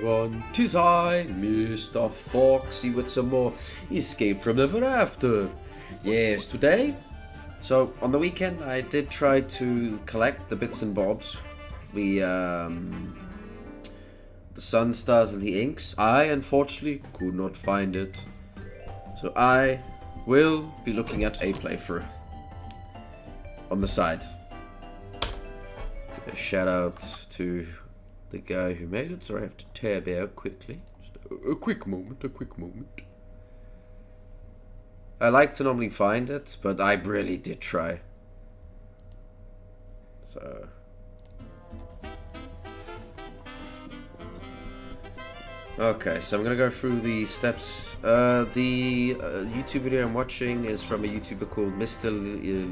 everyone, 'tis I, Mr. Foxy, with some more Escape from Ever After. Yes, today, so on the weekend I did try to collect the bits and bobs. The sun, stars and the inks. I unfortunately could not find it. So I will be looking at a playthrough on the side. Give a shout out to the guy who made it, so I have to tab out quickly. Just a quick moment, I like to normally find it, but I really did try. So okay, so I'm gonna go through the steps. The YouTube video I'm watching is from a YouTuber called Mr.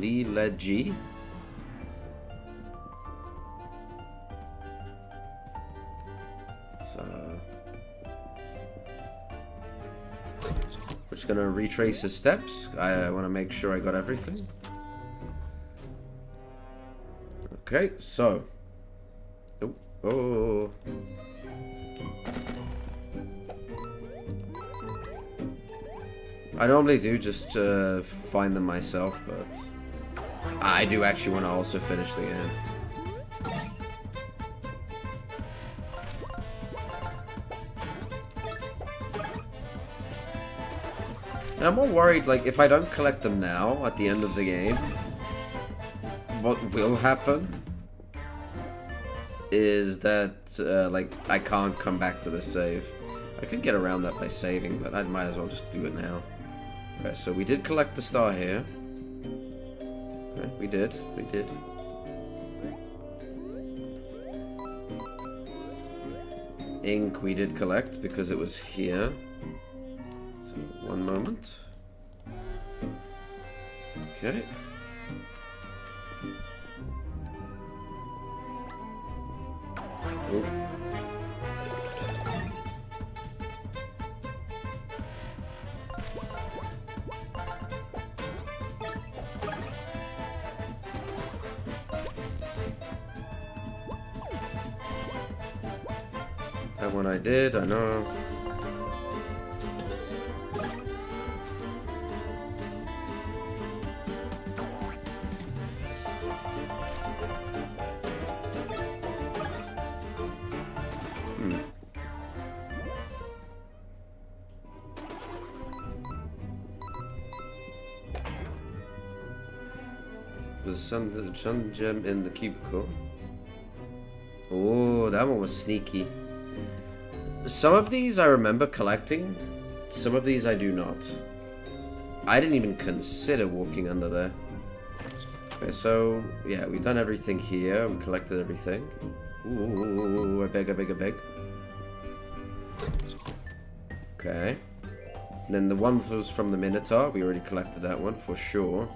Lee Led G. So we're just gonna retrace his steps. I want to make sure I got everything. Okay, so oh. I normally do just find them myself, but I do actually want to also finish the game. And I'm more worried, like, if I don't collect them now, at the end of the game, what will happen is that, like, I can't come back to the save. I could get around that by saving, but I might as well just do it now. Okay, so we did collect the star here. Okay, we did. Ink we did collect because it was here. So, one moment. Okay. Oh. That one I did, I know. There's some gem in the cubicle. Oh, that one was sneaky. Some of these I remember collecting. Some of these I do not. I didn't even consider walking under there. Okay, so yeah, we've done everything here. We collected everything. Ooh, I beg. Okay. And then the one was from the Minotaur. We already collected that one for sure.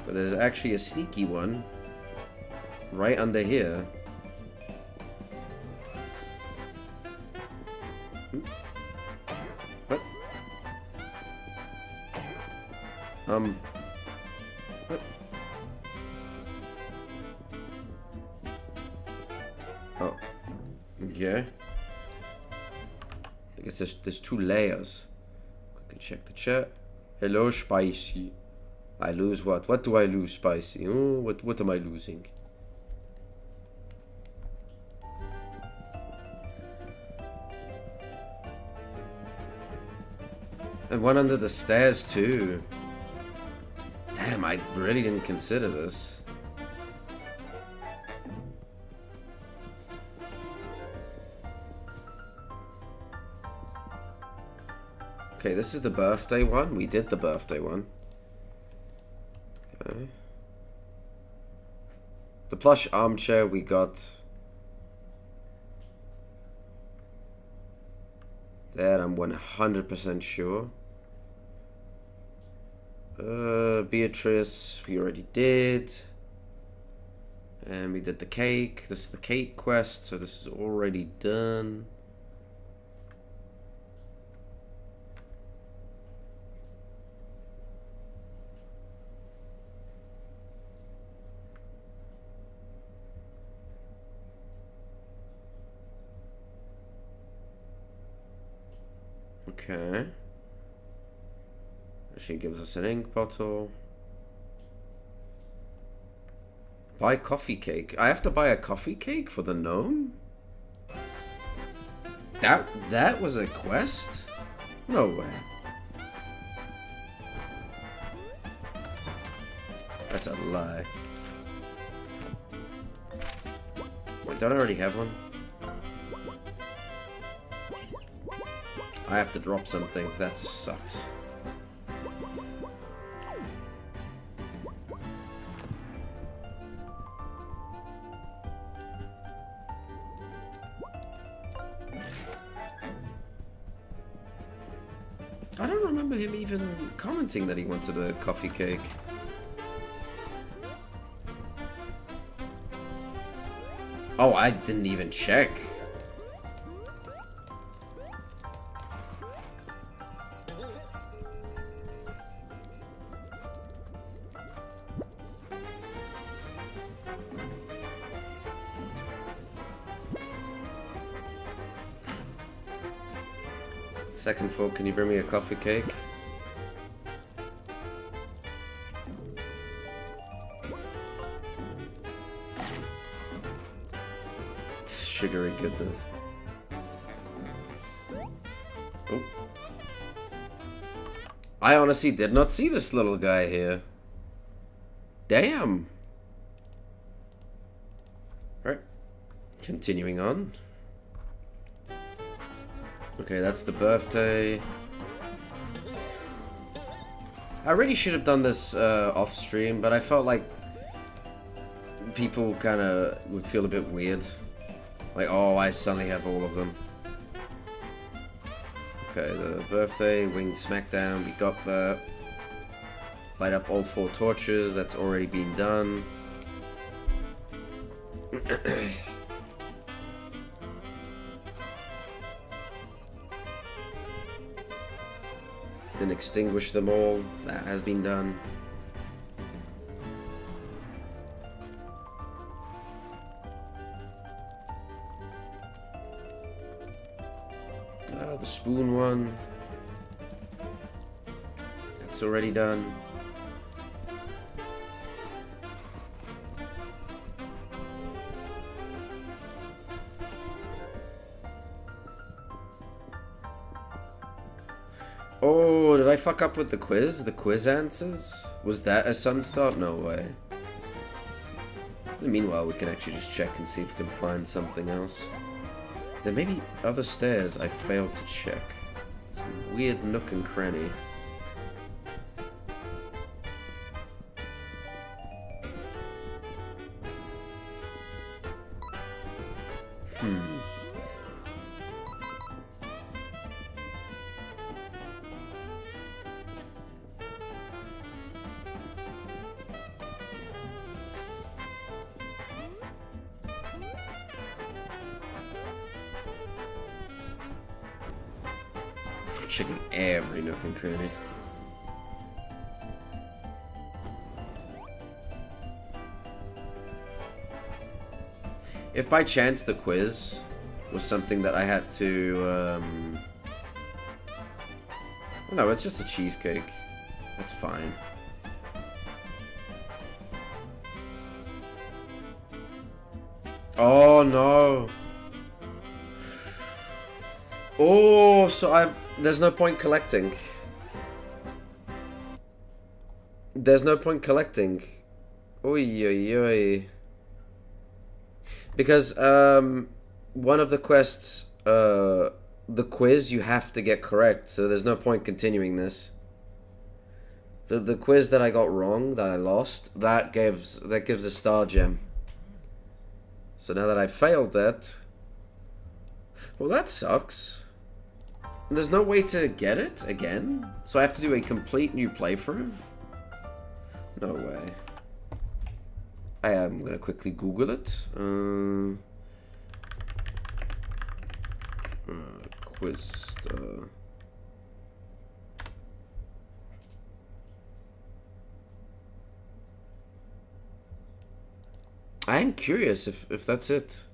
But there's actually a sneaky one right under here. What? What? Oh. Okay. I guess there's two layers. Quickly check the chat. Hello, Spicy. I lose what? What do I lose, Spicy? Oh, what am I losing? And one under the stairs too. Damn, I really didn't consider this. Okay, this is the birthday one. We did the birthday one. Okay. The plush armchair we got. That I'm 100% sure. Beatrice, we already did. And we did the cake. This is the cake quest, so this is already done. Okay. She gives us an ink bottle. Buy coffee cake. I have to buy a coffee cake for the gnome? That was a quest? No way. That's a lie. Wait, don't I already have one? I have to drop something. That sucks. I don't remember him even commenting that he wanted a coffee cake. Oh, I didn't even check. Second floor, can you bring me a coffee cake? Sugary goodness. Oh. I honestly did not see this little guy here. Damn. Alright. Continuing on. Okay, that's the birthday. I really should have done this off stream, but I felt like people kind of would feel a bit weird. Like, oh, I suddenly have all of them. Okay, the birthday, winged smackdown, we got that. Light up all 4 torches, that's already been done. Then extinguish them all, that has been done. The spoon one. That's already done. Oh, did I fuck up with the quiz? The quiz answers? Was that a sunstart? No way. Meanwhile, we can actually just check and see if we can find something else. Is there maybe other stairs I failed to check? Some weird nook and cranny. Checking every nook and cranny. If by chance the quiz was something that I had to, no, it's just a cheesecake. That's fine. Oh no. Oh, so there's no point collecting. There's no point collecting. Oy, oy, oy. Because, one of the quests, the quiz you have to get correct, so there's no point continuing this. The quiz that I got wrong, that I lost, that gives a star gem. So now that I failed that, well, that sucks. There's no way to get it again? So I have to do a complete new playthrough? No way. I am gonna quickly Google it. Quiz. I am curious if that's it.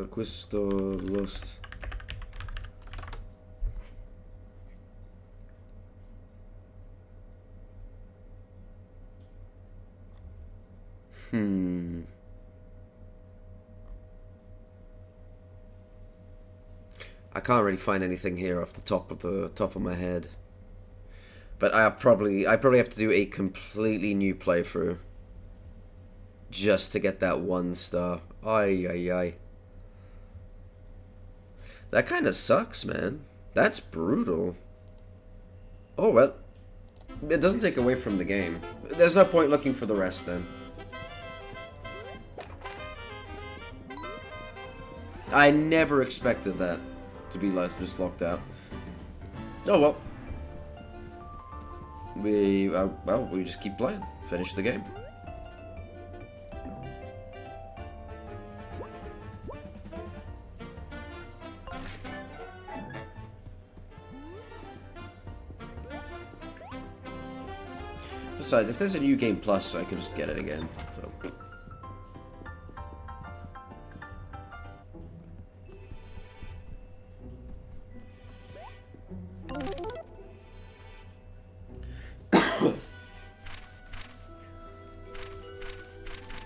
Questo Lost. I can't really find anything here off the top of my head. But I probably have to do a completely new playthrough just to get that 1 star. Ay ay ay. That kind of sucks, man. That's brutal. Oh well. It doesn't take away from the game. There's no point looking for the rest then. I never expected that to be just locked out. Oh well. We just keep playing. Finish the game. Besides, if there's a new game plus, I can just get it again.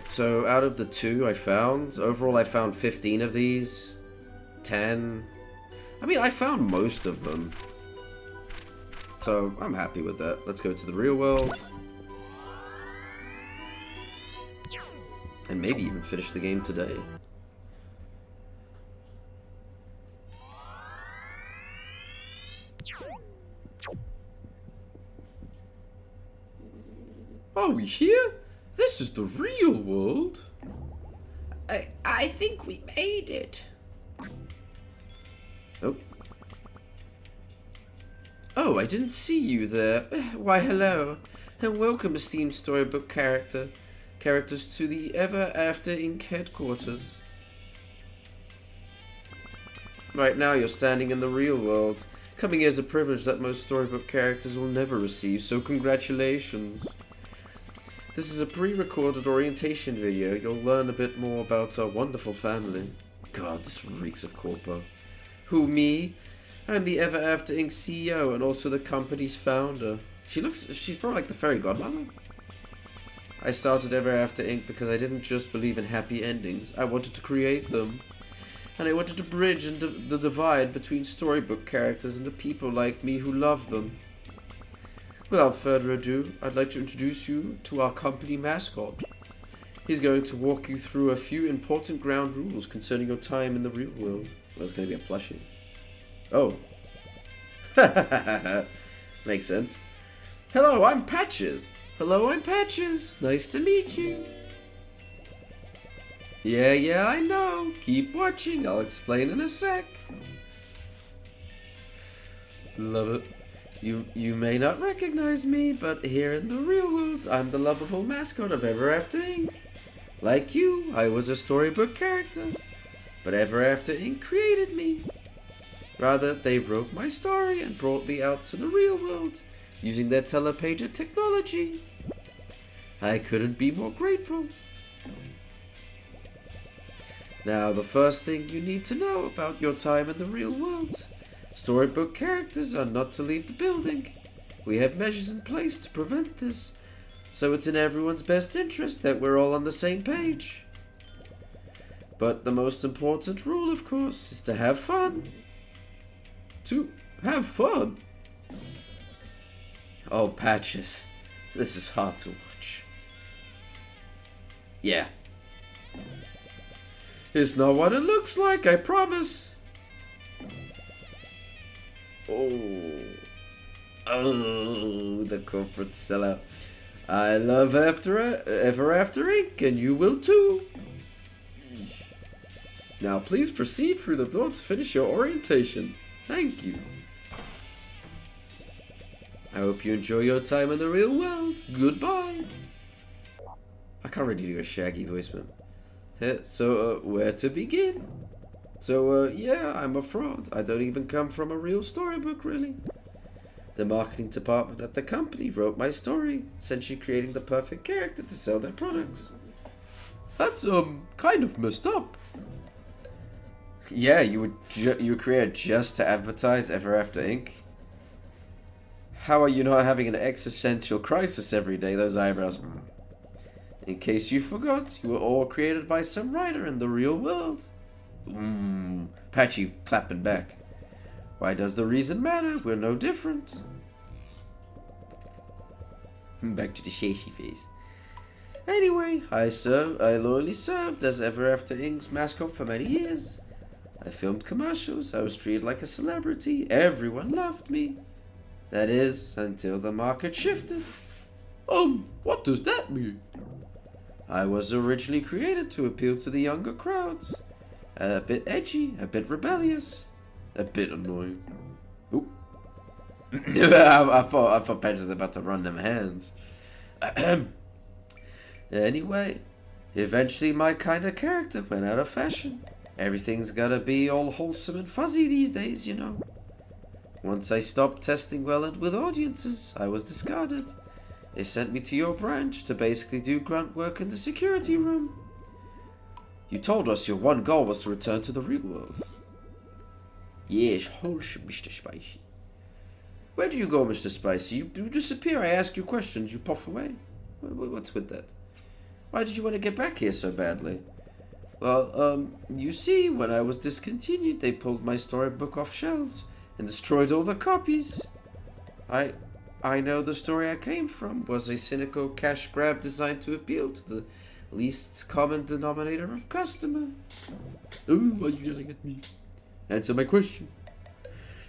So, out of the 2 I found, overall I found 15 of these. 10. I mean, I found most of them. So, I'm happy with that. Let's go to the real world. And maybe even finish the game today. Oh, we here? This is the real world. I think we made it. Oh. Oh, I didn't see you there. Why, hello. And welcome, esteemed storybook characters to the Ever After Inc. headquarters. Right now you're standing in the real world. Coming here is a privilege that most storybook characters will never receive, so congratulations. This is a pre-recorded orientation video. You'll learn a bit more about our wonderful family. God, this reeks of corpo. Who, me? I'm the Ever After Inc. CEO and also the company's founder. She's probably like the fairy godmother. I started Ever After Inc. because I didn't just believe in happy endings. I wanted to create them. And I wanted to bridge the divide between storybook characters and the people like me who love them. Without further ado, I'd like to introduce you to our company mascot. He's going to walk you through a few important ground rules concerning your time in the real world. Well, it's going to be a plushie. Oh. Makes sense. Hello, I'm Patches. Hello, I'm Patches. Nice to meet you. Yeah, I know. Keep watching. I'll explain in a sec. Love it. You may not recognize me, but here in the real world, I'm the lovable mascot of Ever After Inc. Like you, I was a storybook character, but Ever After Inc. created me. Rather, they wrote my story and brought me out to the real world, using their telepager technology. I couldn't be more grateful. Now, the first thing you need to know about your time in the real world. Storybook characters are not to leave the building. We have measures in place to prevent this, so it's in everyone's best interest that we're all on the same page. But the most important rule, of course, is to have fun. To have fun? Oh, Patches, this is hard to watch. Yeah. It's not what it looks like, I promise. Oh, the corporate sellout. I love Ever After Inc. and you will too. Now please proceed through the door to finish your orientation. Thank you. I hope you enjoy your time in the real world. Goodbye. I can't really do a Shaggy voice, man. So, where to begin? So, yeah, I'm a fraud. I don't even come from a real storybook, really. The marketing department at the company wrote my story, essentially creating the perfect character to sell their products. That's, kind of messed up. Yeah, you would create just to advertise Ever After Inc.? How are you not having an existential crisis every day? Those eyebrows. In case you forgot, you were all created by some writer in the real world. Patchy clapping back. Why does the reason matter? We're no different. Back to the shashy face. Anyway, I loyally served as Ever After Inc.'s mascot for many years. I filmed commercials, I was treated like a celebrity, everyone loved me. That is, until the market shifted. What does that mean? I was originally created to appeal to the younger crowds. A bit edgy, a bit rebellious, a bit annoying. Oop. I thought Patch was about to run them hands. Anyway, eventually my kind of character went out of fashion. Everything's gotta be all wholesome and fuzzy these days, you know. Once I stopped testing well with audiences, I was discarded. They sent me to your branch to basically do grunt work in the security room. You told us your one goal was to return to the real world. Yes, wholesome, Mr. Spicy. Where do you go, Mr. Spicy? You disappear, I ask you questions, you puff away. What's with that? Why did you want to get back here so badly? Well, you see, when I was discontinued, they pulled my storybook off shelves and destroyed all the copies. I know the story I came from was a cynical cash grab designed to appeal to the least common denominator of customer. Oh, why are you yelling at me? Answer my question.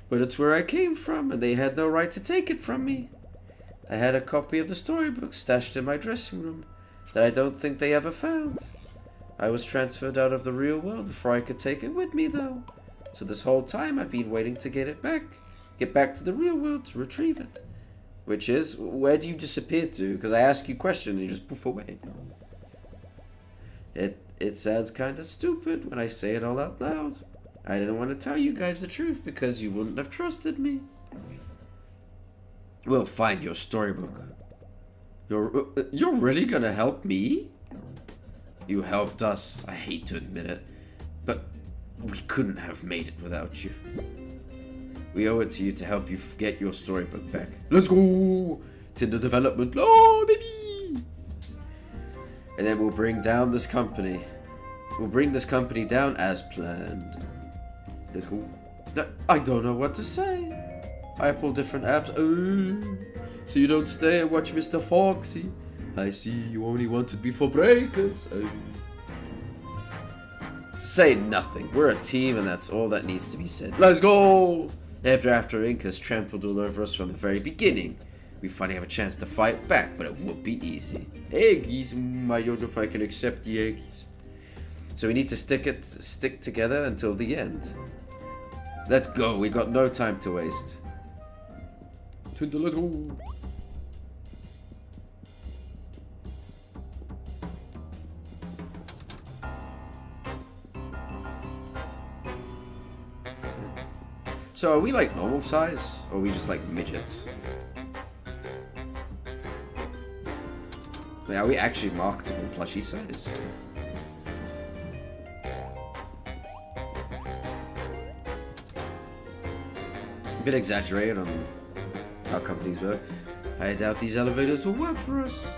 But it's where I came from, and they had no right to take it from me. I had a copy of the storybook stashed in my dressing room that I don't think they ever found. I was transferred out of the real world before I could take it with me, though. So this whole time I've been waiting to get back to the real world to retrieve it. Which is, where do you disappear to? Because I ask you questions and you just poof away. It sounds kind of stupid when I say it all out loud. I didn't want to tell you guys the truth because you wouldn't have trusted me. We'll find your storybook. You're really gonna help me? You helped us, I hate to admit it, but we couldn't have made it without you. We owe it to you to help you get your storybook back. Let's go! Tinder development, oh baby! And then we'll bring down this company. We'll bring this company down as planned. Let's go. I don't know what to say. I pull different apps. So you don't stay and watch Mr. Foxy. I see you only wanted me for breakers. Say nothing. We're a team and that's all that needs to be said. Let's go! Ever After Inc. has trampled all over us from the very beginning. We finally have a chance to fight back, but it won't be easy. Eggies, I don't know if I can accept the eggies. So we need to stick together until the end. Let's go, we got no time to waste. Let's go. So are we like normal size, or are we just like midgets? Are we actually marketable plushie size? A bit exaggerated on how companies work. I doubt these elevators will work for us.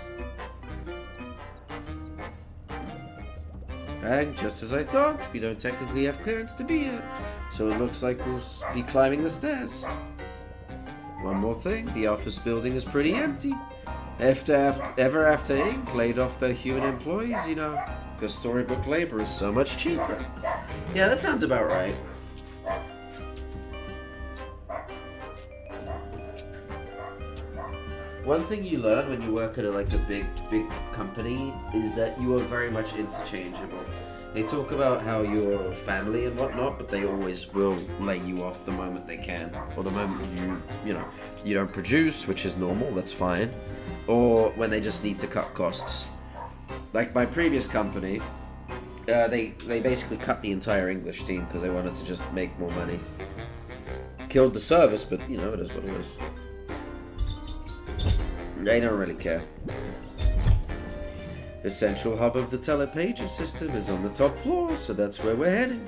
And just as I thought, we don't technically have clearance to be here, so it looks like we'll be climbing the stairs. One more thing, the office building is pretty empty. Ever After Inc. laid off their human employees, you know, because storybook labor is so much cheaper. Yeah, that sounds about right. One thing you learn when you work at a big company is that you are very much interchangeable. They talk about how you're family and whatnot, but they always will lay you off the moment they can, or the moment you don't produce, which is normal, that's fine, or when they just need to cut costs. Like my previous company, they basically cut the entire English team because they wanted to just make more money. Killed the service, but you know, it is what it is. They don't really care. The central hub of the telepager system is on the top floor, so that's where we're heading.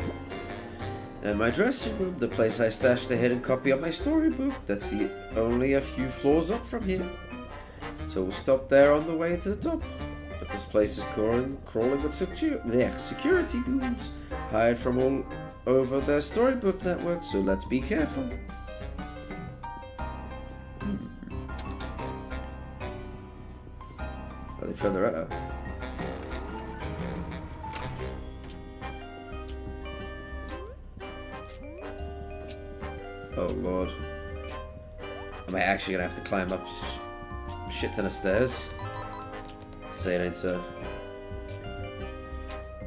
And my dressing room, the place I stashed the hidden copy of my storybook, that's only a few floors up from here. So we'll stop there on the way to the top. But this place is crawling with security goons, hired from all over their storybook network, so let's be careful. Are they further out? Oh lord. Am I actually gonna have to climb up shit ton of stairs? Say it ain't so.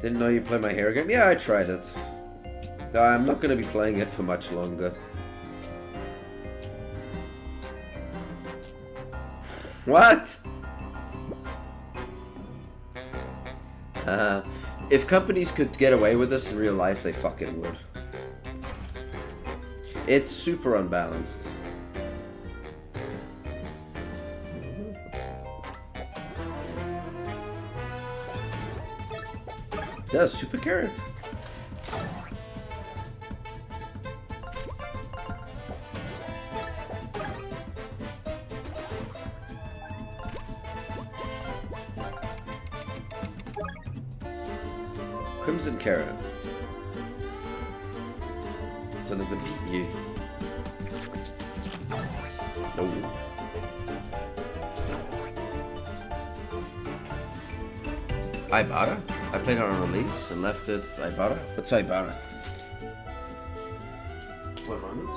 Didn't know you play my hero game? Yeah, I tried it. I'm not gonna be playing it for much longer. What? If companies could get away with this in real life, they fucking would. It's super unbalanced. That's super carrot. Crimson carrot. So that they beat you. No. Ibarra? I played it on release and left it Ibarra? What's Ibarra? One moment.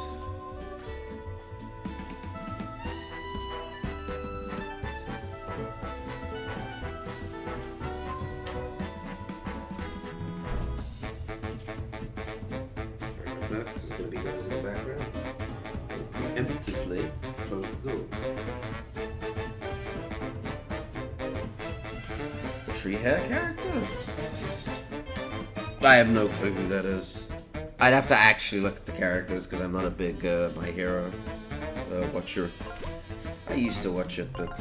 Because there's going to be noise in the background. Preemptively close the door. Tree hair character? I have no clue who that is. I'd have to actually look at the characters because I'm not a big My Hero watcher. I used to watch it, but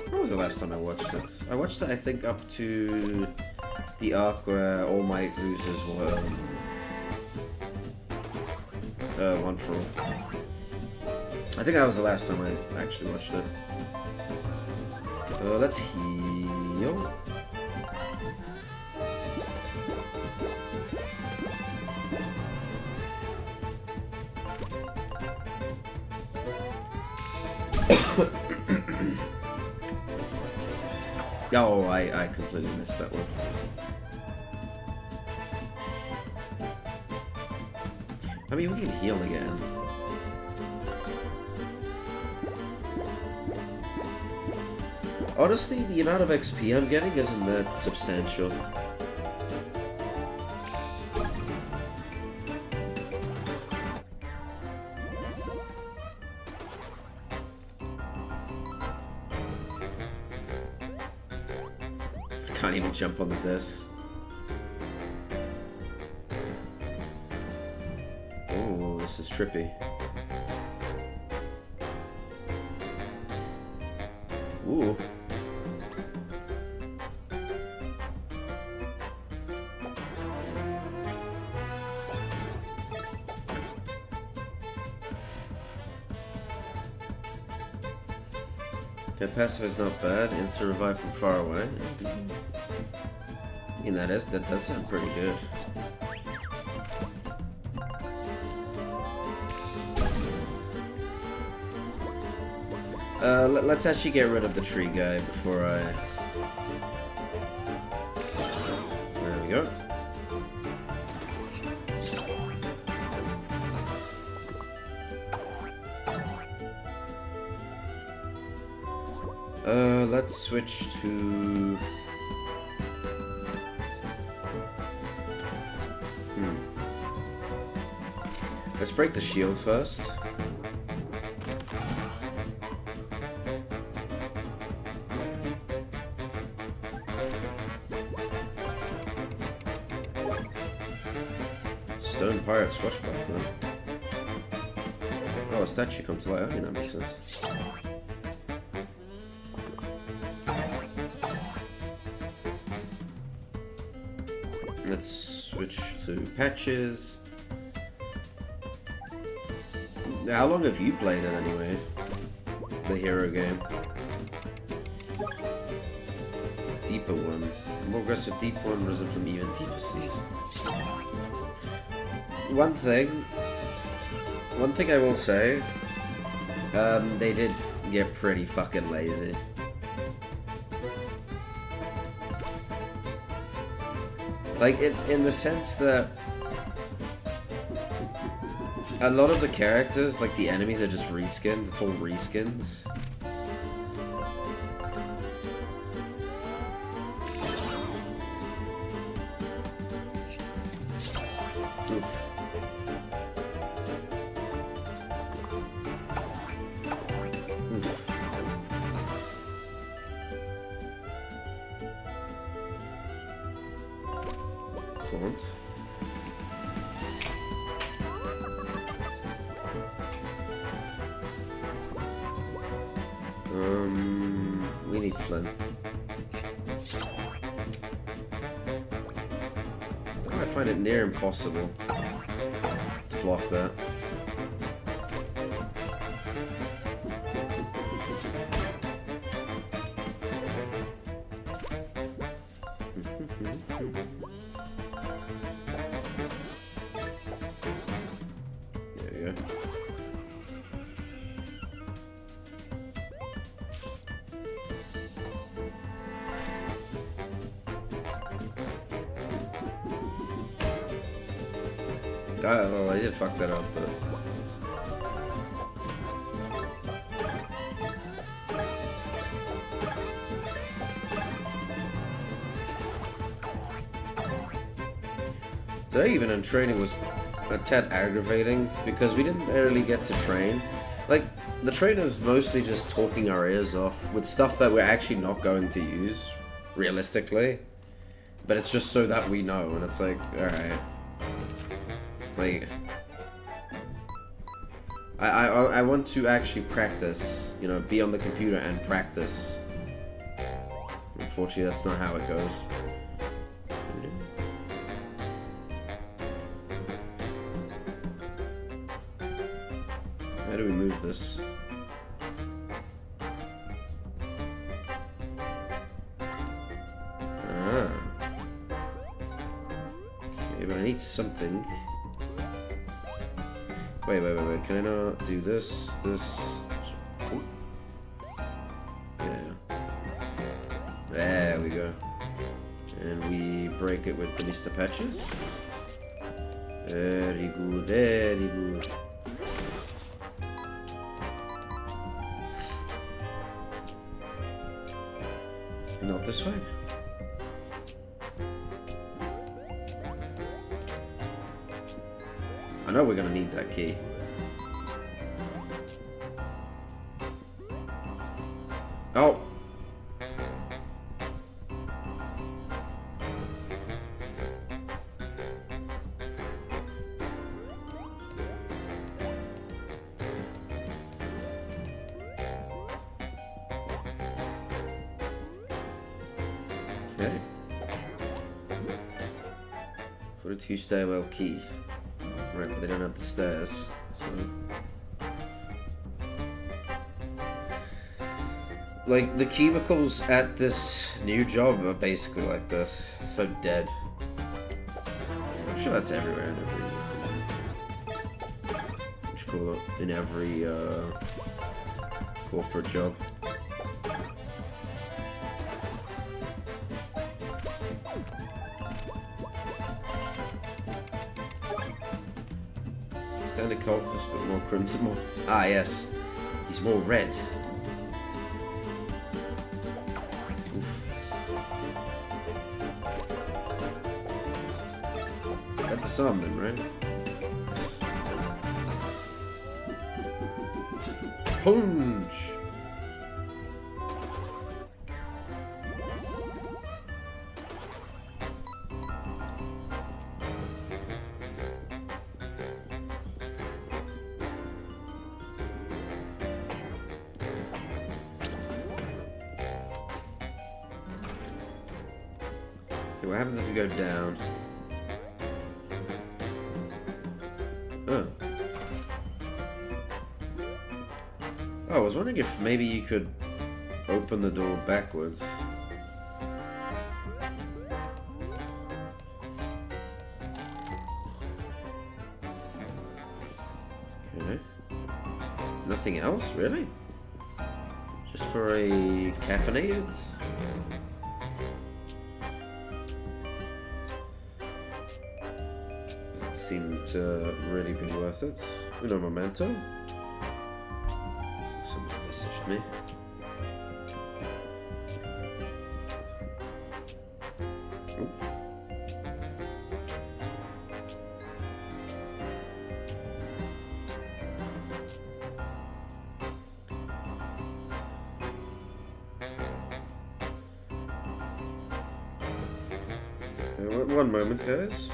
when was the last time I watched it? I watched it, I think, up to the arc where All Might loses one for all. I think that was the last time I actually watched it. Let's heal. Oh, I completely missed that one. I mean, we can heal again. Honestly, the amount of XP I'm getting isn't that substantial. I can't even jump on the disc. Oh, this is trippy. Ooh. That passive is not bad. Instant revive from far away. I mean, that does sound pretty good. Let's actually get rid of the tree guy before I... There we go. Let's switch to... Let's break the shield first. Stone Pirate Swashbuckler. Oh, a statue come to life. I mean, that makes sense. Let's switch to patches. How long have you played it anyway? The hero game. Deeper one. More aggressive deep one risen from even deeper seas. One thing I will say, they did get pretty fucking lazy. Like, in the sense that a lot of the characters, like the enemies, are just reskins. It's all reskins. Oof. Oof. Taunt. We need Flynn. I find it near impossible to block that. There you go. Well, I did fuck that up, but... Today, even in training, was a tad aggravating, because we didn't really get to train. Like, the trainer was mostly just talking our ears off with stuff that we're actually not going to use, realistically. But it's just so that we know, and it's like, alright. Like, I want to actually practice, you know, be on the computer and practice. Unfortunately, that's not how it goes. How do we move this? Ah. Okay, but I need something. Wait. Can I not do this? Ooh. Yeah. There we go. And we break it with the Mr. Patches. Very good, very good. Not this way. I know we're gonna need that key. Oh! Okay. For the 2 stairwell key. Right, but they don't have the stairs, so... Like, the cubicles at this new job are basically like this. So dead. I'm sure that's everywhere in every... What you call it? In every, corporate job. Standard cultist, but more crimson, more... Ah, yes. He's more red. Oof. Got the sun then, right? Yes. Punch! What happens if you go down? Oh. Oh, I was wondering if maybe you could open the door backwards. Okay. Nothing else, really? Just for a caffeinated? Doesn't seem to really be worth it. Uno momento. Someone messaged me. Ooh. One moment, guys.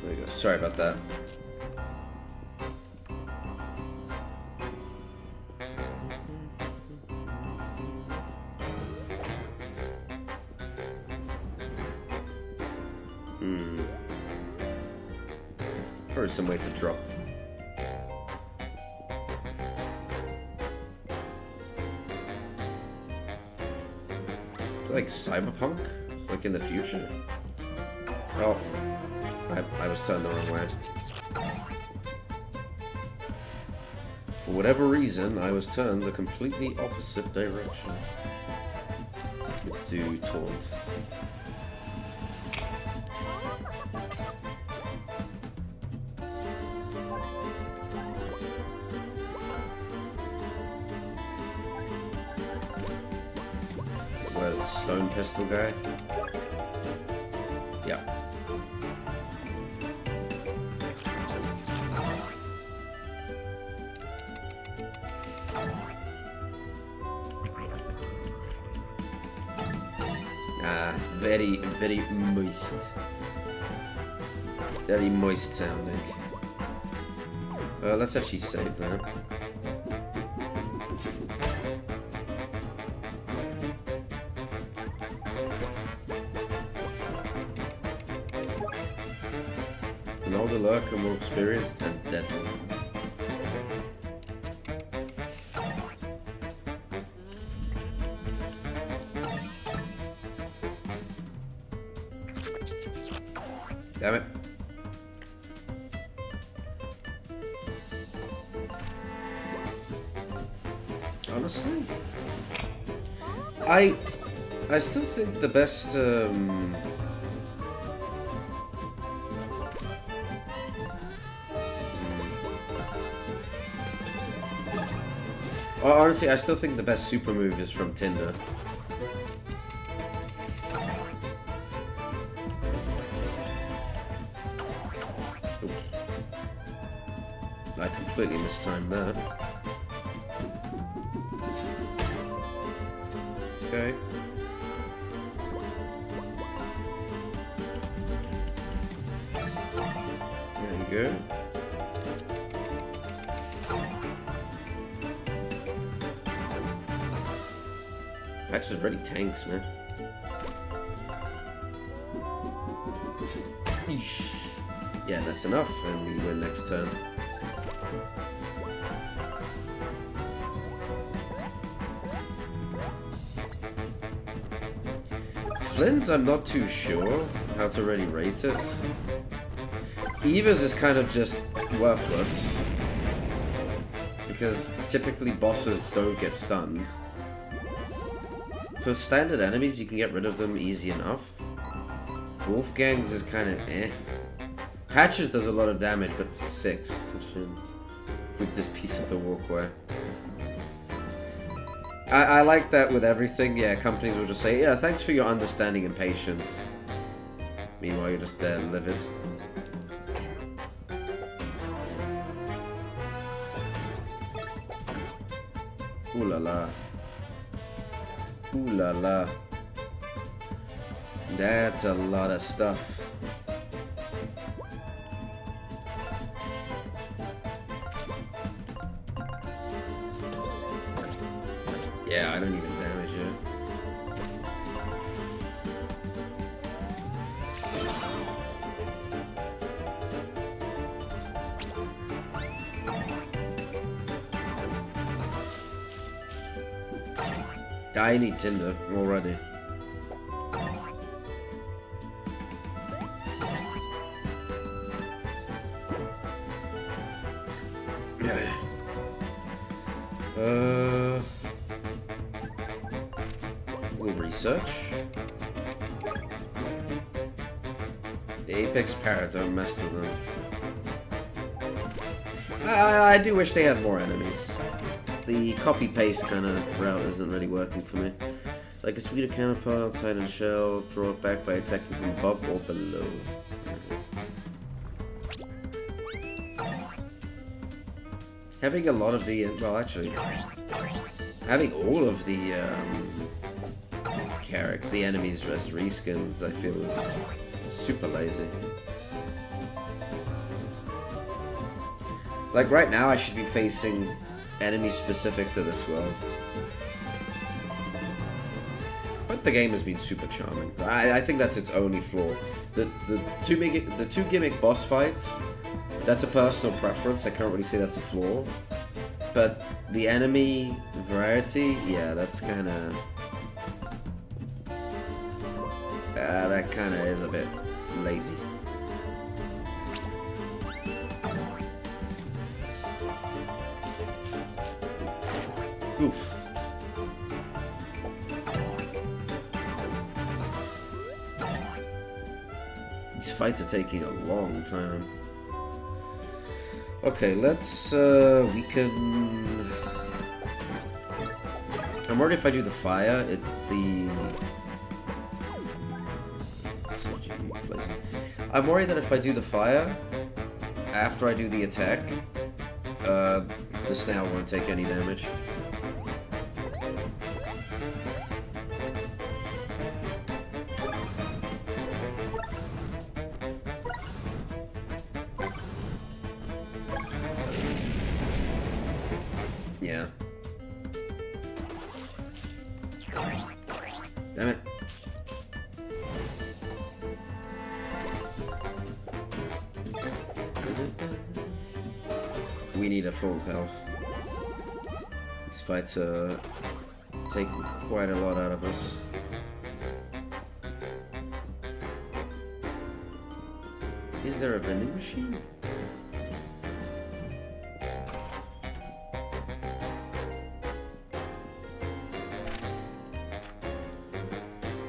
There you go. Sorry about that. Probably some way to drop. It's like cyberpunk? It's like in the future. Oh. I was turned the wrong way. For whatever reason, I was turned the completely opposite direction. It's to taunt. Where's the stone pistol guy? Yeah. Very, very moist. Very moist sounding. Let's actually save that. An older lurker, more experienced and deadly. Damn it. Honestly, I still think the best honestly, I still think the best super move is from Tinder. I completely mistimed that. Okay. There you go. Patch is ready tanks, man. Yeah, that's enough, and we win next turn. Flint, I'm not too sure how to really rate it. Eva's is kind of just worthless. Because typically bosses don't get stunned. For standard enemies, you can get rid of them easy enough. Wolfgang's is kind of eh. Hatches does a lot of damage, but 6 with this piece of the walkway. I like that with everything. Yeah, companies will just say, yeah, thanks for your understanding and patience. Meanwhile, you're just there livid. Ooh la la. Ooh la la. That's a lot of stuff. Yeah, I don't even damage it. I need Tinder already. We'll research. The Apex Parrot, don't mess with them. I do wish they had more enemies. The copy-paste kind of route isn't really working for me. Like a sweeter counterpart outside and shell, draw it back by attacking from above or below. Having a lot of the, well actually, having all of the the enemies as reskins, I feel is super lazy. Like right now I should be facing enemies specific to this world. But the game has been super charming. I think that's its only flaw. The two gimmick boss fights, that's a personal preference. I can't really say that's a flaw. But the enemy variety, yeah, that's kind of... that kind of is a bit lazy. Oof. These fights are taking a long time. Okay, let's, we can... I'm worried if I do the fire, I'm worried that if I do the fire, after I do the attack, the snail won't take any damage. Yeah. Damn it. We need a full health. These fights are taking quite a lot out of us. Is there a vending machine?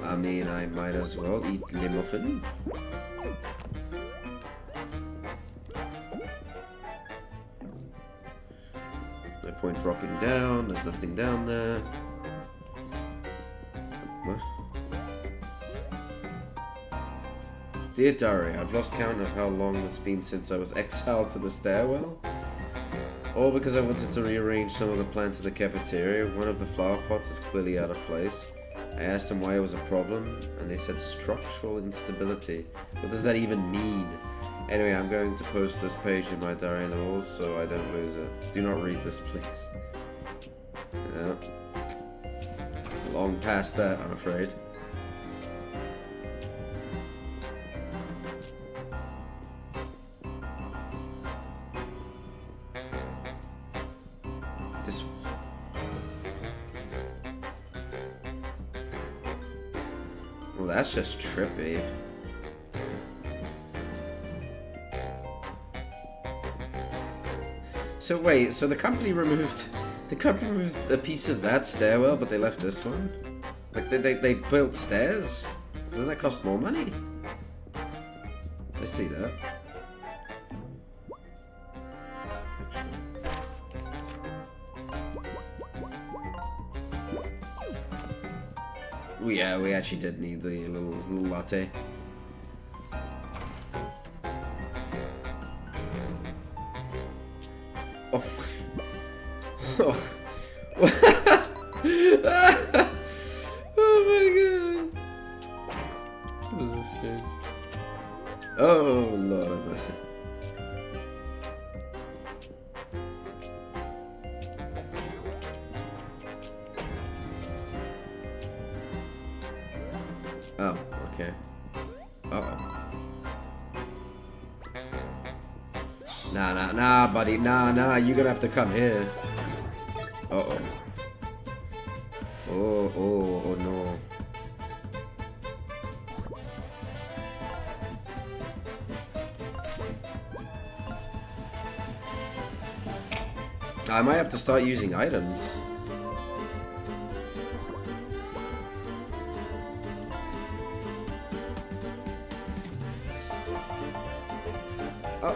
I mean, I might as well eat the muffin. No point dropping down, there's nothing down there. What? Dear Diary, I've lost count of how long it's been since I was exiled to the stairwell. All because I wanted to rearrange some of the plants in the cafeteria. One of the flower pots is clearly out of place. I asked them why it was a problem, and they said structural instability. What does that even mean? Anyway, I'm going to post this page in my diary in the walls so I don't lose it. Do not read this, please. Yeah. Long past that, I'm afraid. This... Well, that's just trippy. So wait, so the company removed a piece of that stairwell, but they left this one? Like they built stairs? Doesn't that cost more money? I see that. Yeah, we actually did need the little latte. Oh. Oh. Oh my god. What is this shit? Oh Lord have mercy. Oh, okay. Uh-oh. Nah, buddy. Nah, you're gonna have to come here. Uh-oh. Oh no. I might have to start using items.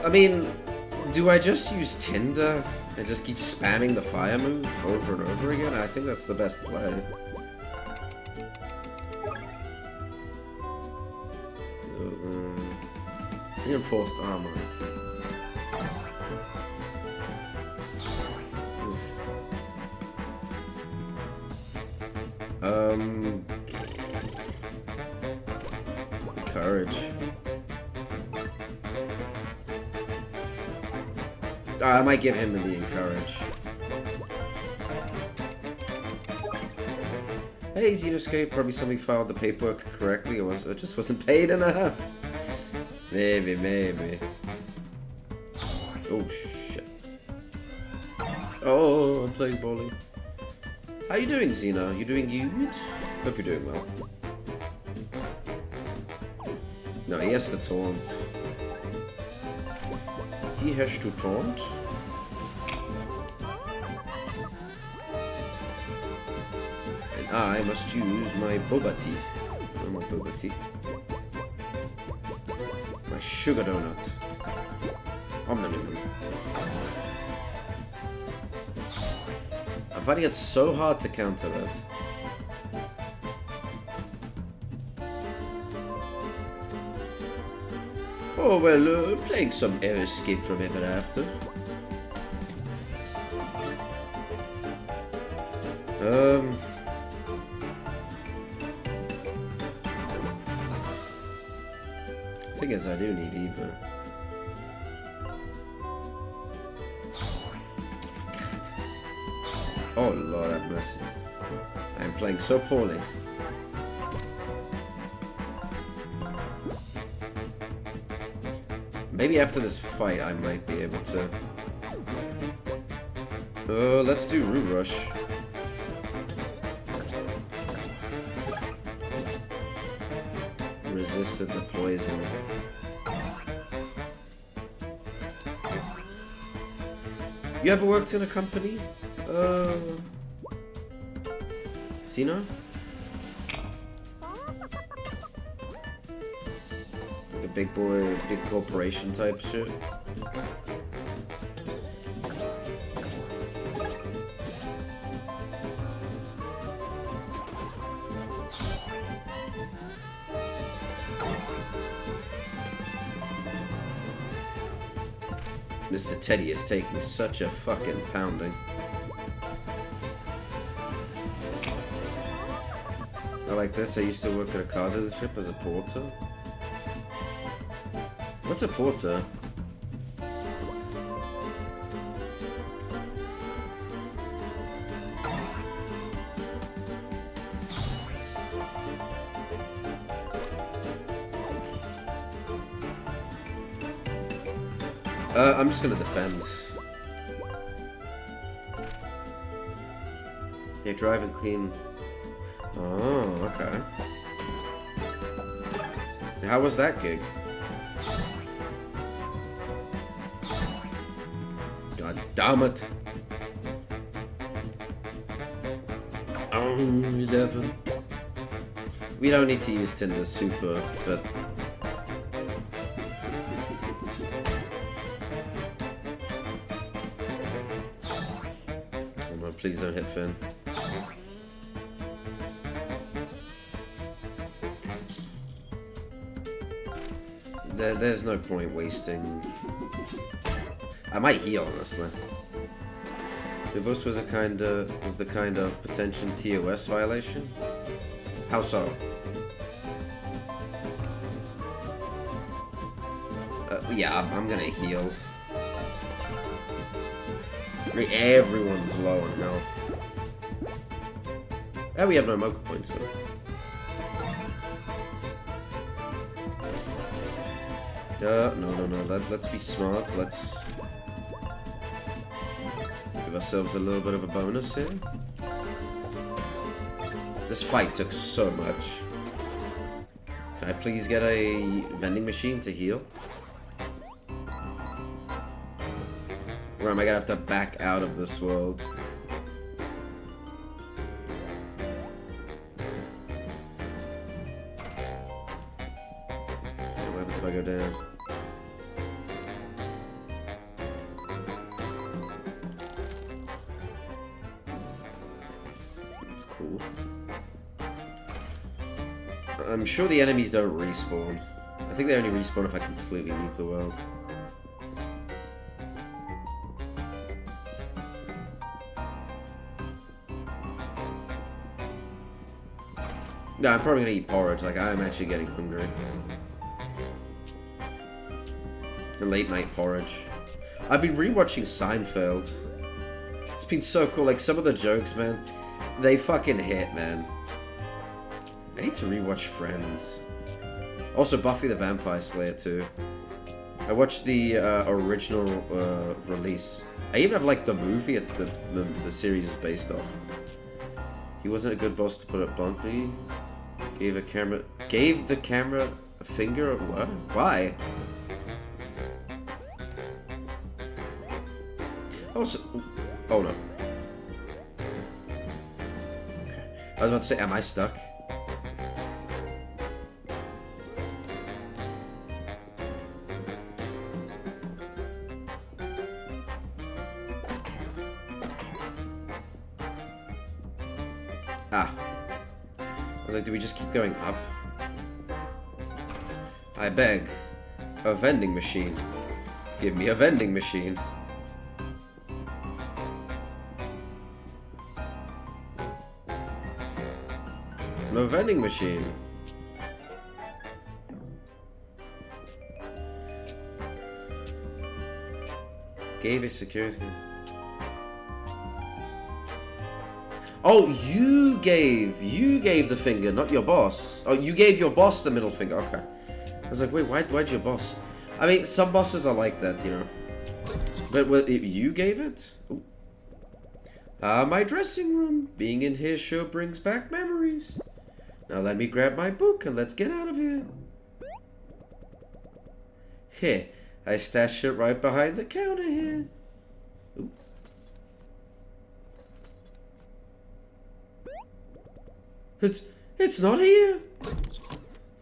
I mean, do I just use Tinder and just keep spamming the fire move over and over again? I think that's the best play. So, reinforced armor, I see. Oof. Courage. I might give him the encourage. Hey, Xenoscape, probably somebody filed the paperwork correctly, or it just wasn't paid enough. Maybe. Oh shit. Oh, I'm playing bowling. How you doing, Xeno? You doing good? Hope you're doing well. No, he has to taunt. He has to taunt. And I must use my boba tea. Oh, my boba tea. My sugar donut. Om nom nom. I'm finding it so hard to counter that. Oh, well, playing some Escape from Ever After. Thing is, I do need Eva. God. Oh, Lord have mercy. I'm playing so poorly. Maybe after this fight, I might be able to. Let's do Root Rush. Resisted the poison. You ever worked in a company? Sino? Like a big boy, big corporation type shit? Mr. Teddy is taking such a fucking pounding. I like this. I used to work at a car dealership as a porter. What's a porter? I'm just gonna defend. Yeah, drive and clean. Oh, okay. How was that gig? God Damn it. 11. We don't need to use Tinder Super, but... Oh no, please don't hit Finn. There's no point wasting... I might heal, honestly. The boost was the kind of potential TOS violation. How so? Yeah, I'm gonna heal. Everyone's low on health. Oh, we have no Mocha points, so. No. Let's be smart. Let's give ourselves a little bit of a bonus here. This fight took so much. Can I please get a vending machine to heal? Or am I gonna have to back out of this world? What happens if I go down? That's cool. I'm sure the enemies don't respawn. I think they only respawn if I completely leave the world. Yeah, I'm probably gonna eat porridge. Like, I'm actually getting hungry. A late night porridge. I've been rewatching Seinfeld. It's been so cool. Like, some of the jokes, man, they fucking hit, man. I need to rewatch Friends. Also, Buffy the Vampire Slayer, too. I watched the original release. I even have, like, the movie it's the series is based off. He wasn't a good boss, to put it bluntly. Gave the camera a finger? What? Why? Oh, oh no. Okay. I was about to say, am I stuck? Ah. I was like, do we just keep going up? I beg. A vending machine. Give me a vending machine. No vending machine. Gave a security. Oh, you gave the finger, not your boss. Oh, you gave your boss the middle finger. Okay. I was like, wait, why'd your boss? I mean, some bosses are like that, you know. But you gave it? Ooh. My dressing room. Being in here sure brings back memories. Now let me grab my book and let's get out of here. Here, I stashed it right behind the counter here. Ooh. It's not here.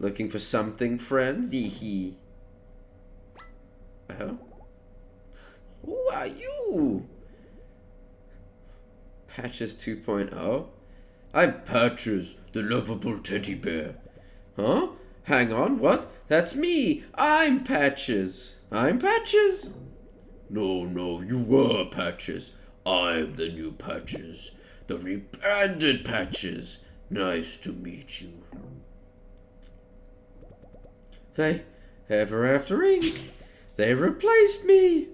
Looking for something, friends? Hee. Who are you? Patches 2.0? I'm Patches, the lovable teddy bear. Huh? Hang on, what? That's me. I'm Patches. I'm Patches. No, you were Patches. I'm the new Patches. The rebranded Patches. Nice to meet you. They ever after ink. They replaced me.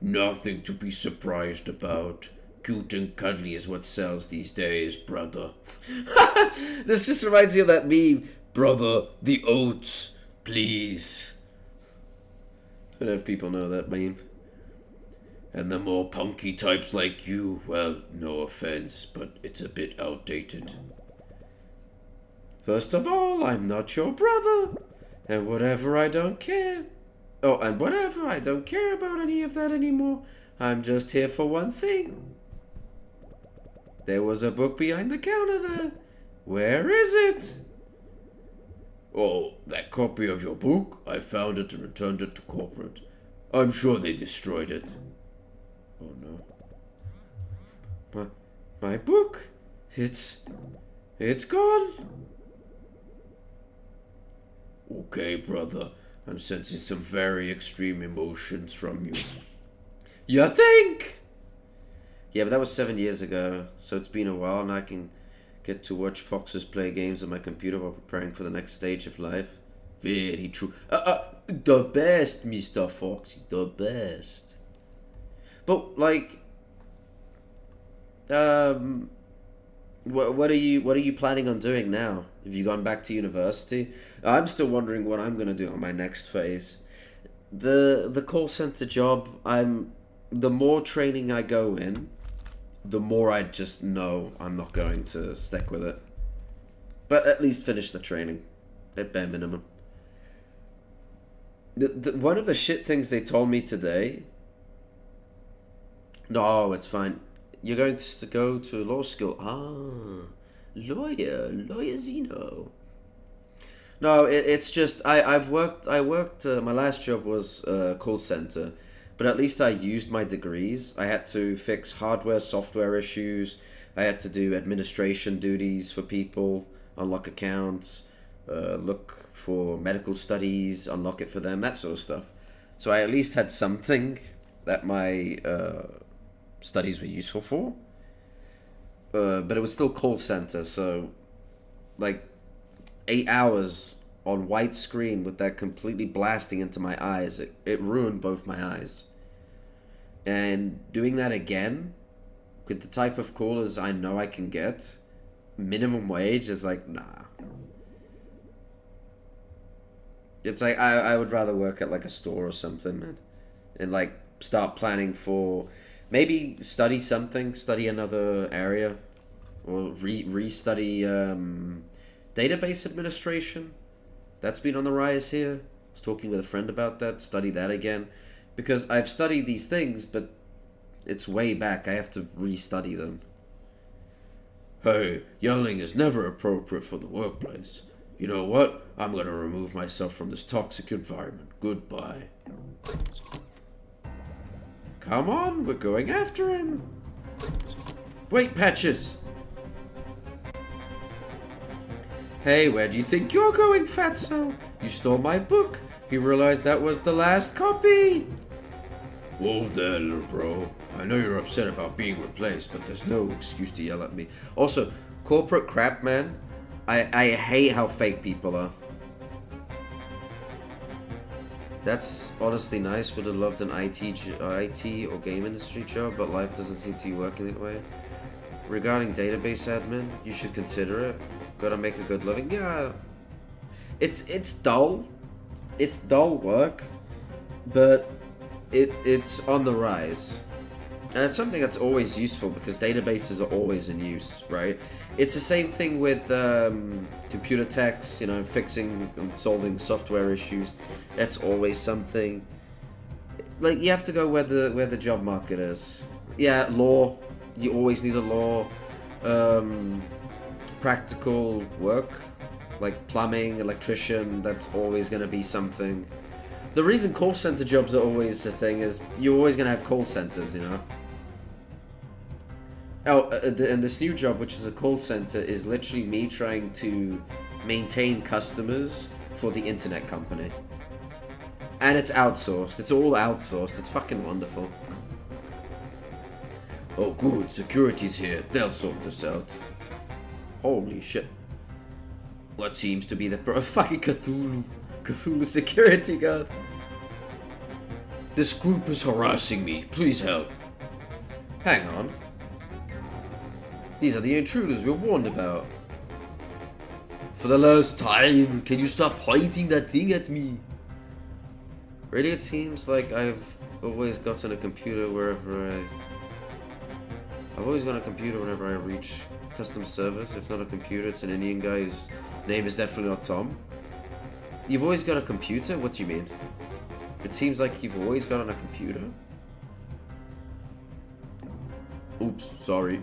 Nothing to be surprised about. Cute and cuddly is what sells these days, brother. This just reminds me of that meme. Brother, the oats, please. I don't know if people know that meme. And the more punky types like you, well, no offense, but it's a bit outdated. First of all, I'm not your brother. And whatever, I don't care. Oh, and whatever, I don't care about any of that anymore. I'm just here for one thing. There was a book behind the counter there. Where is it? Oh, that copy of your book? I found it and returned it to corporate. I'm sure they destroyed it. Oh no. My book? It's gone. Okay, brother. I'm sensing some very extreme emotions from you. You think? Yeah, but that was 7 years ago, so it's been a while, and I can get to watch Foxes play games on my computer while preparing for the next stage of life. Very true. The best, Mr. Foxy, the best. But like, what are you planning on doing now? Have you gone back to university? I'm still wondering what I'm gonna do on my next phase. The call center job. The more training I go in, the more I just know I'm not going to stick with it. But at least finish the training, at bare minimum. One of the shit things they told me today. No, it's fine. You're going to go to law school. Ah, lawyer Zeno. No, it's just I worked. My last job was call center, but at least I used my degrees. I had to fix hardware, software issues. I had to do administration duties for people, unlock accounts, look for medical studies, unlock it for them, that sort of stuff. So I at least had something that my studies were useful for. But it was still call center, so like 8 hours on white screen with that completely blasting into my eyes. It ruined both my eyes. And doing that again with the type of callers I know I can get, minimum wage is like, nah. It's like I would rather work at like a store or something, man. And like start planning for maybe study another area, or re-study database administration. That's been on the rise here. I was talking with a friend about that. Study that again. Because I've studied these things, but it's way back. I have to re-study them. Hey, yelling is never appropriate for the workplace. You know what? I'm gonna remove myself from this toxic environment. Goodbye. Come on, we're going after him. Wait, Patches. Hey, where do you think you're going, Fatso? You stole my book. You realized that was the last copy. Whoa there, little bro. I know you're upset about being replaced, but there's no excuse to yell at me. Also, corporate crap, man. I hate how fake people are. That's honestly nice. Would have loved an IT or game industry job, but life doesn't seem to be working that way. Regarding database admin, you should consider it. Gotta make a good living. Yeah, it's dull. It's dull work, but it's on the rise. And it's something that's always useful because databases are always in use, right? It's the same thing with computer techs, you know, fixing and solving software issues. That's always something. Like, you have to go where the job market is. Yeah, law. You always need a law. Practical work, like plumbing, electrician, that's always going to be something. The reason call center jobs are always a thing is you're always going to have call centers, you know? Oh, and this new job, which is a call center, is literally me trying to maintain customers for the internet company. And it's outsourced. It's all outsourced. It's fucking wonderful. Oh, good. Security's here. They'll sort this out. Holy shit. What seems to be the fucking Cthulhu security guard. This group is harassing me. Please help. Hang on. These are the intruders we were warned about. For the last time, can you stop pointing that thing at me? Really, it seems like I've always gotten a computer wherever I've always got a computer whenever I reach customer service. If not a computer, it's an Indian guy whose name is definitely not Tom. You've always got a computer? What do you mean? It seems like you've always got on a computer. Oops, sorry.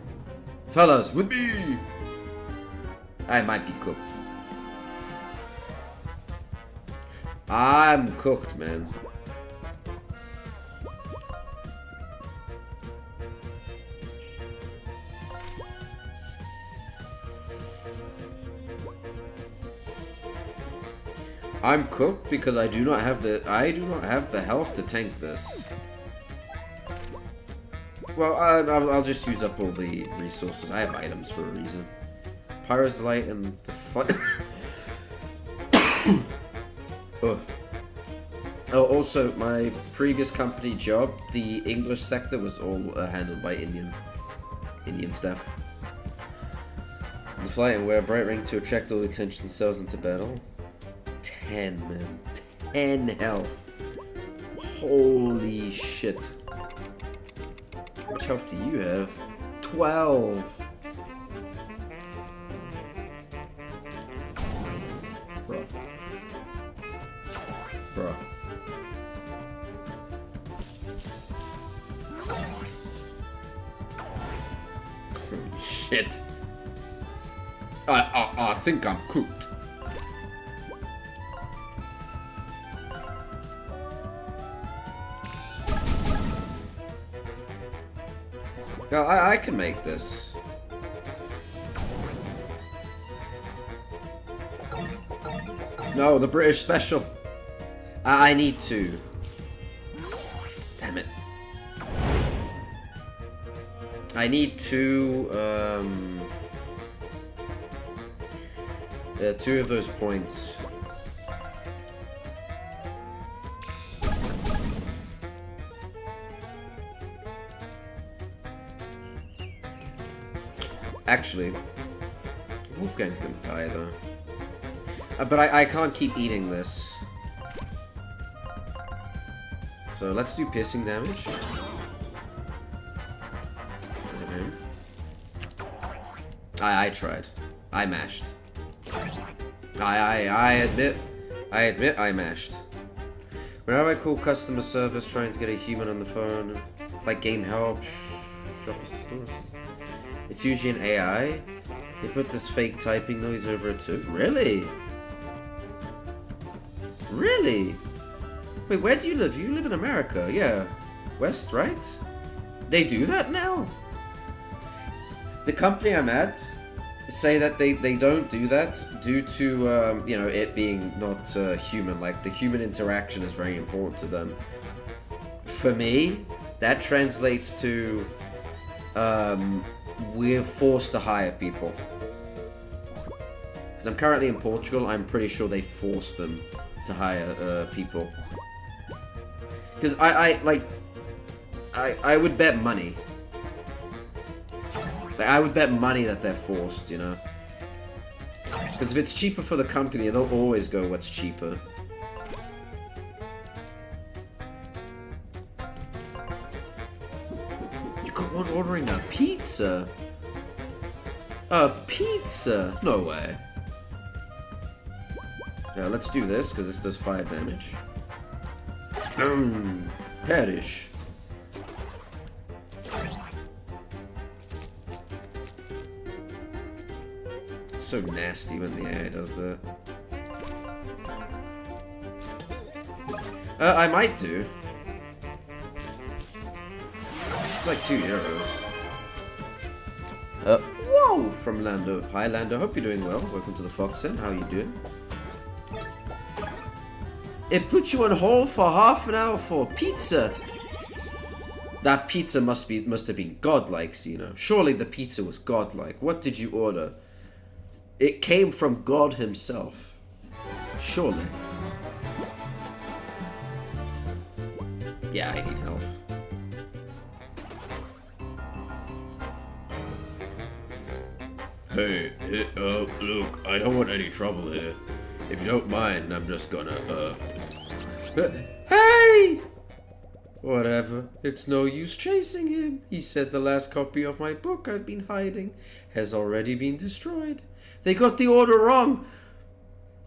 Fellas, with me! I might be cooked. I'm cooked, man. I'm cooked because I do not have the health to tank this. Well, I'll just use up all the resources. I have items for a reason. Pyro's light and the fight. Oh, also, my previous company job, the English sector was all handled by Indian staff. The flight and wear a bright ring to attract all the attention themselves into battle. 10, man. 10 health. Holy shit. How much health do you have? 12. Bro. Bro. Holy shit. I think I'm cooked. I can make this. No, the British special. I need to. Damn it. I need to, two of those points. Actually, Wolfgang's gonna die though. But I can't keep eating this. So let's do piercing damage. I tried. I mashed. I admit I mashed. Whenever I call customer service trying to get a human on the phone, like game help, shopping stores, it's usually an AI. They put this fake typing noise over it too. Really? Really? Wait, where do you live? You live in America, yeah. West, right? They do that now? The company I'm at say that they don't do that due to, you know, it being not human. Like, the human interaction is very important to them. For me, that translates to, we're forced to hire people. Because I'm currently in Portugal, I'm pretty sure they forced them to hire people. Because I would bet money. Like, I would bet money that they're forced, you know? Because if it's cheaper for the company, they'll always go what's cheaper. You got one ordering a pizza? A pizza? No way. Yeah, let's do this, because this does 5 damage. Perish. It's so nasty when the AI does that. I might do. It's like €2. Whoa! From Lando. Hi Lando, hope you're doing well. Welcome to the Foxo. How are you doing? It put you on hold for half an hour for pizza. That pizza must have been godlike, Xeno. Surely the pizza was godlike. What did you order? It came from God himself. Surely. Yeah, I need health. Hey, look, I don't want any trouble here. If you don't mind, I'm just gonna, Hey! Whatever. It's no use chasing him. He said the last copy of my book I've been hiding has already been destroyed. They got the order wrong.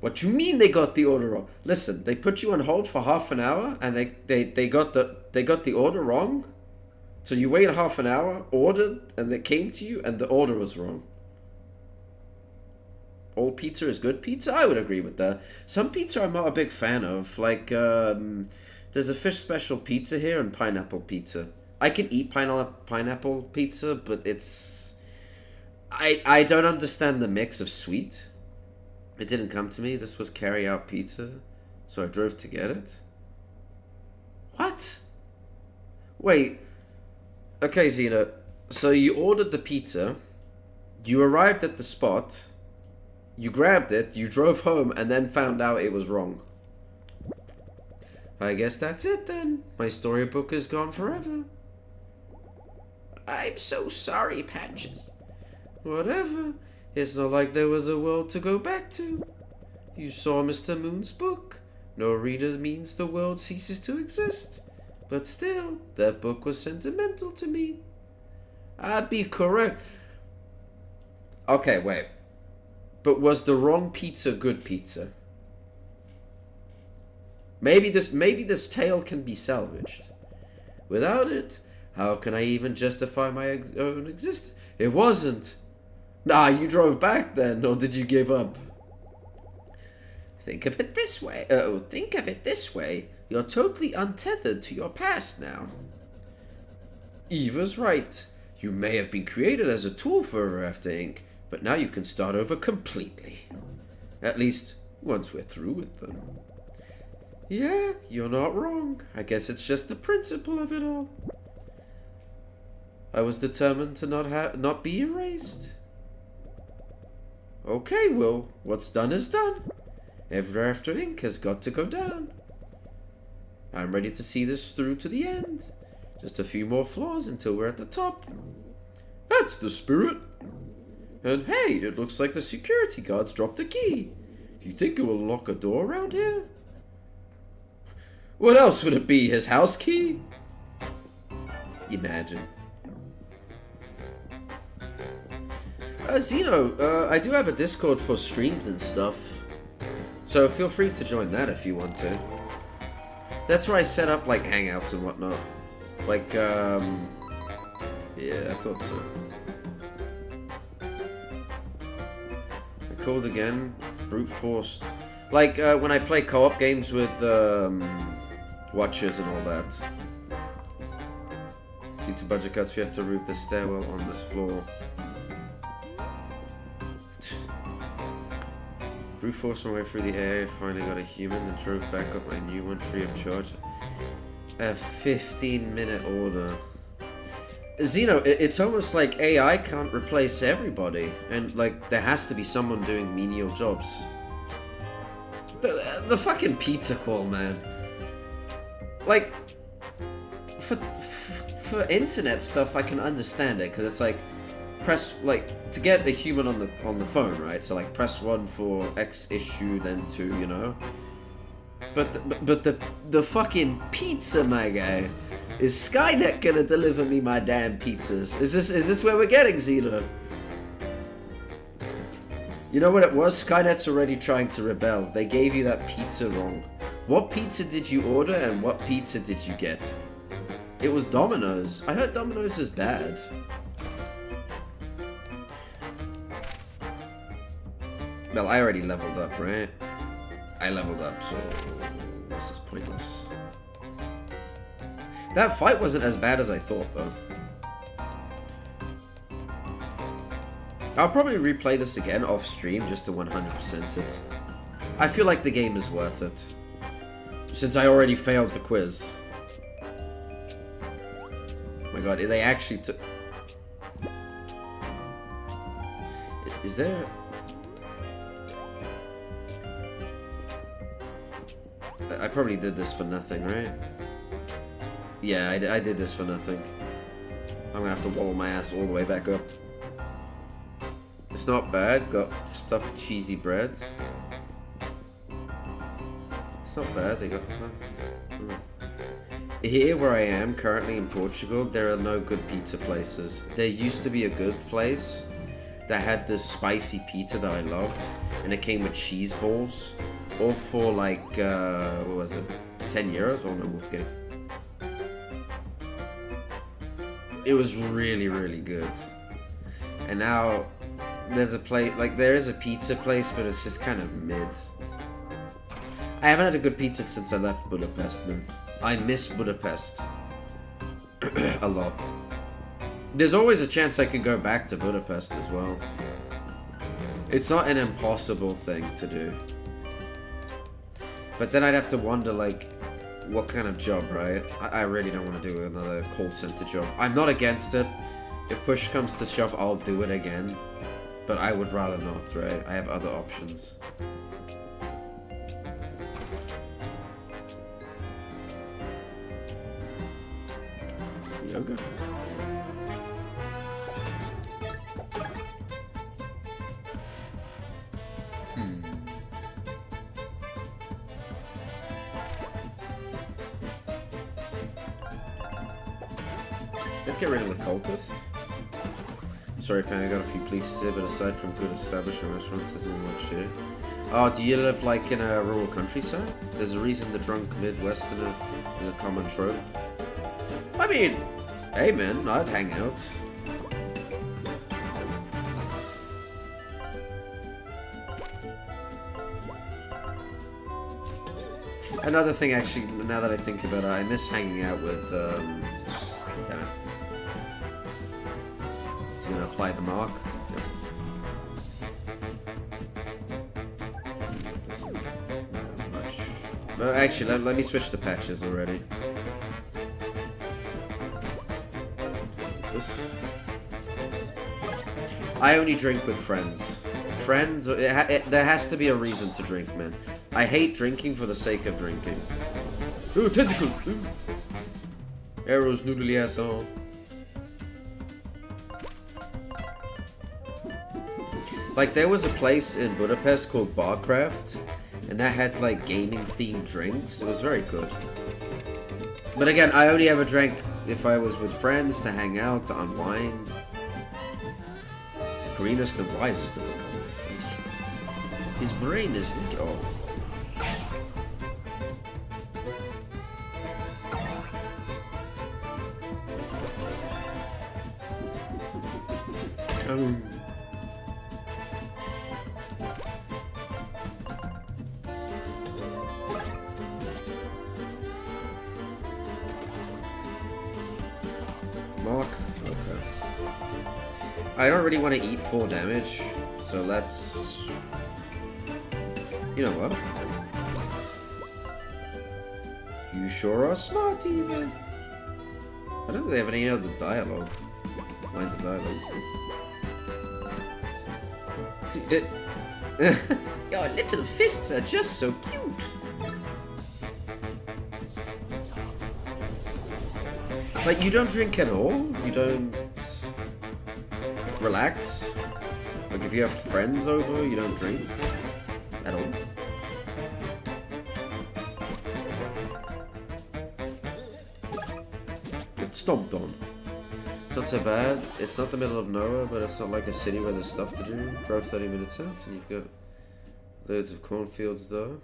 What you mean they got the order wrong? Listen, they put you on hold for half an hour and they got the order wrong? So you waited half an hour, ordered, and they came to you and the order was wrong. All pizza is good pizza? I would agree with that. Some pizza I'm not a big fan of. Like, there's a fish special pizza here and pineapple pizza. I can eat pineapple pizza, but it's... I don't understand the mix of sweet. It didn't come to me. This was carry-out pizza, so I drove to get it. What? Wait. Okay, Zena. So you ordered the pizza, you arrived at the spot, you grabbed it, you drove home, and then found out it was wrong. I guess that's it then. My storybook is gone forever. I'm so sorry, Patches. Whatever. It's not like there was a world to go back to. You saw Mr. Moon's book. No reader means the world ceases to exist. But still, that book was sentimental to me. I'd be correct. Okay, wait. But was the wrong pizza good pizza? Maybe this tale can be salvaged. Without it, how can I even justify my own existence? It wasn't. Nah, you drove back then, or did you give up? Think of it this way. You're totally untethered to your past now. Eva's right. You may have been created as a tool for Ever After Inc., but now you can start over completely. At least, once we're through with them. Yeah, you're not wrong. I guess it's just the principle of it all. I was determined to not be erased. Okay, Will, what's done is done. Ever After Inc. has got to go down. I'm ready to see this through to the end. Just a few more floors until we're at the top. That's the spirit. And hey, it looks like the security guards dropped a key. Do you think it will unlock a door around here? What else would it be, his house key? Imagine. Zeno, I do have a Discord for streams and stuff. So feel free to join that if you want to. That's where I set up, like, hangouts and whatnot. Like, yeah, I thought so. I called again. Brute forced. Like, when I play co-op games with, watchers and all that. Due to budget cuts, we have to remove the stairwell on this floor. Brute forced my way through the air, finally got a human, and drove back up my new one free of charge. A 15-minute order. Zeno, it's almost like AI can't replace everybody, and like there has to be someone doing menial jobs. The fucking pizza call, man. Like, for internet stuff, I can understand it, because it's like, press, like, to get the human on the phone, right? So, like, press 1 for X issue, then 2, you know? But the fucking pizza, my guy. Is Skynet gonna deliver me my damn pizzas? Is this where we're getting, Zeno? You know what it was? Skynet's already trying to rebel. They gave you that pizza wrong. What pizza did you order and what pizza did you get? It was Domino's. I heard Domino's is bad. Well, I already leveled up, right? I leveled up, so this is pointless. That fight wasn't as bad as I thought, though. I'll probably replay this again off stream just to 100% it. I feel like the game is worth it. Since I already failed the quiz. Oh my god, they actually took... Is there... I probably did this for nothing, right? Yeah, I did this for nothing. I'm gonna have to wall my ass all the way back up. It's not bad. Got stuffed cheesy bread. It's not bad. They got... Here where I am, currently in Portugal, there are no good pizza places. There used to be a good place that had this spicy pizza that I loved. and it came with cheese balls, all for like, what was it, 10 euros? Oh no, Wolfgang. It was really, really good. And now, there's a place, like there is a pizza place, but it's just kind of mid. I haven't had a good pizza since I left Budapest, man. I miss Budapest a lot. There's always a chance I could go back to Budapest as well. It's not an impossible thing to do. But then I'd have to wonder, like, what kind of job, right? I really don't want to do another call center job. I'm not against it. If push comes to shove, I'll do it again. But I would rather not, right? I have other options. Yoga. Let's get rid of the cultist. Sorry, Pan, I got a few places here, but aside from good establishment restaurants, there's not much here. Oh, do you live like in a rural countryside? There's a reason the drunk Midwesterner is a common trope. I mean, hey man, I'd hang out. Another thing, actually, now that I think about it, I miss hanging out with, damn it. It's gonna apply the mark. Doesn't matter much. Well, actually, let me switch the patches already. This. I only drink with friends. Friends, there has to be a reason to drink, man. I hate drinking for the sake of drinking. Ooh, tentacle! Ooh. Arrows, noodly asshole. Like, there was a place in Budapest called Barcraft, and that had, like, gaming-themed drinks. It was very good. But again, I only ever drank if I was with friends, to hang out, to unwind. Greenest and wisest of the cultists. His brain is weak. Oh. Mark? Okay. I don't really want to eat 4 damage, so let's... You know what? You sure are smart, even. I don't think they have any other dialogue. Mind the dialogue. Your little fists are just so cute. Like, you don't drink at all? You don't relax? Like, if you have friends over, you don't drink at all? Get stomped on. It's not so bad. It's not the middle of nowhere, but it's not like a city where there's stuff to do. Drove 30 minutes out and you've got loads of cornfields though.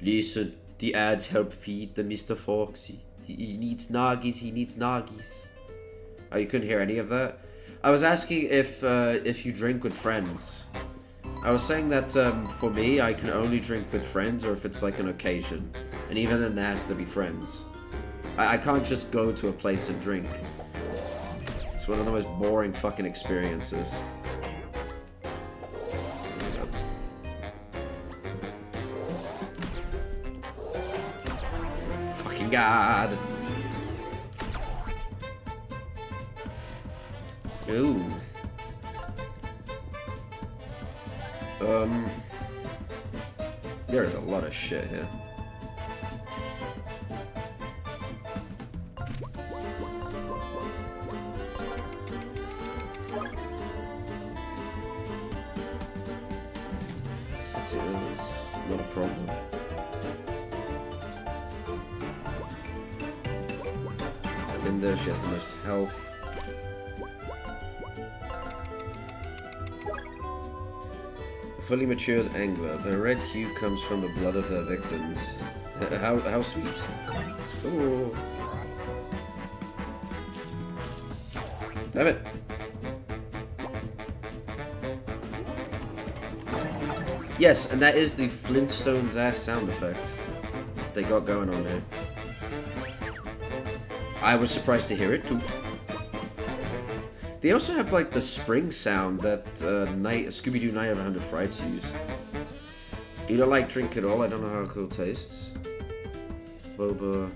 Listen, the ads help feed the Mr. Foxy. He needs naggies, he needs naggies. Oh, you couldn't hear any of that? I was asking if you drink with friends. I was saying that for me, I can only drink with friends or if it's like an occasion. And even then, there has to be friends. I can't just go to a place and drink. It's one of the most boring fucking experiences. Fucking God. Ooh. There is a lot of shit here. That's not a problem. Tinder, she has the most health. Fully matured angler. The red hue comes from the blood of their victims. How sweet. Ooh. Damn it. Yes, and that is the Flintstones ass sound effect that they got going on here. I was surprised to hear it too. They also have like the spring sound that Scooby-Doo Night of 100 Frights use. You don't like drink at all? I don't know how cool it tastes. Boba.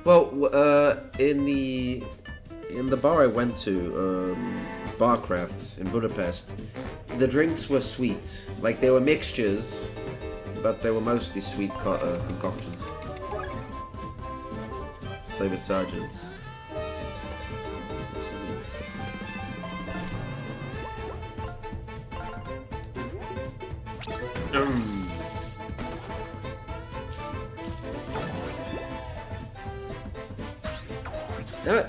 Well, in the bar I went to, Barcraft in Budapest, the drinks were sweet. Like they were mixtures, but they were mostly sweet concoctions. Saber Sergeants. Damn it.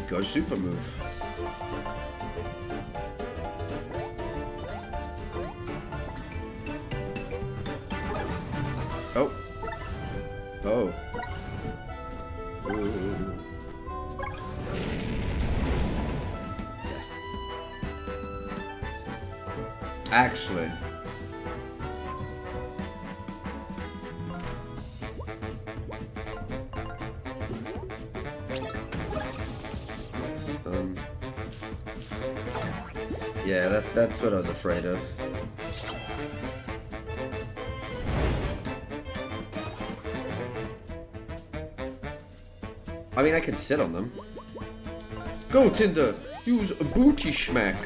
Go super move. Oh. Oh. Ooh. Actually. Stun. Yeah, that's what I was afraid of. I mean, I can sit on them. Go, Tinder! Use a booty schmack!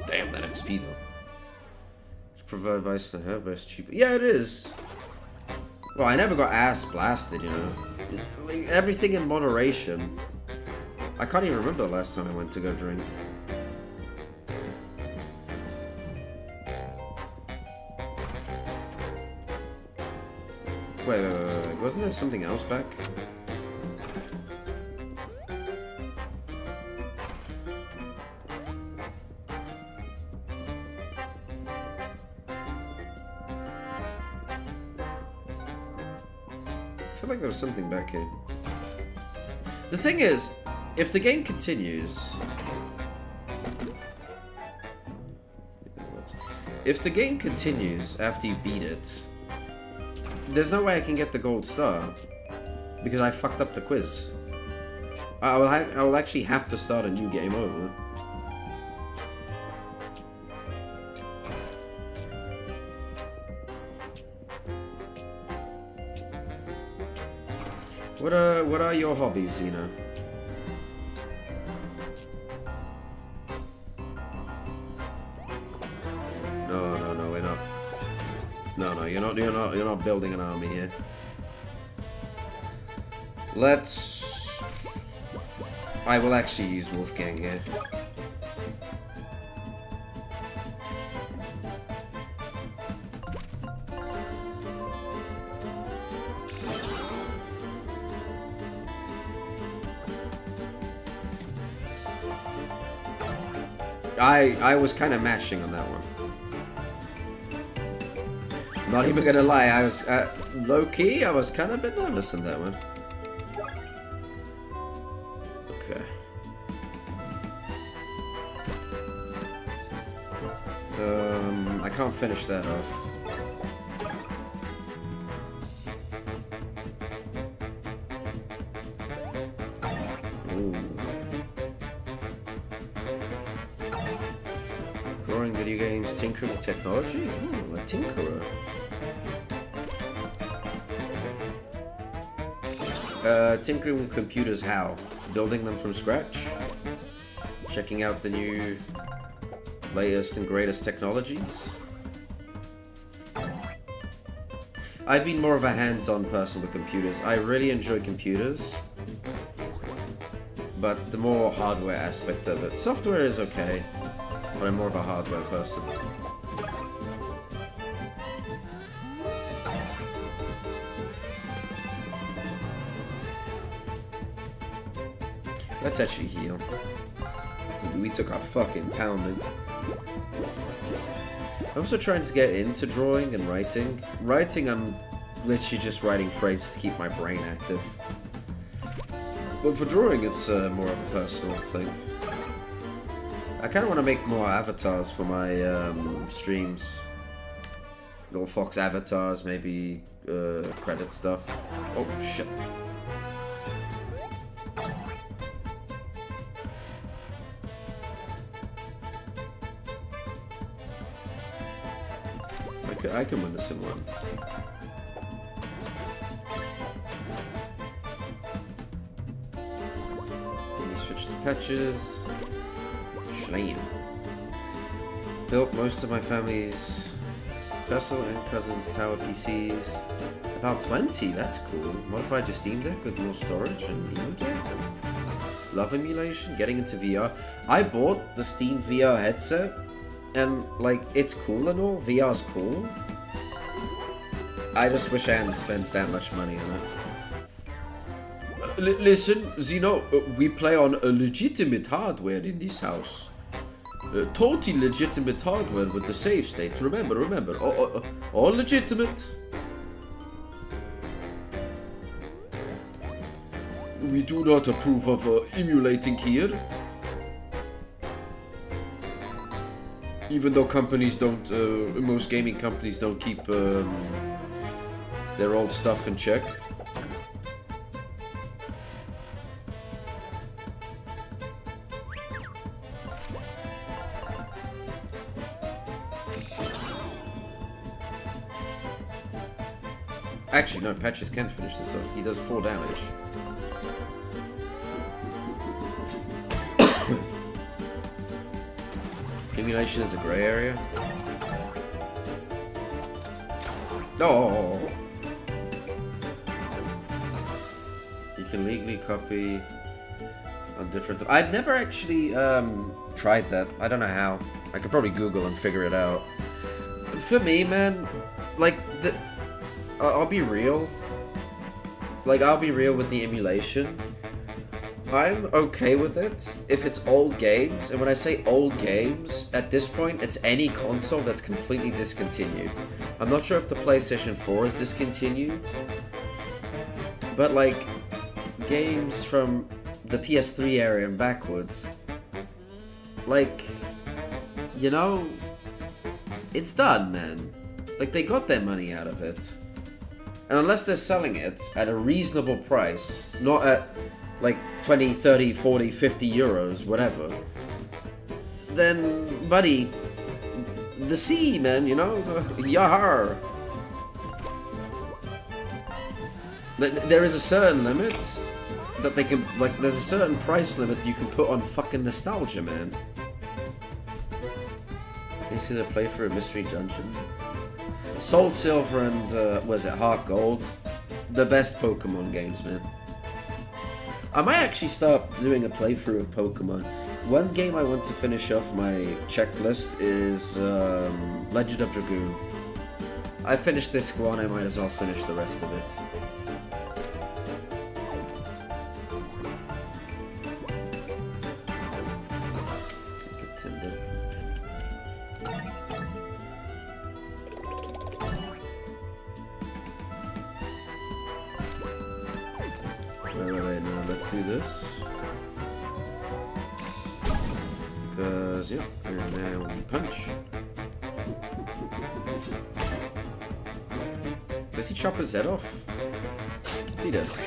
Damn, that XP though. Provide advice to her, but it's cheaper. Yeah, it is. Well, I never got ass blasted, you know. Like, everything in moderation. I can't even remember the last time I went to go drink. Wait, wasn't there something else back? I feel like there was something back here. The thing is, if the game continues... If the game continues after you beat it, there's no way I can get the gold star, because I fucked up the quiz. I will actually have to start a new game over. What are your hobbies, Xena? No, we're not. No, you're not building an army here. I will actually use Wolfgang here. I was kind of mashing on that one. Not even gonna lie, I was low-key, I was kind of a bit nervous in that one. Okay. I can't finish that off. Ooh. Drawing video games, tinkering with technology? Ooh, a tinkerer. Tinkering with computers, how? Building them from scratch? Checking out the new, latest and greatest technologies? I've been more of a hands-on person with computers. I really enjoy computers, but the more hardware aspect of it. Software is okay, but I'm more of a hardware person. Let's actually heal. We took our fucking pounding. I'm also trying to get into drawing and writing. Writing, I'm literally just writing phrases to keep my brain active. But for drawing, it's more of a personal thing. I kind of want to make more avatars for my streams. Little Fox avatars, maybe credit stuff. Oh, shit. I can win this in one. Let me switch to patches. Slam. Built most of my family's personal and cousins' tower PCs. About 20, that's cool. Modified your Steam Deck with more storage and emo deck. Love emulation, getting into VR. I bought the Steam VR headset. And, like, it's cool and all. VR's cool. I just wish I hadn't spent that much money on it. Listen, Zeno, we play on a legitimate hardware in this house. Totally legitimate hardware with the save states. Remember. All legitimate. We do not approve of emulating here. Even though companies don't, most gaming companies don't keep their old stuff in check. Actually, no, Patches can finish this off. He does 4 damage. Emulation is a gray area. Oh! You can legally copy on different... I've never actually tried that. I don't know how. I could probably Google and figure it out. For me, man, like, I'll be real. Like, I'll be real with the emulation. I'm okay with it if it's old games, and when I say old games, at this point, it's any console that's completely discontinued. I'm not sure if the PlayStation 4 is discontinued, but like, games from the PS3 era and backwards, like, you know, it's done, man. Like, they got their money out of it. And unless they're selling it at a reasonable price, not at like 20, 30, 40, 50 euros, whatever, then, buddy, the sea, man, you know, yahar. There is a certain limit that they can, like, there's a certain price limit you can put on fucking nostalgia, man. You see the play for a mystery dungeon? Soul Silver and, was it Heart Gold? The best Pokemon games, man. I might actually start doing a playthrough of Pokemon. One game I want to finish off my checklist is Legend of Dragoon. I finished this one, I might as well finish the rest of it. Wait, no, let's do this. Because, yeah, and now we punch. Does he chop his head off? He does.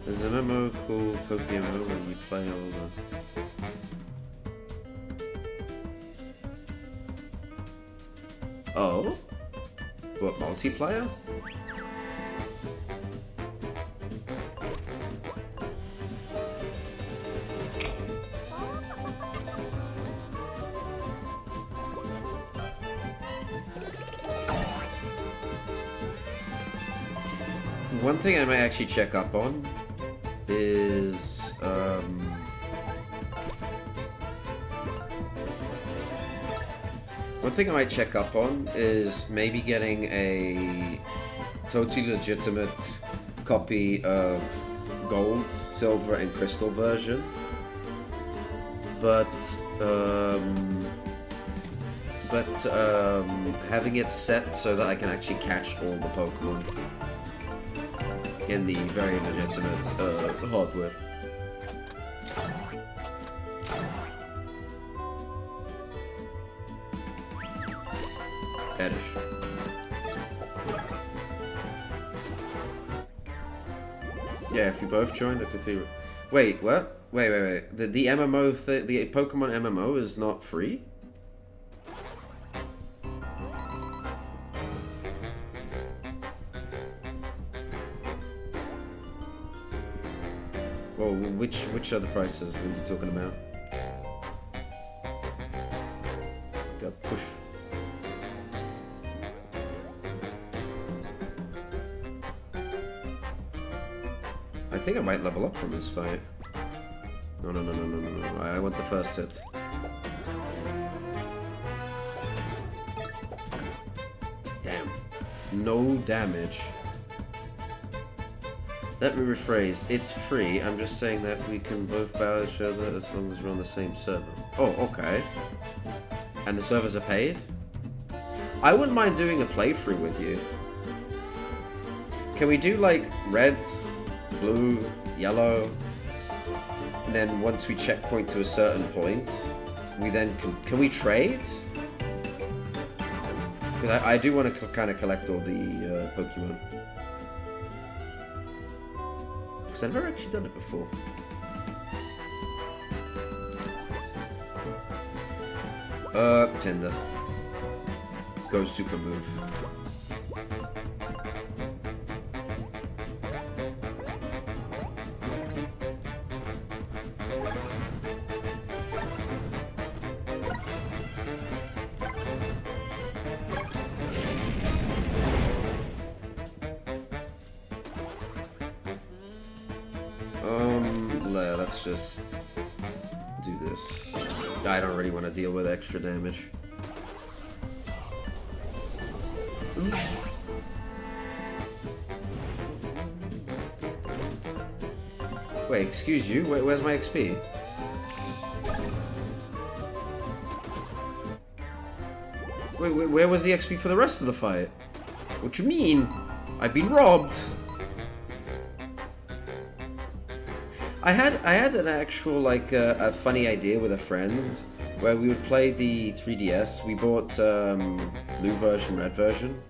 There's a memo called Pokemon when you play all the... Oh? What, multiplayer? One thing I might actually check up on is One thing I might check up on is maybe getting a totally legitimate copy of gold, silver, and crystal version. But having it set so that I can actually catch all the Pokemon in the very legitimate hardware. Edish. Yeah, if you both joined, I could see. Wait, what? Wait. The MMO, the Pokemon MMO is not free? Well, which other prices are we talking about? Got push. I think I might level up from this fight. No. I want the first hit. Damn. No damage. Let me rephrase. It's free. I'm just saying that we can both battle each other as long as we're on the same server. Oh, okay. And the servers are paid? I wouldn't mind doing a playthrough with you. Can we do like red, blue, yellow, and then once we checkpoint to a certain point, we then can we trade? Because I do want to kind of collect all the Pokemon. Because I've never actually done it before. Tender. Let's go super move. Let's just do this. I don't really want to deal with extra damage. Wait, excuse you? Where's my XP? Wait, where was the XP for the rest of the fight? What you mean? I've been robbed. I had an actual, like, a funny idea with a friend where we would play the 3DS. We bought blue version, red version,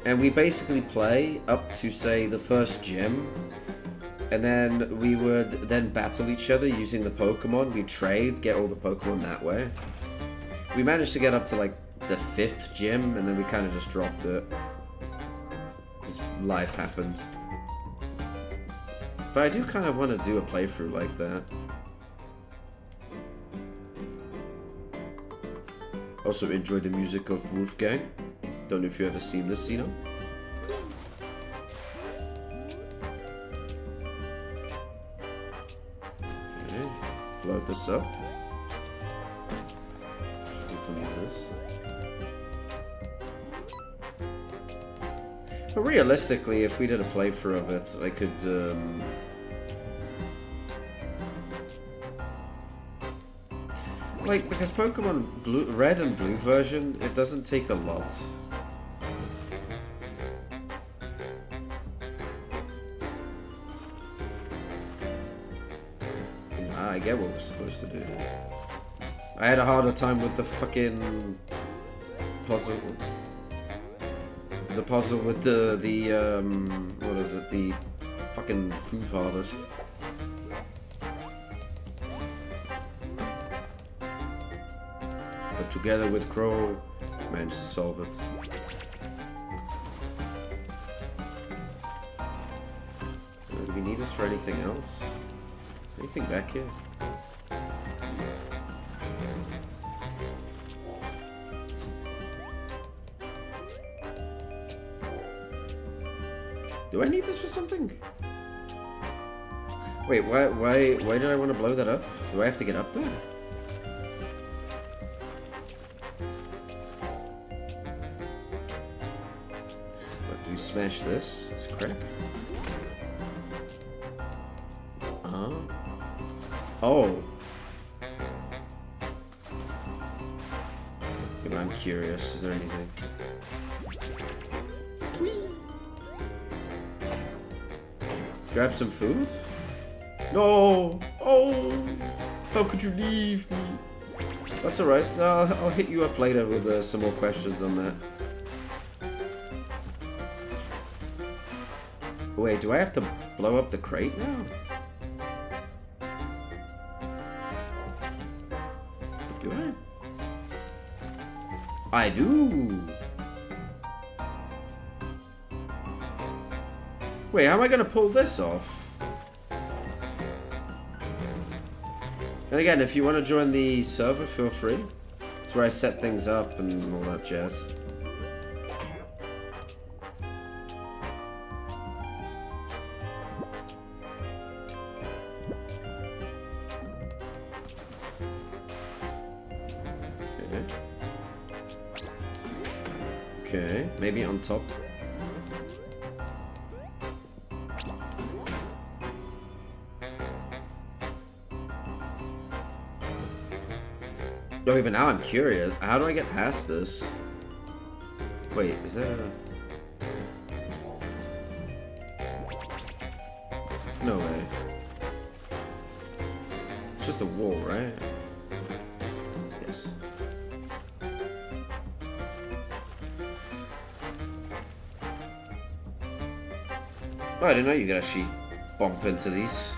and we basically play up to, say, the first gym, and then we would then battle each other using the Pokemon. We'd trade, get all the Pokemon that way. We managed to get up to, like, the 5th gym, and then we kind of just dropped it. Because life happened. But I do kind of want to do a playthrough like that. Also enjoy the music of Wolfgang. Don't know if you've ever seen this, you know. Okay, load this up. Open this. But realistically, if we did a playthrough of it, I could like, because Pokemon Blue, Red and Blue version, it doesn't take a lot. I get what we're supposed to do. I had a harder time with the fucking puzzle. The puzzle with the what is it? The fucking food harvest. But together with Crow, managed to solve it. Do we need this for anything else? Is there anything back here? Do I need this for something? Wait, why did I want to blow that up? Do I have to get up there? smash this. It's crack. Oh. Yeah, but I'm curious. Is there anything? Grab some food? No! Oh! How could you leave me? That's alright. I'll hit you up later with some more questions on that. Wait, do I have to blow up the crate now? Do I do! Wait, how am I gonna pull this off? And again, if you want to join the server, feel free. It's where I set things up and all that jazz. Okay, maybe on top. Oh, but now I'm curious. How do I get past this? Wait, is that a... No way. It's just a wall, right? Yes. Oh, I didn't know you could actually bump into these.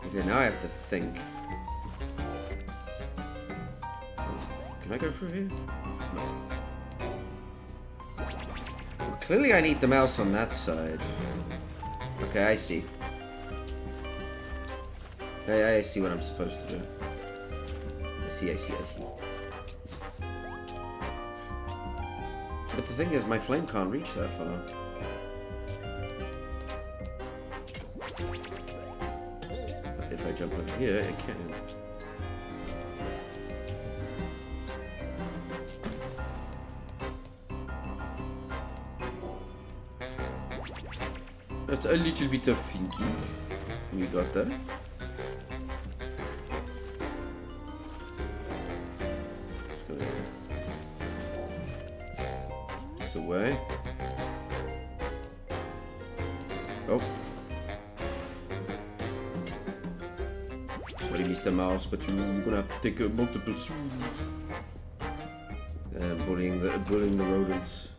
Okay, now I have to think. Can I go through here? No. Well, clearly I need the mouse on that side. Okay, I see. I see what I'm supposed to do. I see. But the thing is, my flame can't reach that far. But if I jump over here, it can. That's a little bit of thinking. You got that? Just gonna this away. Oh. Sorry, Mr. Mouse, but you're gonna have to take multiple swings. Bullying the rodents.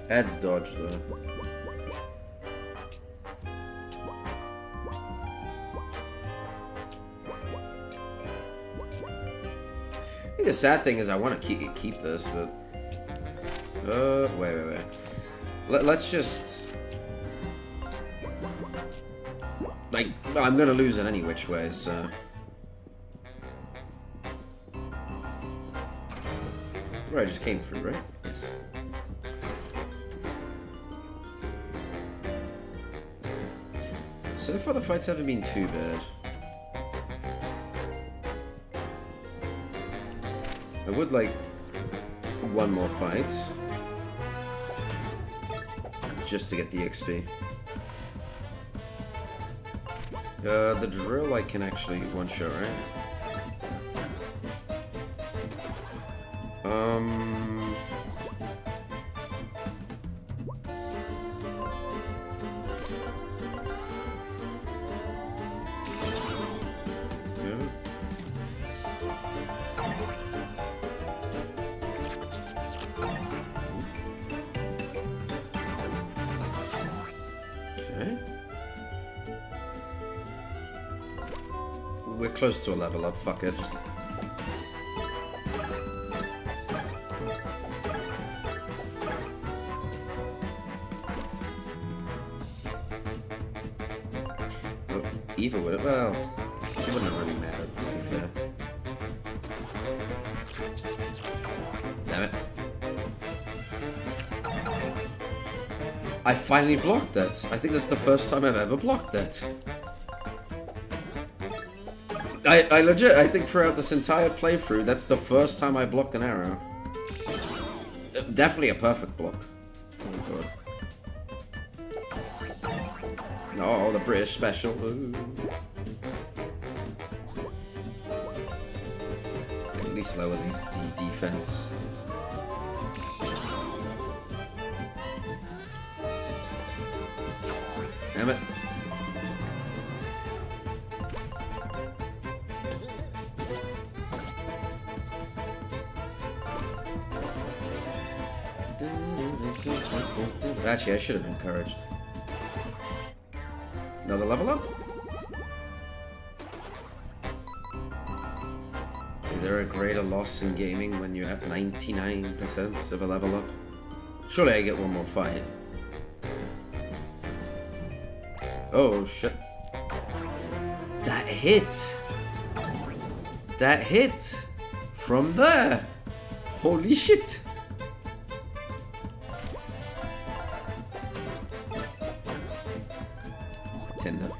Adds dodge though. I think the sad thing is I want to keep this, but wait. Let's just like I'm gonna lose it any which way, so. Right, I just came through, right? Yes. So far the fights haven't been too bad. I would like one more fight. Just to get the XP. The drill I can actually one-shot, right? We're close to a level up, fuck it, just... Well, either would it, well, it wouldn't have really mattered, to be fair. I finally blocked that. I think that's the first time I've ever blocked that. I legit, I think throughout this entire playthrough, that's the first time I blocked an arrow. Definitely a perfect block. Oh god. Oh, the British special. Ooh. At least lower the defense. Damn it. Actually, I should have encouraged. Another level up? Is there a greater loss in gaming when you're at 99% of a level up? Surely I get one more fight. Oh, shit. That hit! That hit! From there! Holy shit! Tinder.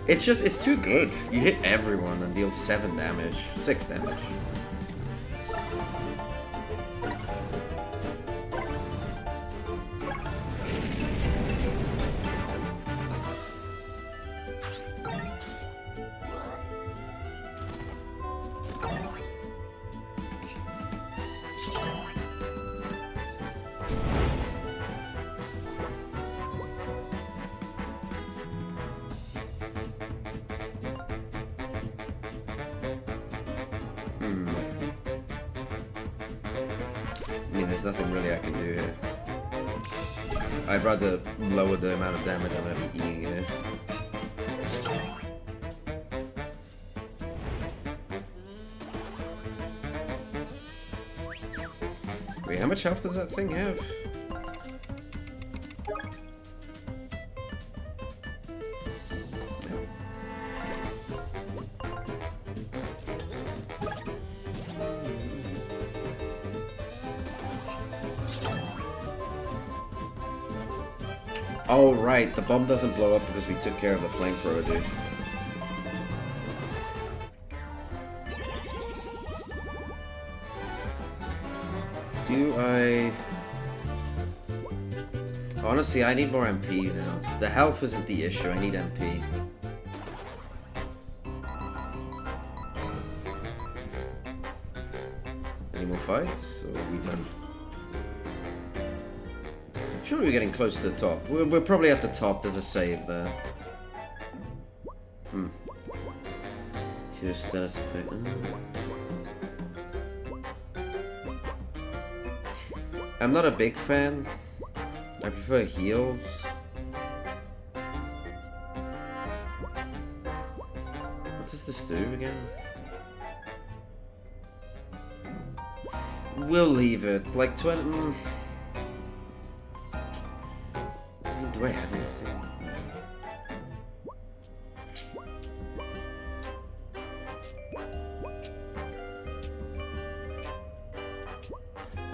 It's just, it's too good. You hit everyone and deal 7 damage. 6 damage. I mean, there's nothing really I can do here. I'd rather lower the amount of damage I'm going to be eating here. Wait, how much health does that thing have? Oh, right. The bomb doesn't blow up because we took care of the flamethrower, dude. Do I... Honestly, I need more MP now. The health isn't the issue. I need MP. Any more fights? Or are we done? Sure, we're getting close to the top. We're probably at the top. There's a save there. Just status effect. I'm not a big fan. I prefer heals. What does this do again? We'll leave it. Like 20... Do I have anything?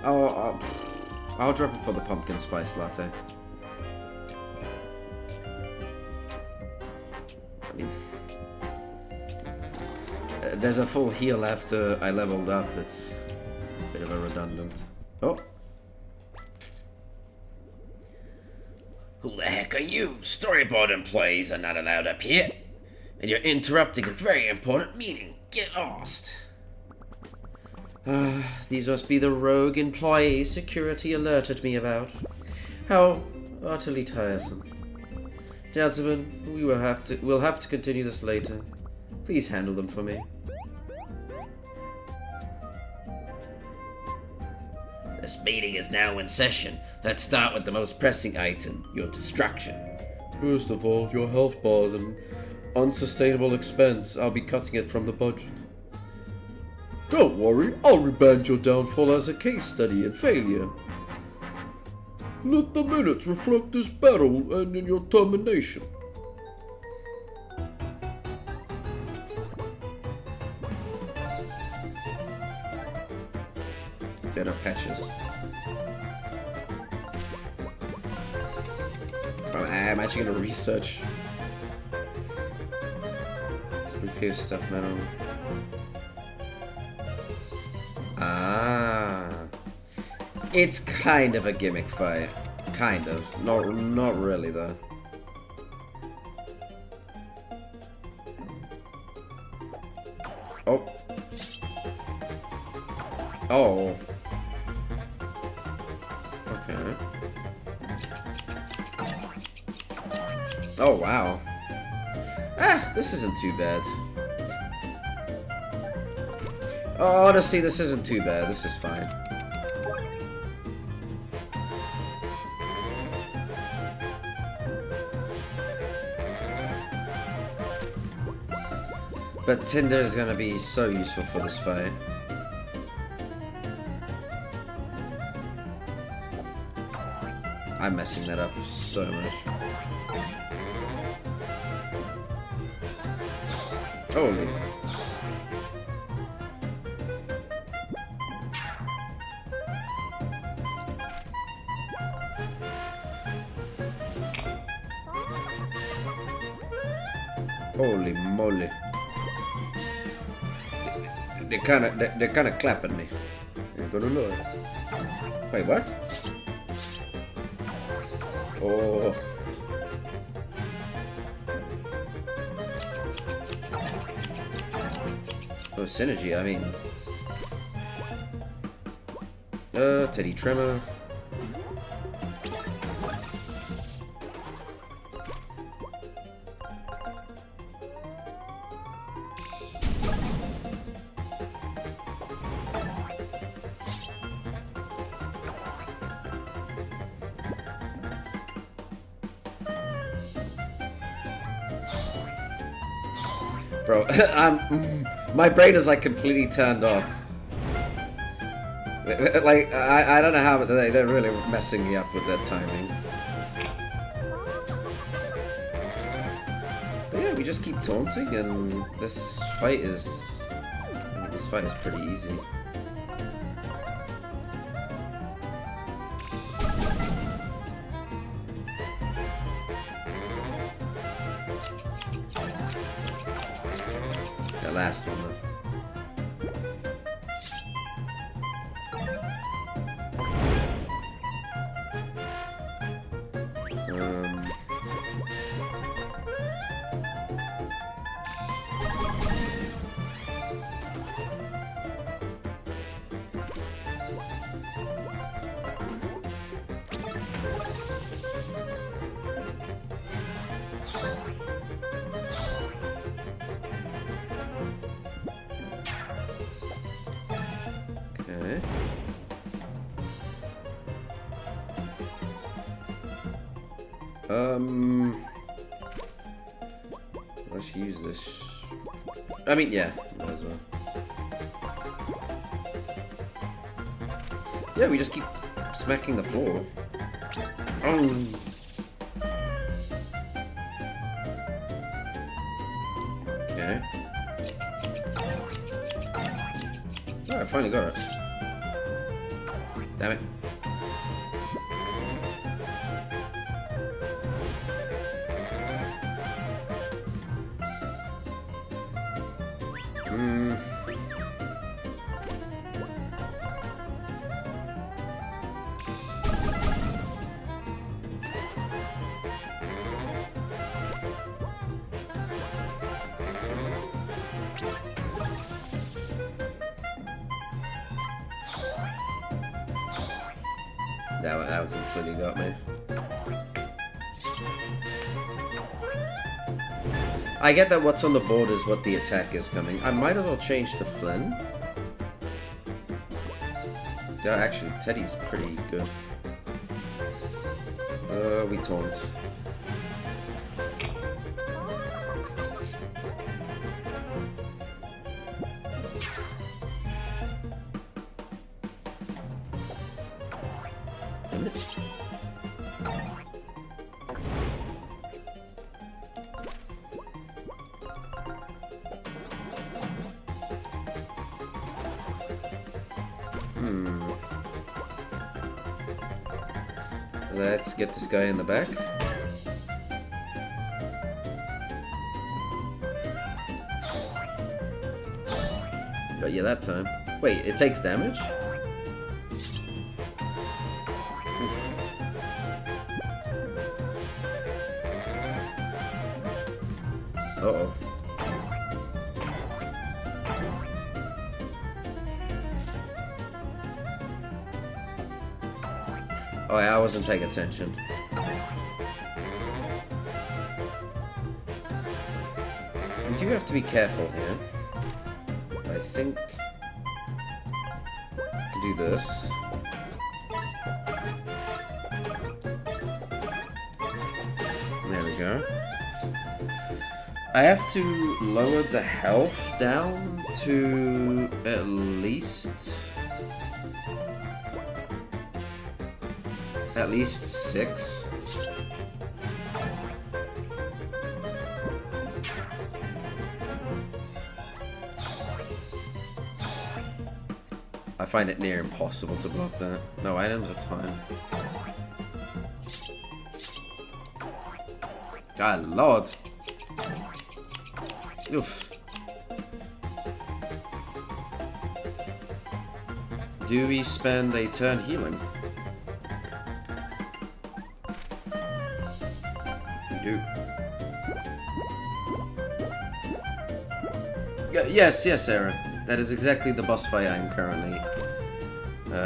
Oh, I'll drop it for the pumpkin spice latte. I mean, there's a full heal after I leveled up. It's a bit of a redundant. Oh. Who the heck are you? Storyboard employees are not allowed up here. And you're interrupting a very important meeting. Get lost. These must be the rogue employees security alerted me about. How utterly tiresome. Gentlemen, we'll have to continue this later. Please handle them for me. This meeting is now in session. Let's start with the most pressing item, your distraction. First of all, your health bar is an unsustainable expense. I'll be cutting it from the budget. Don't worry, I'll reband your downfall as a case study in failure. Let the minutes reflect this battle and in your termination. They're not patches. Oh, I'm actually gonna research. Spooky stuff metal. Ah. It's kind of a gimmick fight. Kind of. Not really though. Oh. Oh. Okay. Oh, wow. Ah, this isn't too bad. Oh, honestly, this isn't too bad. This is fine. But Tinder is gonna be so useful for this fight. I'm messing that up so much. Holy. Holy moly. They're kind of clapping me. You're gonna know. Wait, what? Oh. Oh, synergy, I mean. Teddy Tremor. Bro, my brain is like completely turned off. Like, I don't know how, but they're really messing me up with their timing. But yeah, we just keep taunting, and this fight is pretty easy. The last one, though. Let's use this. I mean, yeah, might as well. Yeah, we just keep smacking the floor. Oh. Okay. Oh, I finally got it. Damn it. That completely got me. I get that what's on the board is what the attack is coming. I might as well change to Flynn. Yeah, actually, Teddy's pretty good. We taunt. Let's get this guy in the back. Got you that time. Wait, it takes damage? Oof. Uh-oh. Oh yeah, I wasn't paying attention. We do have to be careful here. I think I can do this. There we go. I have to lower the health down to at least 6. I find it near impossible to block that. No items, that's fine. God lord. Oof. Do we spend a turn healing? We do. Yes, Sarah. That is exactly the boss fight I'm currently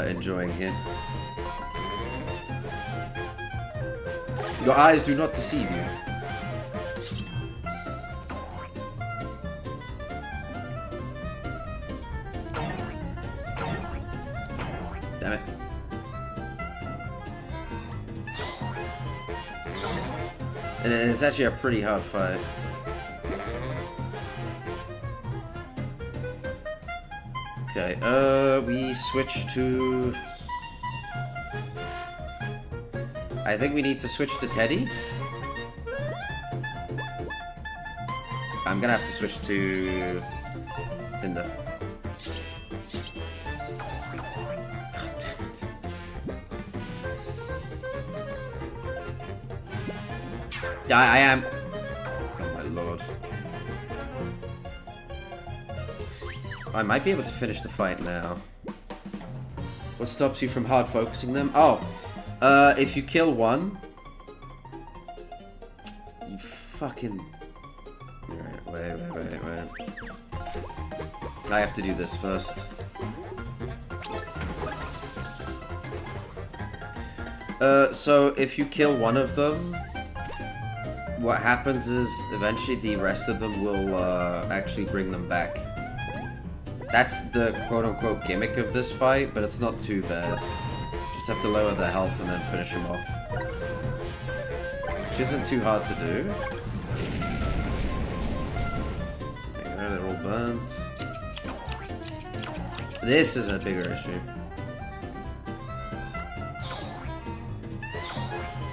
enjoying here. Your eyes do not deceive you. Damn it. And it's actually a pretty hard fight. Okay, we switch to... I think we need to switch to Teddy. I'm gonna have to switch to... Tinder. God damn it. Yeah, I am... Oh my lord. I might be able to finish the fight now. What stops you from hard focusing them? Oh, if you kill one, you fucking... Wait. I have to do this first. So if you kill one of them, what happens is eventually the rest of them will actually bring them back. That's the quote-unquote gimmick of this fight, but it's not too bad. Just have to lower their health and then finish them off. Which isn't too hard to do. There you go, they're all burnt. This is a bigger issue.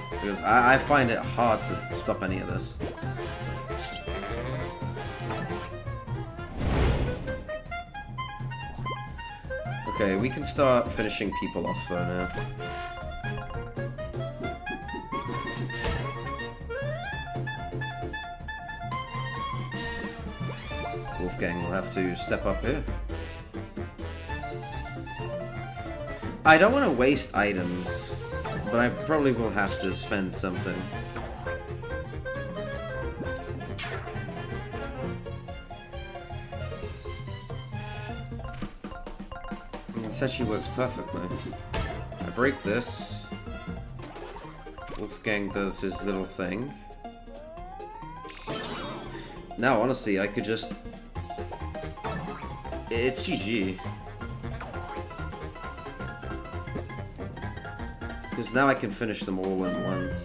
Because I find it hard to stop any of this. Okay, we can start finishing people off though now. Wolfgang will have to step up here. I don't want to waste items, but I probably will have to spend something. This actually works perfectly. I break this. Wolfgang does his little thing. Now, honestly, I could just... It's GG. Because now I can finish them all in one.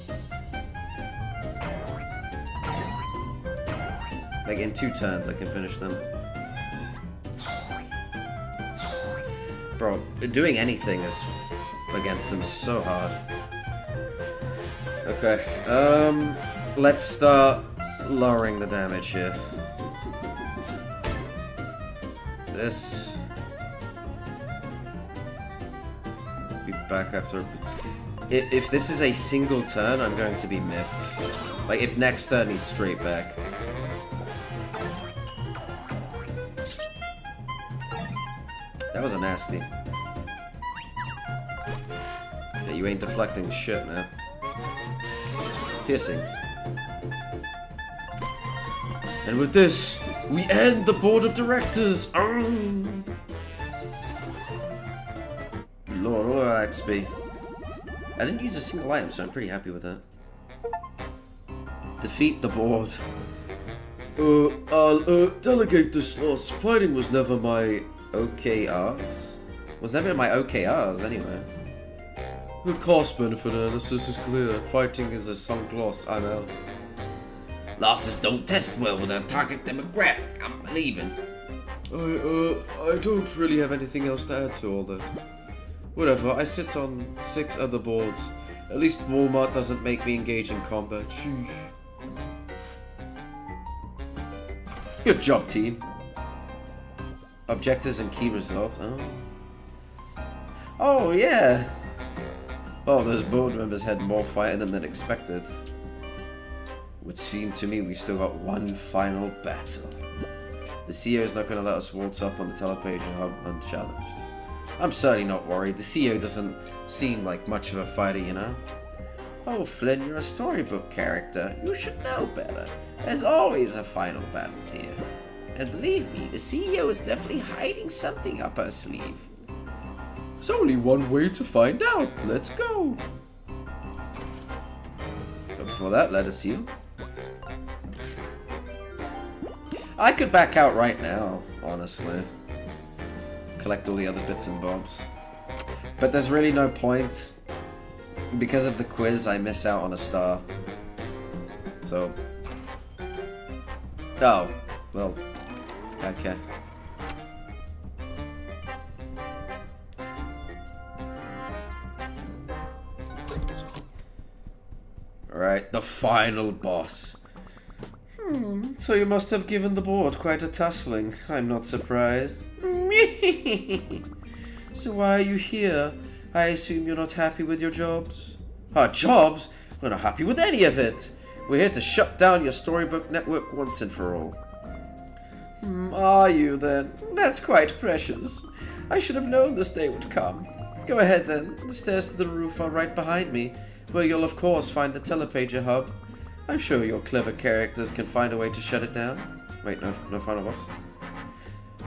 Like, in 2 turns I can finish them. Bro, doing anything is against them is so hard. Okay, let's start lowering the damage here. back after... If this is a single turn, I'm going to be miffed. Like, if next turn he's straight back. That was a nasty. Yeah, you ain't deflecting shit, man. Piercing. And with this, we end the board of directors. Lord, what XP. I didn't use a single item, so I'm pretty happy with that. Defeat the board. I'll delegate this loss. Fighting was never my OKRs. Was never my OKRs, anyway. The cost-benefit analysis is clear. Fighting is a sunk loss, I know. Losses don't test well with our target demographic. I'm leaving. I don't really have anything else to add to all that. Whatever, I sit on 6 other boards. At least Walmart doesn't make me engage in combat. Sheesh. Good job, team. Objectives and key results. Oh, yeah. Oh, those board members had more fight in them than expected. It would seem to me we've still got one final battle. The CEO is not going to let us waltz up on the telepager hub unchallenged. I'm certainly not worried. The CEO doesn't seem like much of a fighter, you know? Oh, Flynn, you're a storybook character. You should know better. There's always a final battle, dear. And believe me, the CEO is definitely hiding something up her sleeve. There's only one way to find out. Let's go. But before that, let us heal. I could back out right now, honestly. Collect all the other bits and bobs. But there's really no point. Because of the quiz, I miss out on a star. So... Oh, well... Okay. Alright, the final boss. So you must have given the board quite a tussling. I'm not surprised. So why are you here? I assume you're not happy with your jobs? Our jobs? We're not happy with any of it. We're here to shut down your storybook network once and for all. Are you then? That's quite precious. I should have known this day would come. Go ahead then. The stairs to the roof are right behind me, where you'll of course find the telepager hub. I'm sure your clever characters can find a way to shut it down. Wait, no final boss.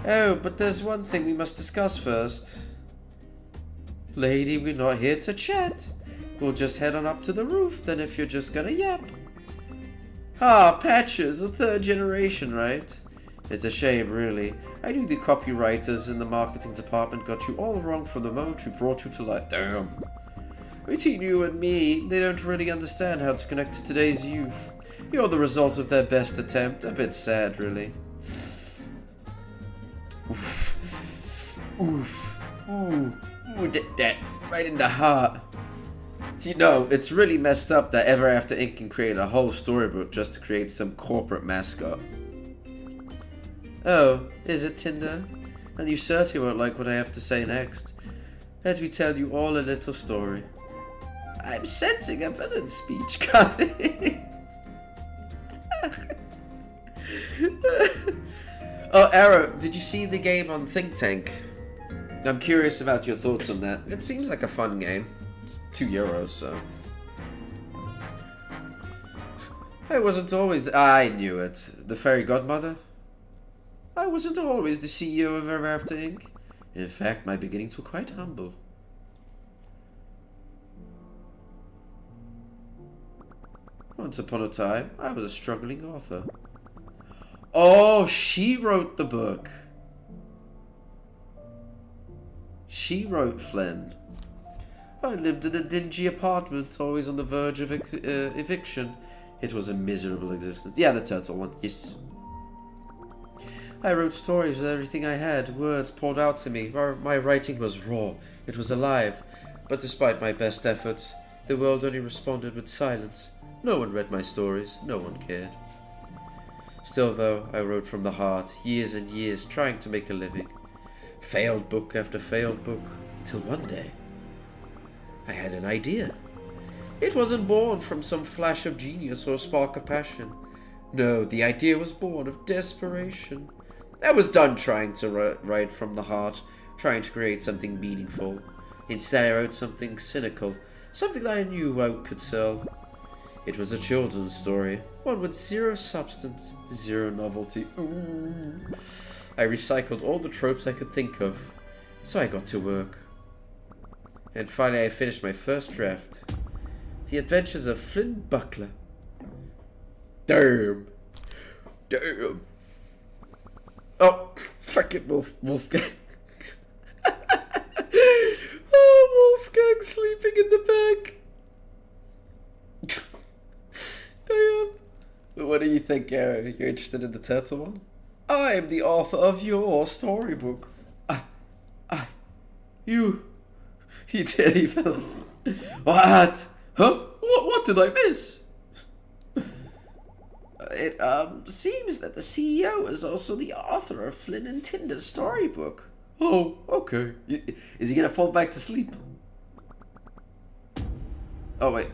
Oh, but there's one thing we must discuss first. Lady, we're not here to chat. We'll just head on up to the roof, then if you're just gonna yap. Ah, Patches, the 3rd generation, right? It's a shame, really. I knew the copywriters in the marketing department got you all wrong from the moment we brought you to life. Damn. Between you and me, they don't really understand how to connect to today's youth. You're the result of their best attempt. A bit sad, really. Oof. Oof. Ooh. Ooh, that right in the heart. You know, it's really messed up that Ever After Inc. can create a whole storybook just to create some corporate mascot. Oh, is it, Tinder? And you certainly won't like what I have to say next. Let me tell you all a little story. I'm sensing a villain speech coming. Oh, Arrow, did you see the game on Think Tank? I'm curious about your thoughts on that. It seems like a fun game. It's €2, so... I wasn't always... I knew it. The fairy godmother? I wasn't always the CEO of Ever After Inc. In fact, my beginnings were quite humble. Once upon a time, I was a struggling author. Oh, she wrote the book. She wrote Flynn. I lived in a dingy apartment, always on the verge of eviction. It was a miserable existence. Yeah, the turtle one, yes. I wrote stories with everything I had. Words poured out to me. My writing was raw. It was alive. But despite my best efforts, the world only responded with silence. No one read my stories. No one cared. Still, though, I wrote from the heart, years and years, trying to make a living. Failed book after failed book, till one day. I had an idea. It wasn't born from some flash of genius or spark of passion. No, the idea was born of desperation. I was done trying to write from the heart, trying to create something meaningful. Instead, I wrote something cynical, something that I knew I could sell. It was a children's story, one with zero substance, zero novelty. Ooh. I recycled all the tropes I could think of, so I got to work. And finally I finished my first draft. The Adventures of Flynn Buckler. Damn. Damn. Oh, fuck it, Wolfgang. Oh, Wolfgang sleeping in the back. Damn. What do you think, Gary? You're interested in the turtle one? I am the author of your storybook. You... He did, he fell asleep. What? Huh? What did I miss? It, seems that the CEO is also the author of Flynn and Tinder's storybook. Oh, okay. Is he gonna fall back to sleep? Oh, wait.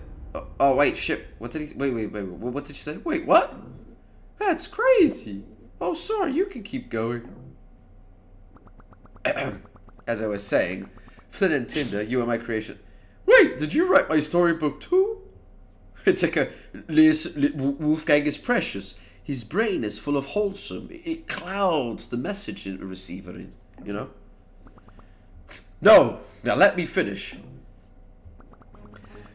Oh, wait, shit. What did he... Wait. What did you say? Wait, what? That's crazy. Oh, sorry, you can keep going. As I was saying, Flynn and Tinder, you are my creation. Wait, did you write my storybook too? It's like a... Wolfgang is precious. His brain is full of wholesome. It clouds the message receiver, you know? No! Now let me finish.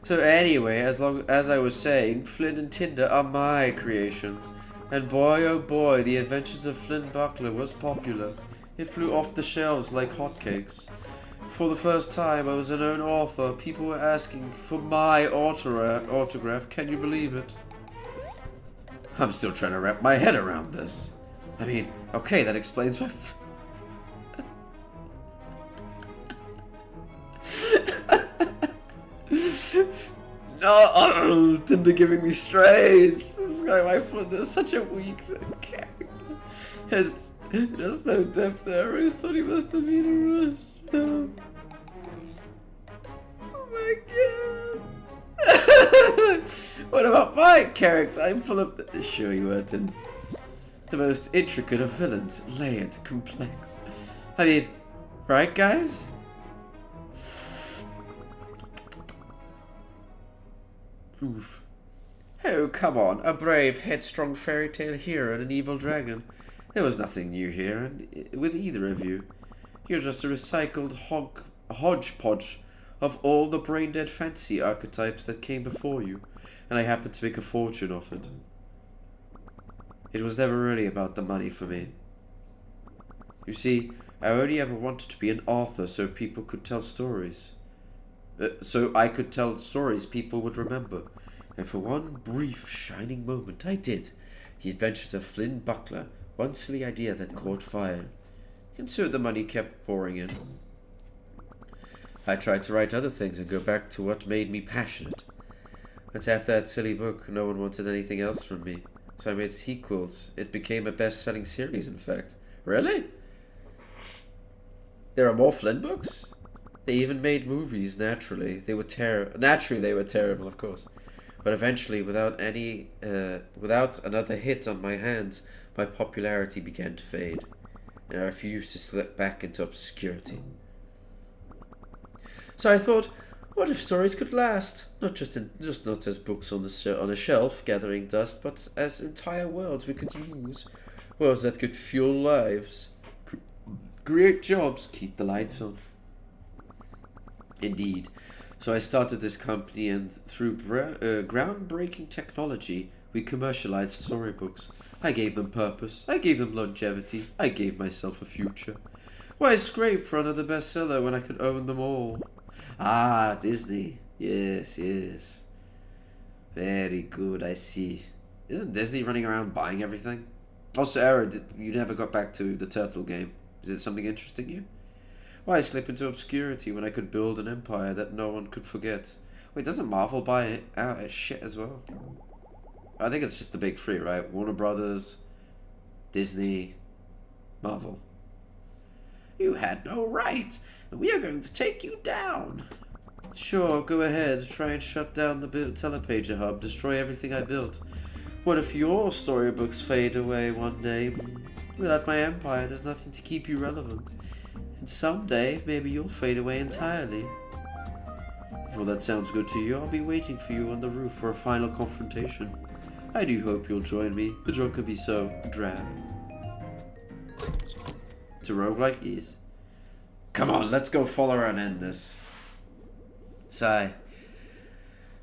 So anyway, as I was saying, Flynn and Tinder are my creations. And boy oh boy, The Adventures of Flynn Buckler was popular. It flew off the shelves like hotcakes. For the first time I was a known author. People were asking for my autograph. Can you believe it? I'm still trying to wrap my head around this. I mean, okay, that explains my... No, Tinder giving me strays. This guy, my friend, is such a weak character. There's just no depth there. I thought he must have been a rush. Oh my god. What about my character? I'm full of... Sure you were, Tinder. The most intricate of villains. Layered, complex. I mean, right guys? Oof. Oh, come on. A brave, headstrong fairy tale hero and an evil dragon. There was nothing new here with either of you. You're just a recycled hodgepodge of all the brain-dead fantasy archetypes that came before you, and I happened to make a fortune off it. It was never really about the money for me. You see, I only ever wanted to be an author so people could tell stories. So I could tell stories people would remember. And for one brief, shining moment, I did. The Adventures of Flynn Buckler, one silly idea that caught fire. And so the money kept pouring in. I tried to write other things and go back to what made me passionate. But after that silly book, no one wanted anything else from me. So I made sequels. It became a best-selling series, in fact. Really? There are more Flynn books? They even made movies, naturally. They were terrible, of course. But eventually, without another hit on my hands, my popularity began to fade, and I refused to slip back into obscurity. So I thought, what if stories could last? Not as books on a shelf gathering dust, but as entire worlds we could use. Worlds that could fuel lives, create jobs, keep the lights on. Indeed. So I started this company, and through groundbreaking technology, we commercialized storybooks. I gave them purpose. I gave them longevity. I gave myself a future. Why scrape for another bestseller when I could own them all? Ah, Disney. Yes, yes. Very good, I see. Isn't Disney running around buying everything? Also, Era, you never got back to the turtle game. Is it something interesting you? Why slip into obscurity when I could build an empire that no one could forget? Wait, doesn't Marvel buy out shit as well? I think it's just the big three, right? Warner Brothers, Disney, Marvel. You had no right, and we are going to take you down. Sure, go ahead. Try and shut down the telepager hub. Destroy everything I built. What if your storybooks fade away one day? Without my empire, there's nothing to keep you relevant. And someday, maybe you'll fade away entirely. If all that sounds good to you, I'll be waiting for you on the roof for a final confrontation. I do hope you'll join me. The joke could be so drab. To roguelike is. Come on, let's go follow her and end this. Sigh.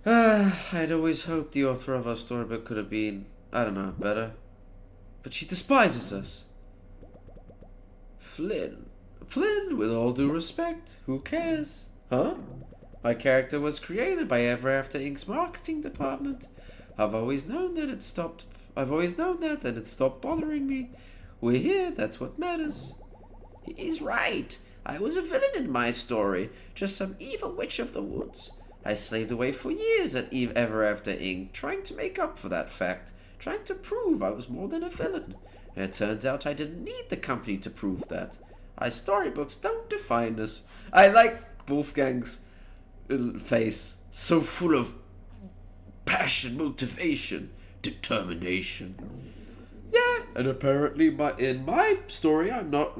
I'd always hoped the author of our storybook could have been, I don't know, better. But she despises us. Flynn, with all due respect, who cares? Huh? My character was created by Ever After Inc.'s marketing department. I've always known that and it stopped bothering me. We're here, that's what matters. He's right. I was a villain in my story, just some evil witch of the woods. I slaved away for years at Ever After Inc., trying to make up for that fact, trying to prove I was more than a villain. And it turns out I didn't need the company to prove that. Our storybooks don't define us. I like Wolfgang's face, so full of passion, motivation, determination. Yeah, and apparently in my story, I'm not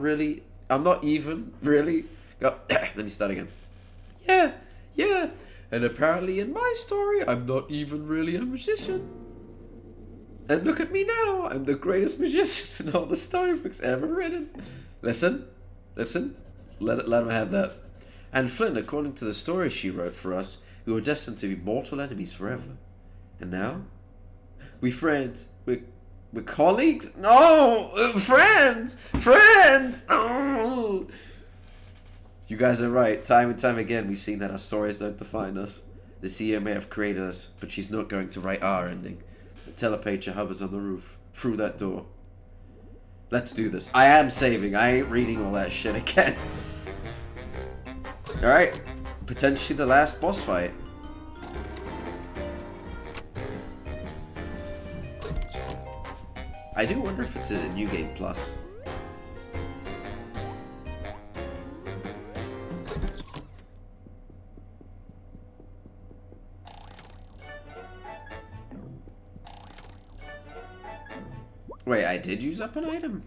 even really... Oh, let me start again. Yeah. And apparently in my story, I'm not even really a magician. And look at me now. I'm the greatest magician in all the storybooks ever written. Listen. Let him have that. And Flynn, according to the story she wrote for us, we were destined to be mortal enemies forever. And now? We're friends. We're colleagues? No! Friends! Oh! You guys are right. Time and time again, we've seen that our stories don't define us. The CEO may have created us, but she's not going to write our ending. The telepager hovers on the roof. Through that door. Let's do this. I am saving. I ain't reading all that shit again. Alright. Potentially the last boss fight. I do wonder if it's a New Game Plus. Wait, I did use up an item?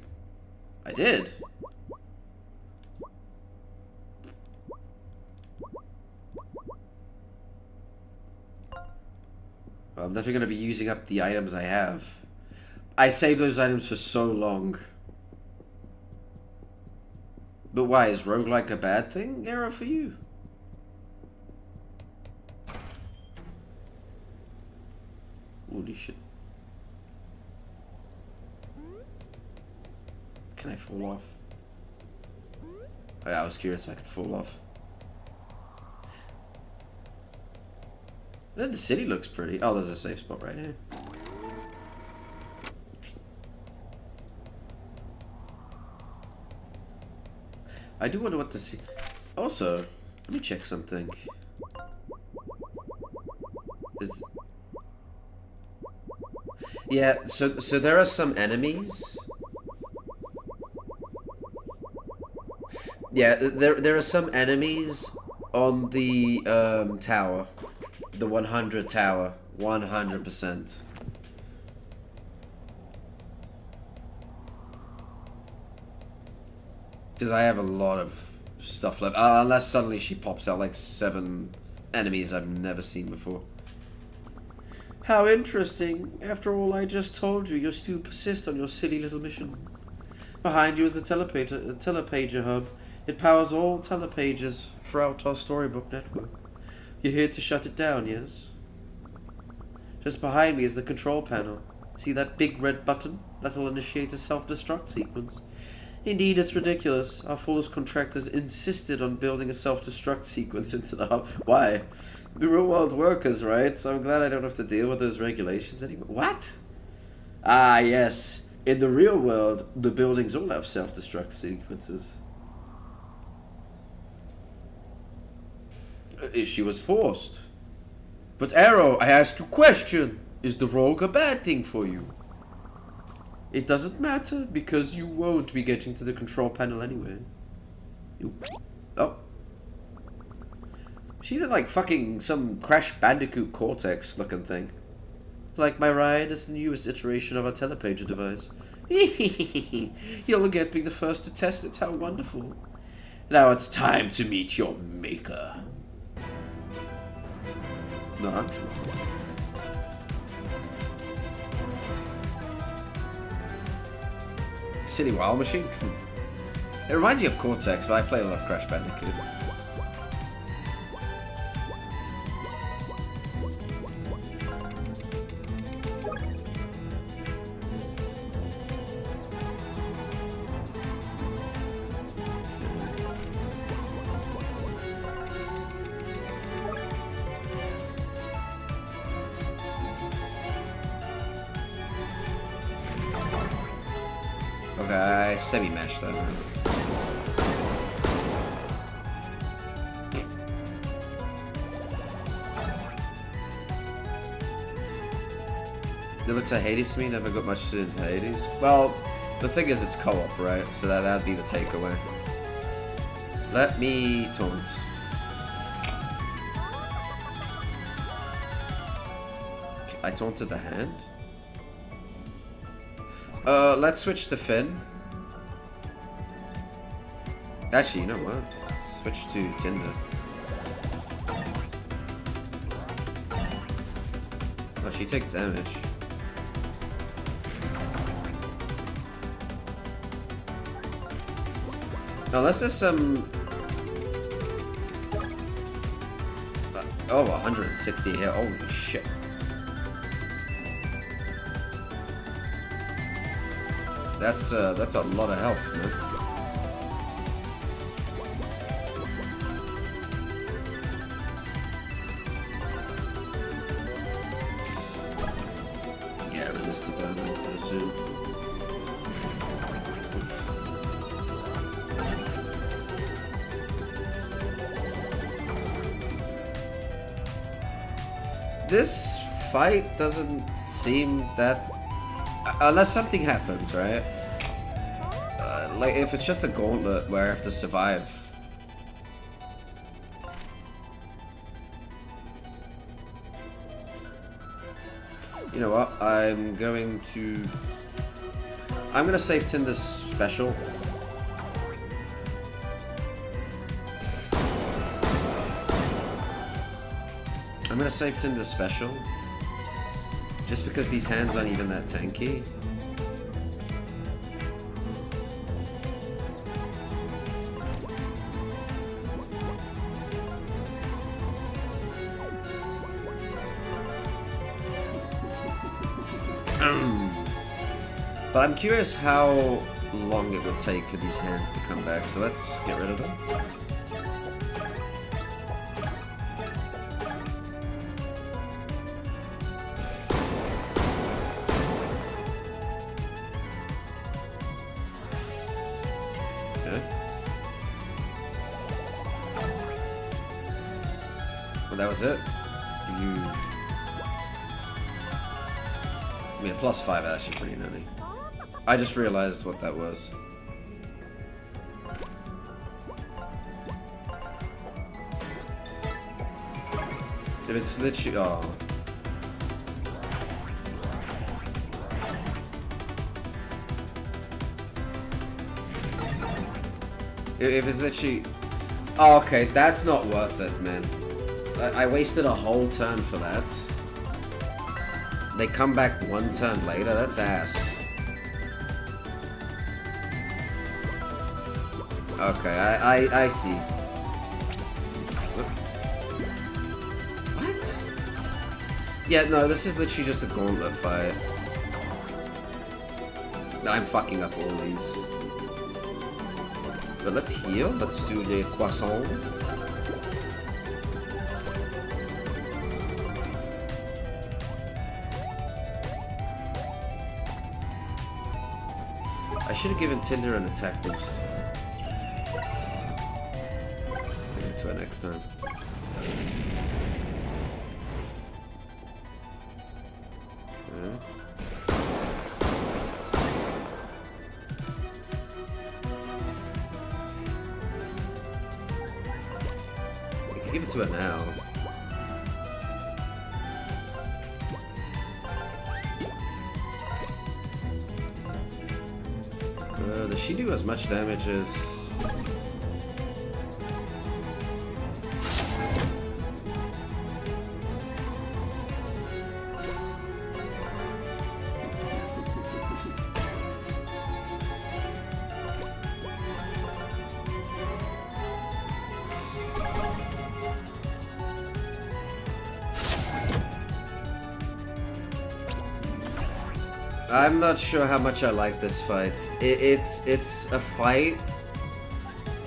I did. Well, I'm definitely going to be using up the items I have. I saved those items for so long. But why? Is roguelike a bad thing, Arrow, for you? Holy shit. Can I fall off? Oh, yeah, I was curious if I could fall off. Then the city looks pretty. Oh, there's a safe spot right here. I do wonder what to see. Also, let me check something. Yeah, so there are some enemies. Yeah, there are some enemies on the tower. The 100 tower. 100%. Because I have a lot of stuff left. Unless suddenly she pops out like 7 enemies I've never seen before. How interesting. After all I just told you, you still persist on your silly little mission. Behind you is the telepager hub. It powers all telepages throughout our storybook network. You're here to shut it down, yes? Just behind me is the control panel. See that big red button? That'll initiate a self-destruct sequence. Indeed, it's ridiculous. Our foolish contractors insisted on building a self-destruct sequence into the hub. Why? The real-world workers, right? So I'm glad I don't have to deal with those regulations anymore. What? Ah, yes. In the real world, the buildings all have self-destruct sequences. She was forced. But Arrow, I asked you a question. Is the rogue a bad thing for you? It doesn't matter, because you won't be getting to the control panel anyway. Oh. She's in like fucking some Crash Bandicoot Cortex looking thing. Like my ride is the newest iteration of our telepager device. You'll get being the first to test it. How wonderful. Now it's time to meet your maker. Not untrue. Silly Wild Machine? True. It reminds me of Cortex, but I play a lot of Crash Bandicoot. Okay, semi-mash that. It looks like Hades to me, never got much to do into Hades. Well, the thing is it's co-op, right? So that'd be the takeaway. Let me taunt. I taunted the hand? Let's switch to Finn. Actually, you know what? Switch to Tinder. Oh, she takes damage. Unless there's some... Oh, 160 here. Holy shit. That's a lot of health, man. Yeah, resist the burn, I assume. This fight doesn't seem that... Unless something happens, right? Like, if it's just a gauntlet where I have to survive. You know what? I'm gonna save Tinder's special. I'm gonna save Tinder's special. Just because these hands aren't even that tanky. But I'm curious how long it would take for these hands to come back, so let's get rid of them. Okay. Well, that was it. I mean, +5 is actually pretty nutty. I just realized what that was. If it's literally... Oh. If it's literally... Oh, okay, that's not worth it, man. I wasted a whole turn for that. They come back one turn later, that's ass. Okay, I see. What? Yeah, no, this is literally just a gauntlet fight. I'm fucking up all these. But let's heal. Let's do the croissant. I should have given Tinder an attack boost. To it next time. Okay. give it to her now. Does she do as much damage as... I'm not sure how much I like this fight. It's a fight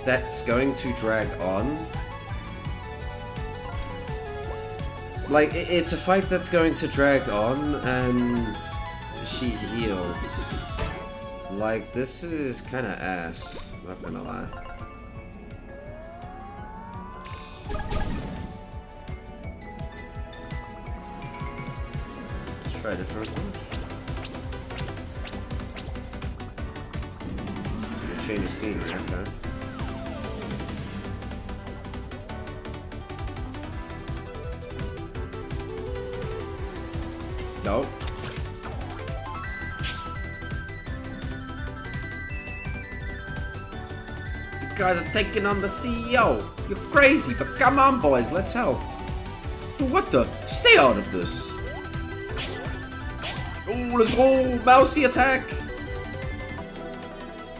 that's going to drag on. Like, it's a fight that's going to drag on, and she heals. Like, this is kind of ass, not gonna lie. Let's try a different one. Change of scenery, okay. Nope. You guys are taking on the CEO. You're crazy, but come on, boys, let's help. What the? Stay out of this. Oh, let's go, mousy attack.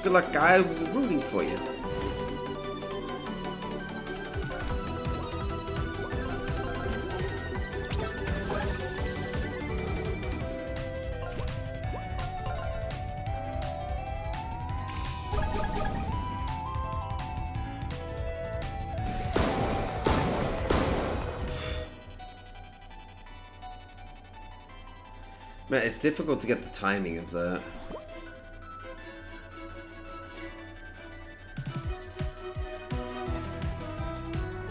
Good luck, guys. We're rooting for you. Man, it's difficult to get the timing of that.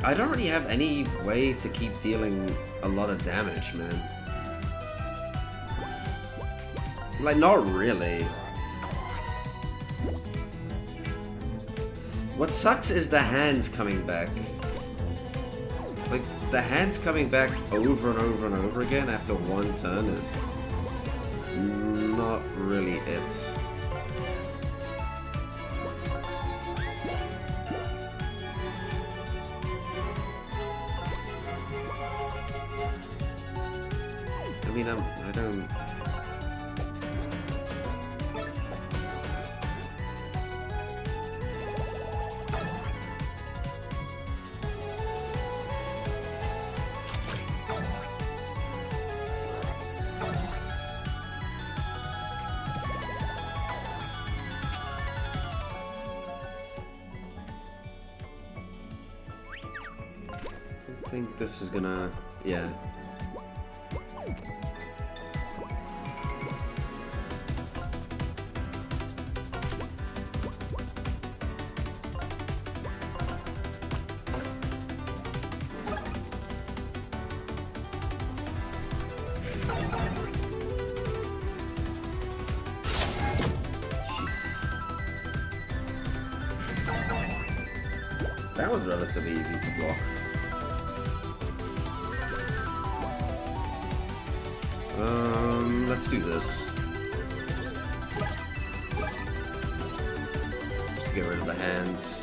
I don't really have any way to keep dealing a lot of damage, man. Like, not really. What sucks is the hands coming back. Like, the hands coming back over and over and over again after one turn is not really it. I mean, I don't... I think this is gonna... yeah. That was relatively easy to block. Let's do this. Just to get rid of the hands.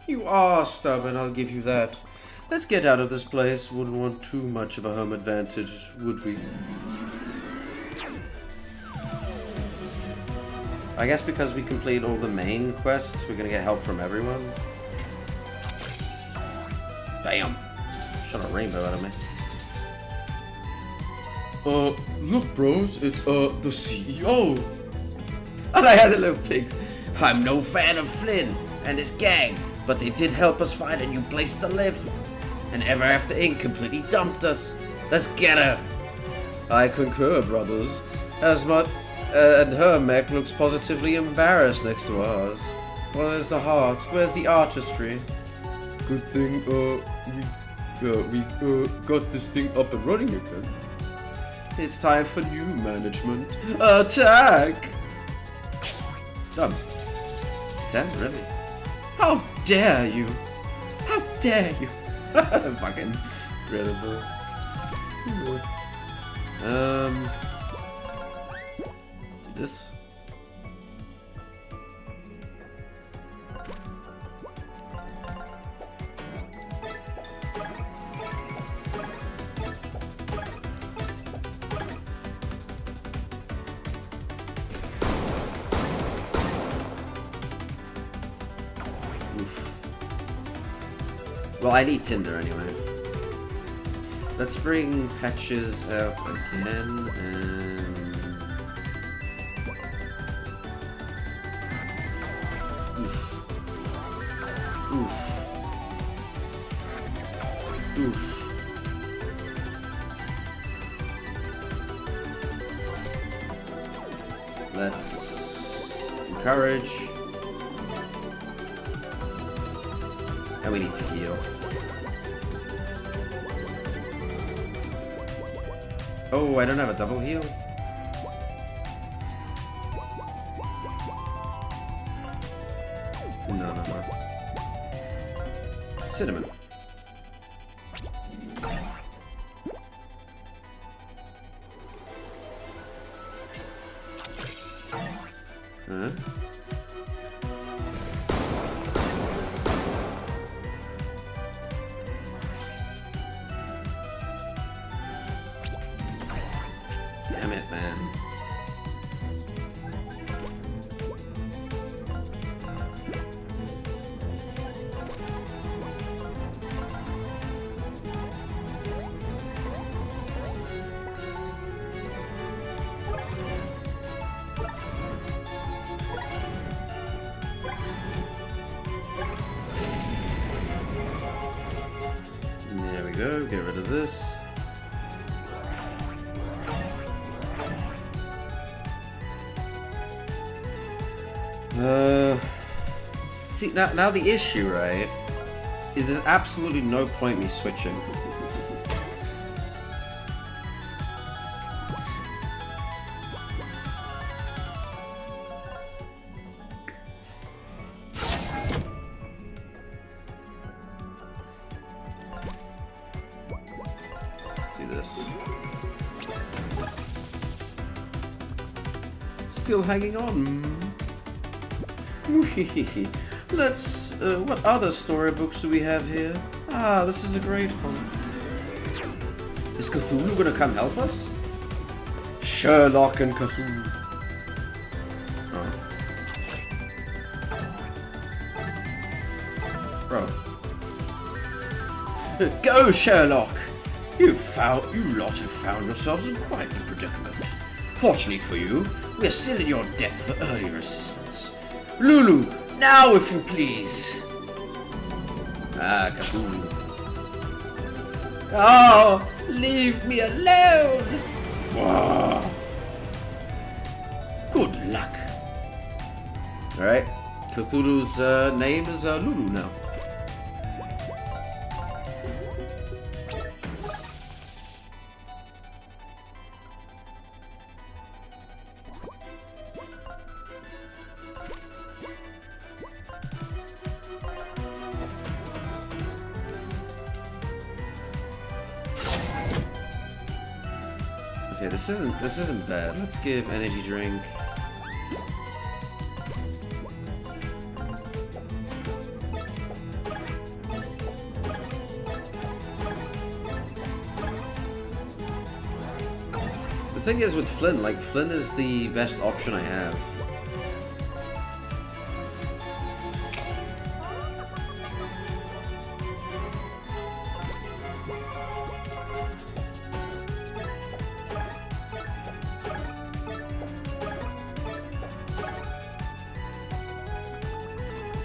You are stubborn, I'll give you that. Let's get out of this place. Wouldn't want too much of a home advantage, would we? I guess because we complete all the main quests, we're gonna get help from everyone. Damn! Shot a rainbow out of me. Look bros, it's, the CEO! And I had a little pig. I'm no fan of Flynn and his gang, but they did help us find a new place to live. And Ever After Inc. completely dumped us. Let's get her. I concur, brothers. As much And her mech looks positively embarrassed next to ours. Where's the heart? Where's the artistry? Good thing, we got this thing up and running again. It's time for new management. Attack! Done. 10, really? How dare you? How dare you? Fucking incredible. Do this. Well, I need Tinder anyway. Let's bring Patches out again, and... Oof. Oof. Oof. Let's encourage. And we need to heal. Oh, I don't have a double heal. No. Cinnamon. Huh? Damn it, man. There we go, get rid of this. See, now the issue, right, is there's absolutely no point me switching. Let's do this. Still hanging on. Let's, what other storybooks do we have here? Ah, this is a great one. Is Cthulhu gonna come help us? Sherlock and Cthulhu. Oh. Bro. Go, Sherlock! You lot have found yourselves in quite a predicament. Fortunately for you, we are still at your depth for earlier assistance. Lulu, now if you please. Ah, Cthulhu. Oh, leave me alone. Whoa. Good luck. Alright, Cthulhu's name is Lulu now. Okay, this isn't bad. Let's give energy drink. The thing is with Flynn, like, Flynn is the best option I have.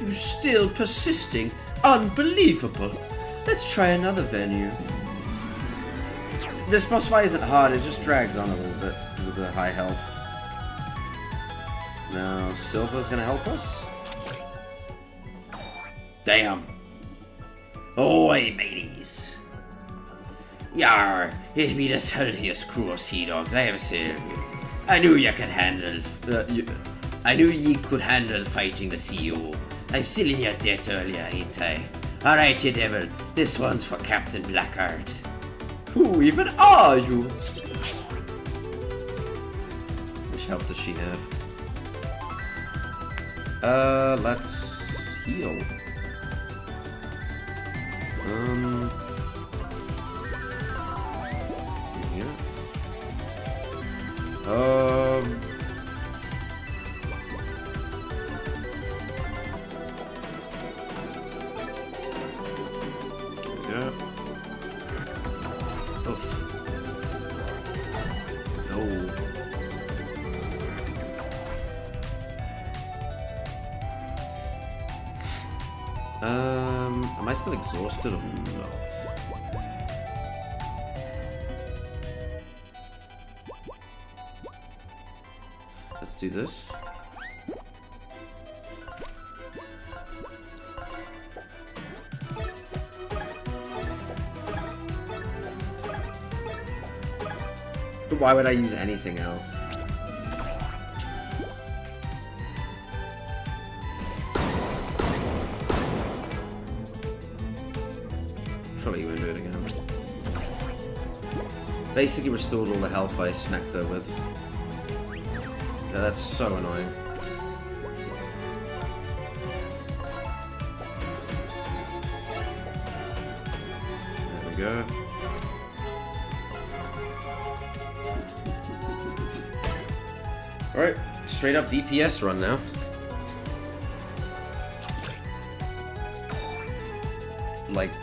You still persisting? Unbelievable! Let's try another venue. This boss fight isn't hard, it just drags on a little bit because of the high health. Now, Silver's gonna help us? Damn. Oi, mateys. Yar, it be the saltiest crew of sea dogs I ever sailed with. I knew you could handle. I knew ye could handle fighting the CEO. I've still in your debt earlier, ain't I? Alright, you devil. This one's for Captain Blackheart. Who even are you? Which help does she have? Let's heal. Yeah. Yeah. Oof. No. Am I still exhausted or not? Let's do this. But why would I use anything else? Surely you won't do it again. Basically restored all the health I smacked her with. Yeah, that's so annoying. There we go. Alright, straight up DPS run now. Like...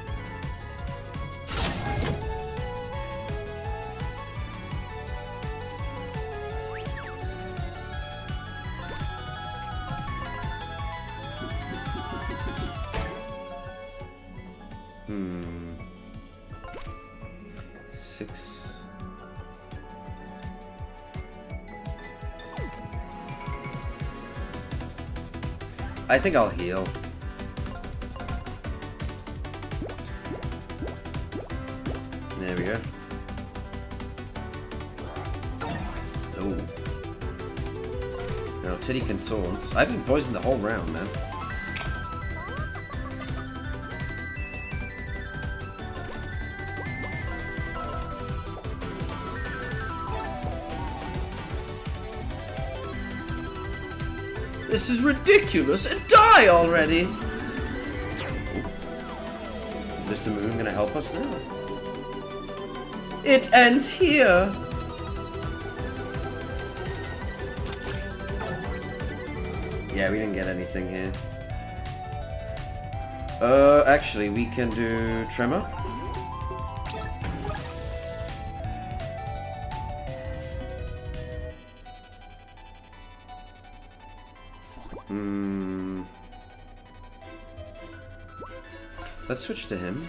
Six... I think I'll heal. There we go. Oh. Now Titty can taunt. I've been poisoned the whole round, man. This is ridiculous! And die already! Mr. Moon gonna help us now? It ends here! Yeah, we didn't get anything here. Actually, we can do Tremor. Let's switch to him.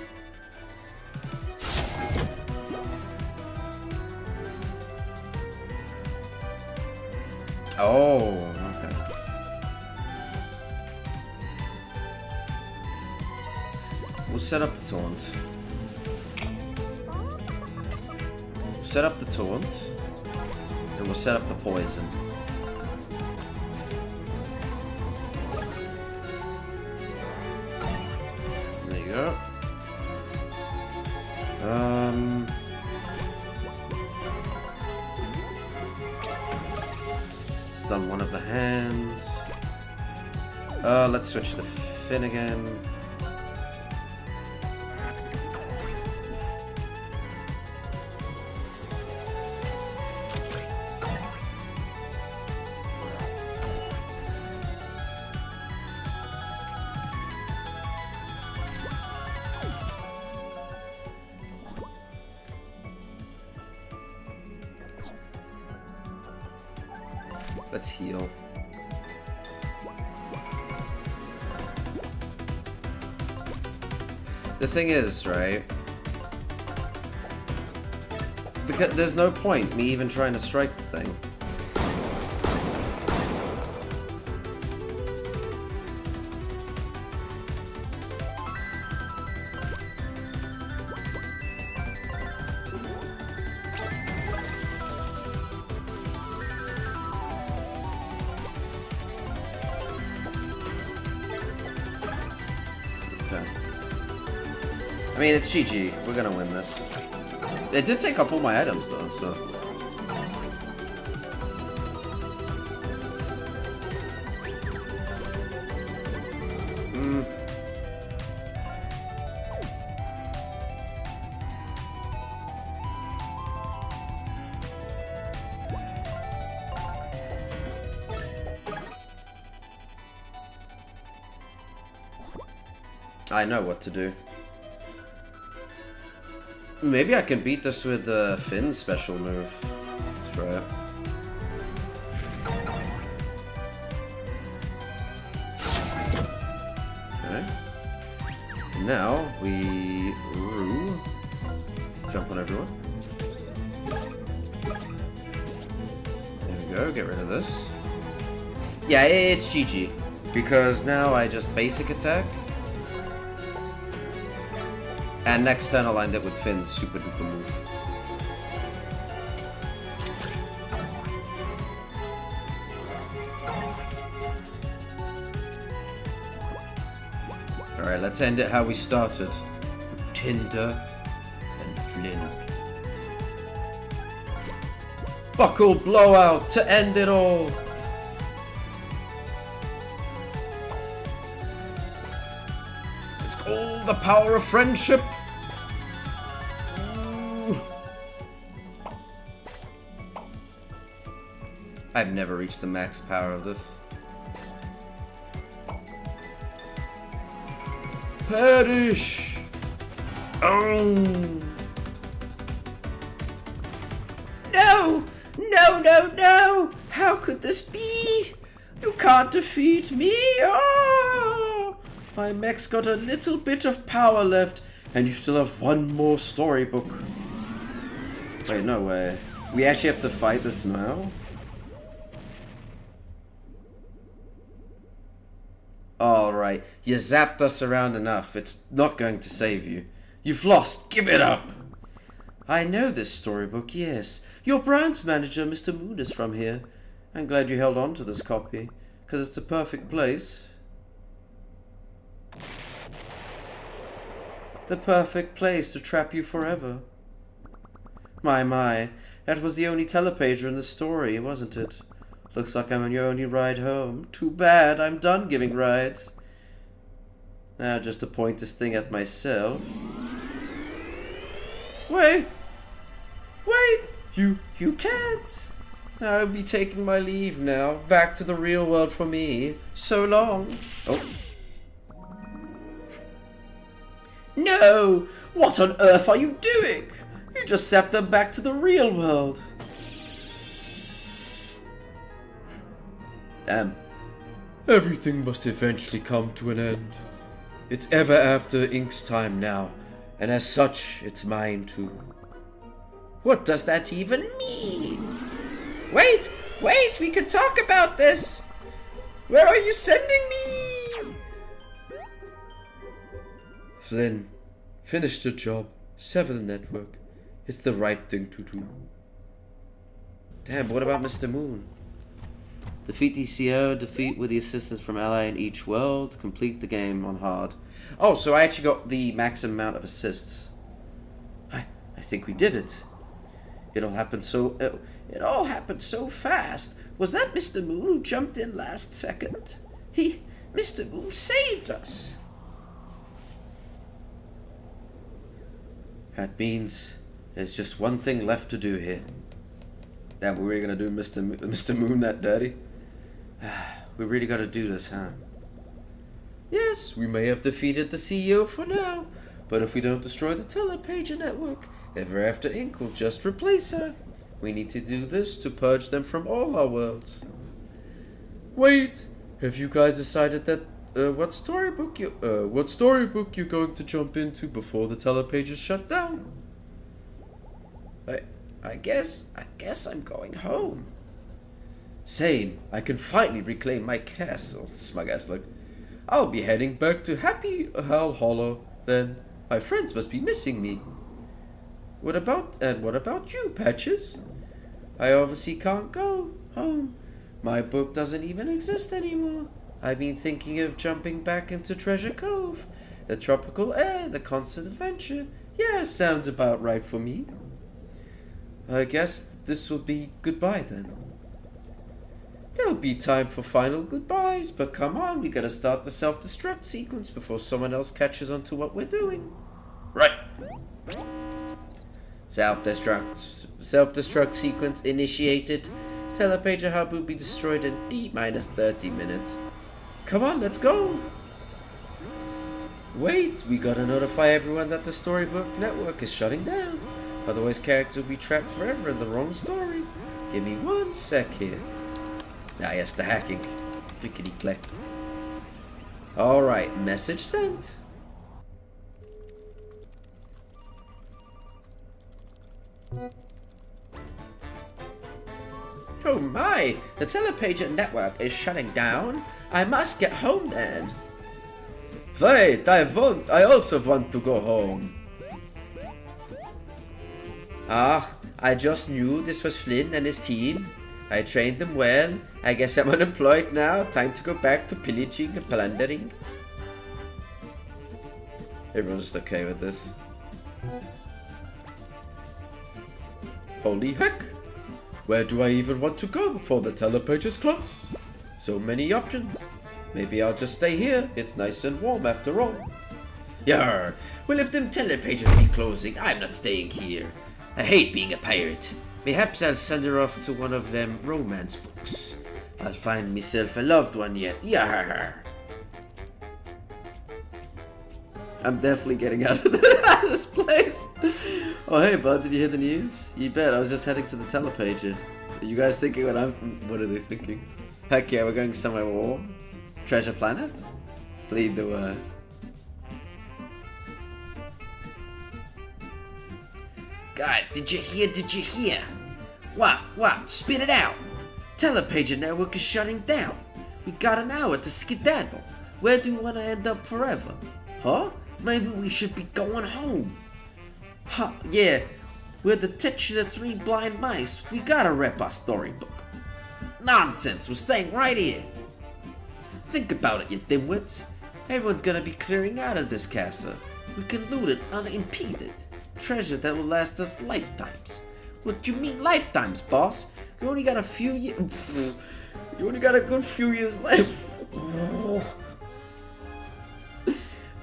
Oh, okay. We'll set up the taunt. We'll set up the taunt. And we'll set up the poison. There you go. Stun one of the hands. Let's switch to Finn again. Let's heal. The thing is, right? Because there's no point me even trying to strike the thing. I mean, it's GG. We're gonna win this. It did take up all my items, though, so... I know what to do. Maybe I can beat this with Finn's special move. Let's try it. Okay. Now we jump on everyone. There we go. Get rid of this. Yeah, it's GG because now I just basic attack. And next turn I'll end it with Finn's super duper move. Alright, let's end it how we started. Tinder and Flynn. Buckle blowout to end it all! It's called the power of friendship! I've never reached the max power of this. Perish! Oh! No! No, no, no! How could this be? You can't defeat me! Oh! My mech's got a little bit of power left, and you still have one more storybook. Wait, no way. We actually have to fight this now? Alright, you zapped us around enough. It's not going to save you. You've lost. Give it up. I know this storybook, yes. Your branch manager, Mr. Moon, is from here. I'm glad you held on to this copy, because it's a perfect place. The perfect place to trap you forever. My, that was the only telepager in the story, wasn't it? Looks like I'm on your only ride home. Too bad, I'm done giving rides. Now just to point this thing at myself. Wait! Wait! You can't! I'll be taking my leave now. Back to the real world for me. So long. Oh. No! What on earth are you doing? You just zapped them back to the real world. Everything must eventually come to an end. It's ever after Ink's time now, and as such, it's mine too. What does that even mean? Wait! Wait! We can talk about this! Where are you sending me? Flynn, finish the job. Sever the network. It's the right thing to do. Damn, what about Mr. Moon? Defeat DCO, defeat with the assistance from ally in each world, complete the game on hard. Oh, so I actually got the maximum amount of assists. I think we did it. It all happened so fast. Was that Mr. Moon who jumped in last second? Mr. Moon saved us. That means there's just one thing left to do here. Damn, we were gonna do Mr. Moon that dirty? We really gotta do this, huh? Yes, we may have defeated the CEO for now, but if we don't destroy the telepager network, Ever After Inc. will just replace her. We need to do this to purge them from all our worlds. Wait, have you guys decided that what storybook you're going to jump into before the telepage is shut down? I guess I'm going home. Same. I can finally reclaim my castle. Smug ass look. I'll be heading back to Happy Hell Hollow then. My friends must be missing me. What about you, Patches? I obviously can't go home. My book doesn't even exist anymore. I've been thinking of jumping back into Treasure Cove The tropical air, the constant adventure. Yeah, sounds about right for me. I guess this will be goodbye then. There'll be time for final goodbyes, but come on, we gotta start the self-destruct sequence before someone else catches on to what we're doing. Right. Self-destruct sequence initiated. Telepager hub will be destroyed in D-minus 30 minutes. Come on, let's go. Wait, we gotta notify everyone that the storybook network is shutting down. Otherwise characters will be trapped forever in the wrong story. Give me 1 sec here. Ah yes, the hacking. Clickety click. Alright, message sent. Oh my, the telepager network is shutting down. I must get home then. Wait, I also want to go home. Ah, I just knew this was Flynn and his team. I trained them well. I guess I'm unemployed now. Time to go back to pillaging and plundering. Everyone's just okay with this. Holy heck! Where do I even want to go before the telepages close? So many options. Maybe I'll just stay here. It's nice and warm after all. Yarr! Well, if them telepages be closing, I'm not staying here. I hate being a pirate. Perhaps I'll send her off to one of them romance books. I'll find myself a loved one yet. Yarr! I'm definitely getting out of this place. Oh hey bud, did you hear the news? You bet, I was just heading to the telepager. Are you guys thinking what are they thinking? Heck yeah, we're going somewhere warm. Treasure planet? Lead the way. Guys, did you hear? What? Spit it out! Telepager network is shutting down. We got an hour to skedaddle. Where do you want to end up forever? Huh? Maybe we should be going home. Huh, yeah. We're the titular 3 blind mice. We gotta rep our storybook. Nonsense, we're staying right here. Think about it, you dimwits. Everyone's gonna be clearing out of this castle. We can loot it unimpeded. Treasure that will last us lifetimes. What do you mean lifetimes, boss? You only got a few years. You only got a good few years left.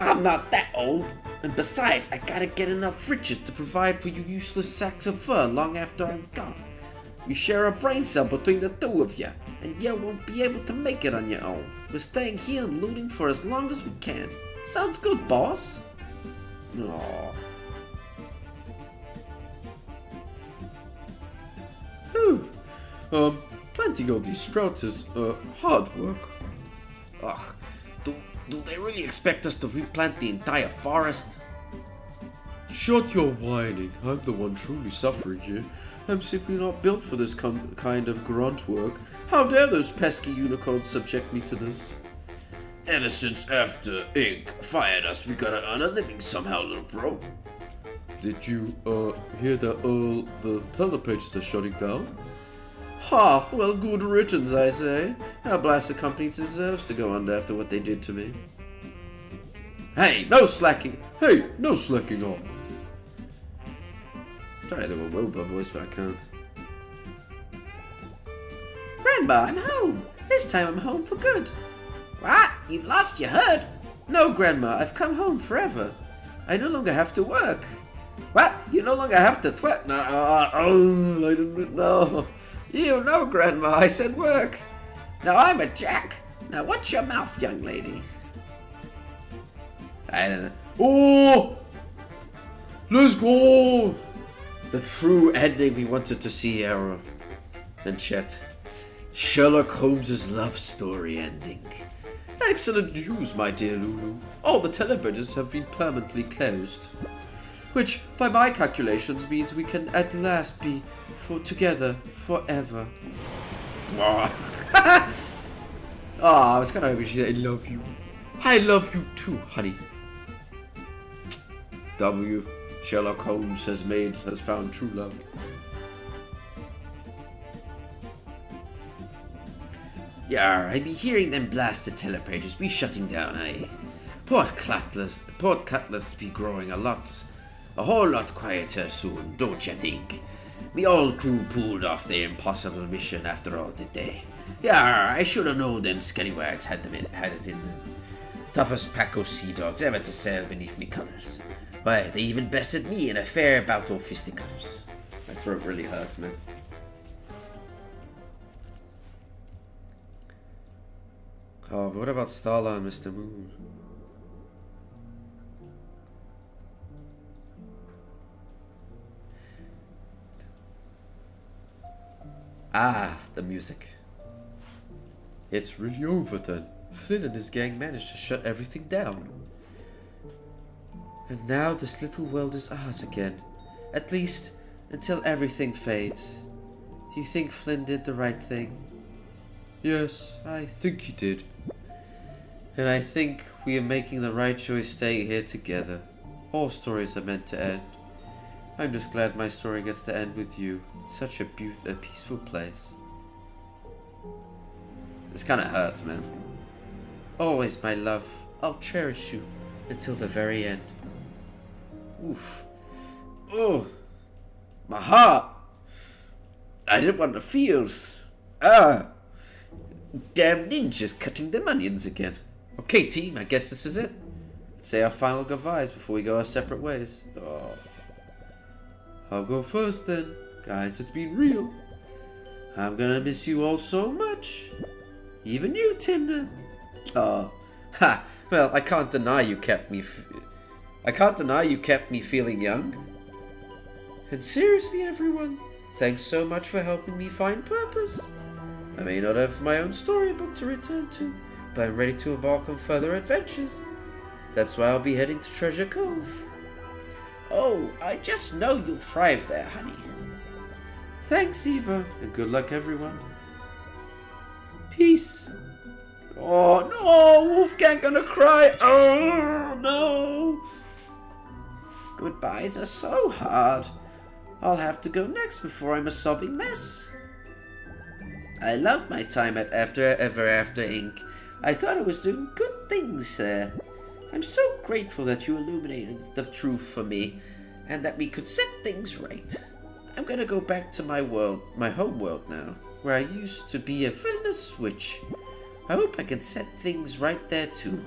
I'm not that old. And besides, I gotta get enough riches to provide for you useless sacks of fur long after I'm gone. We share a brain cell between the two of you, and you won't be able to make it on your own. We're staying here and looting for as long as we can. Sounds good, boss? Aww. Planting all these sprouts is, hard work. Ugh, do they really expect us to replant the entire forest? Shut your whining. I'm the one truly suffering here. I'm simply not built for this kind of grunt work. How dare those pesky unicorns subject me to this? Ever since After Inc. fired us, we gotta earn a living somehow, little bro. Did you, hear that, the telepages are shutting down? Ha! Well, good riddance, I say. Our blasted company deserves to go under after what they did to me. Hey, no slacking! Hey, no slacking off! I'm trying to do a Wilbur voice, but I can't. Grandma, I'm home! This time I'm home for good. What? You've lost your herd? No, Grandma, I've come home forever. I no longer have to work. What? You no longer have to twat? No, I didn't know. You know, Grandma, I said work. Now I'm a jack. Now watch your mouth, young lady. I don't know. Oh! Let's go! The true ending we wanted to see, Arrow. And Chet. Sherlock Holmes' love story ending. Excellent news, my dear Lulu. All the telepages have been permanently closed. Which, by my calculations, means we can at last be together forever. I was kind of hoping she'd say, I love you. I love you too, honey. W. Sherlock Holmes has found true love. Yeah, I be hearing them blasted telepages be shutting down, eh? Port Cutlass be growing a whole lot quieter soon, don't you think? Me old crew pulled off their impossible mission after all, did they? Yeah, I should have known them scallywags had it in them. Toughest pack of sea dogs ever to sail beneath me colours. Why, they even bested me in a fair bout of fisticuffs. My throat really hurts, man. Oh, but what about Starla and Mr. Moon? Ah, the music. It's really over then. Flynn and his gang managed to shut everything down. And now this little world is ours again. At least, until everything fades. Do you think Flynn did the right thing? Yes, I think he did. And I think we are making the right choice staying here together. All stories are meant to end. I'm just glad my story gets to end with you. It's such a peaceful place. This kind of hurts, man. Always, my love. I'll cherish you until the very end. Oof. Oh. My heart. I didn't want to feel. Ah. Damn ninjas cutting them onions again. Okay, team, I guess this is it. Let's say our final goodbyes before we go our separate ways. Oh. I'll go first then. Guys, it's been real. I'm gonna miss you all so much. Even you, Tinder. Oh. Ha. Well, I can't deny you kept me feeling young. And seriously, everyone, thanks so much for helping me find purpose. I may not have my own storybook to return to, but I'm ready to embark on further adventures. That's why I'll be heading to Treasure Cove. Oh, I just know you'll thrive there, honey. Thanks, Eva, and good luck, everyone. Peace. Oh, no! Wolfgang gonna cry! Oh, no! Goodbyes are so hard. I'll have to go next before I'm a sobbing mess. I loved my time at Ever After Inc. I thought I was doing good things there. I'm so grateful that you illuminated the truth for me, and that we could set things right. I'm gonna go back to my home world now, where I used to be a villainous witch. I hope I can set things right there too.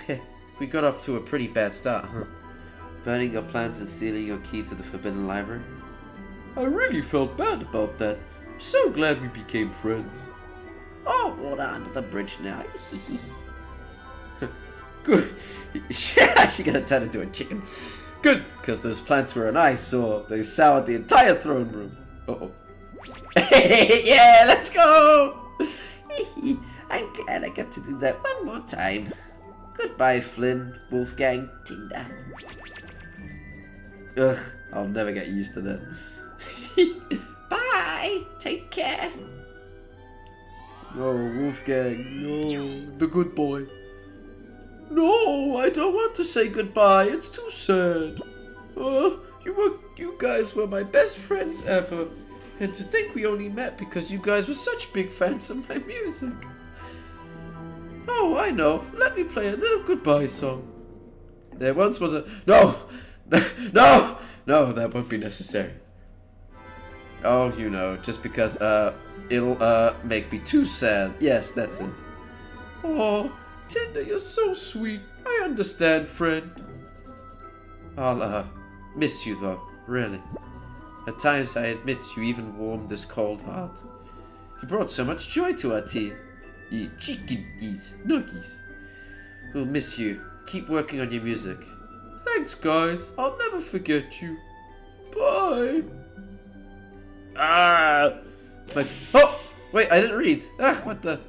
Heh, we got off to a pretty bad start, huh? Burning your plans and stealing your key to the Forbidden Library. I really felt bad about that. I'm so glad we became friends. Oh, water under the bridge now. Good. Yeah, she gonna turn into a chicken. Good, because those plants were an eyesore. They soured the entire throne room. Uh-oh. Yeah, let's go! I'm glad I got to do that one more time. Goodbye, Flynn, Wolfgang, Tinder. Ugh, I'll never get used to that. Bye! Take care! No, Wolfgang, no. The good boy. No, I don't want to say goodbye. It's too sad. You guys were my best friends ever. And to think we only met because you guys were such big fans of my music. Oh, I know. Let me play a little goodbye song. There once was a... No! No! No, that won't be necessary. Oh, you know, just because, it'll, make me too sad. Yes, that's it. Oh, Tinder, you're so sweet. I understand, friend. I'll, miss you, though. Really. At times, I admit you even warmed this cold heart. You brought so much joy to our team. You chickies, nuggies. We'll miss you. Keep working on your music. Thanks, guys. I'll never forget you. Bye. Oh! Wait, I didn't read. What the...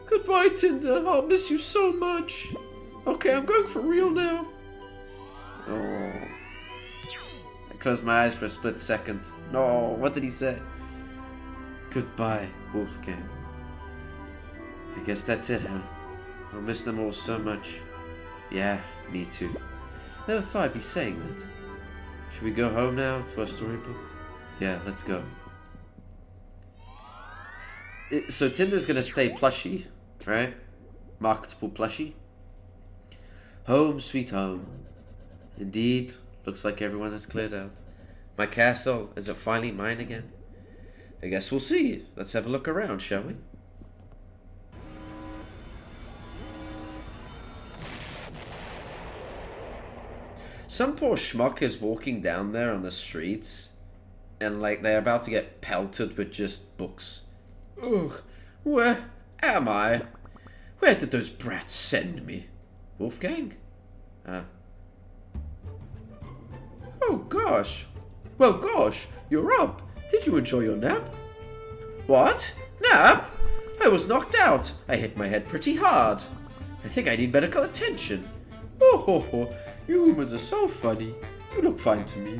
Goodbye, Tinder. I'll miss you so much. Okay, I'm going for real now. Oh. I closed my eyes for a split second. No, what did he say? Goodbye, Wolfgang. I guess that's it, huh? I'll miss them all so much. Yeah, me too. Never thought I'd be saying that. Should we go home now to our storybook? Yeah, let's go. So Tinder's gonna stay plushy, right? Marketable plushie. Home sweet home. Indeed, looks like everyone has cleared out. My castle, is it finally mine again? I guess we'll see. Let's have a look around, shall we? Some poor schmuck is walking down there on the streets, and like they're about to get pelted with just books. Ugh, where am I? Where did those brats send me? Wolfgang? Oh gosh. Well gosh, you're up. Did you enjoy your nap? What? Nap? I was knocked out. I hit my head pretty hard. I think I need medical attention. Oh ho ho. You humans are so funny. You look fine to me.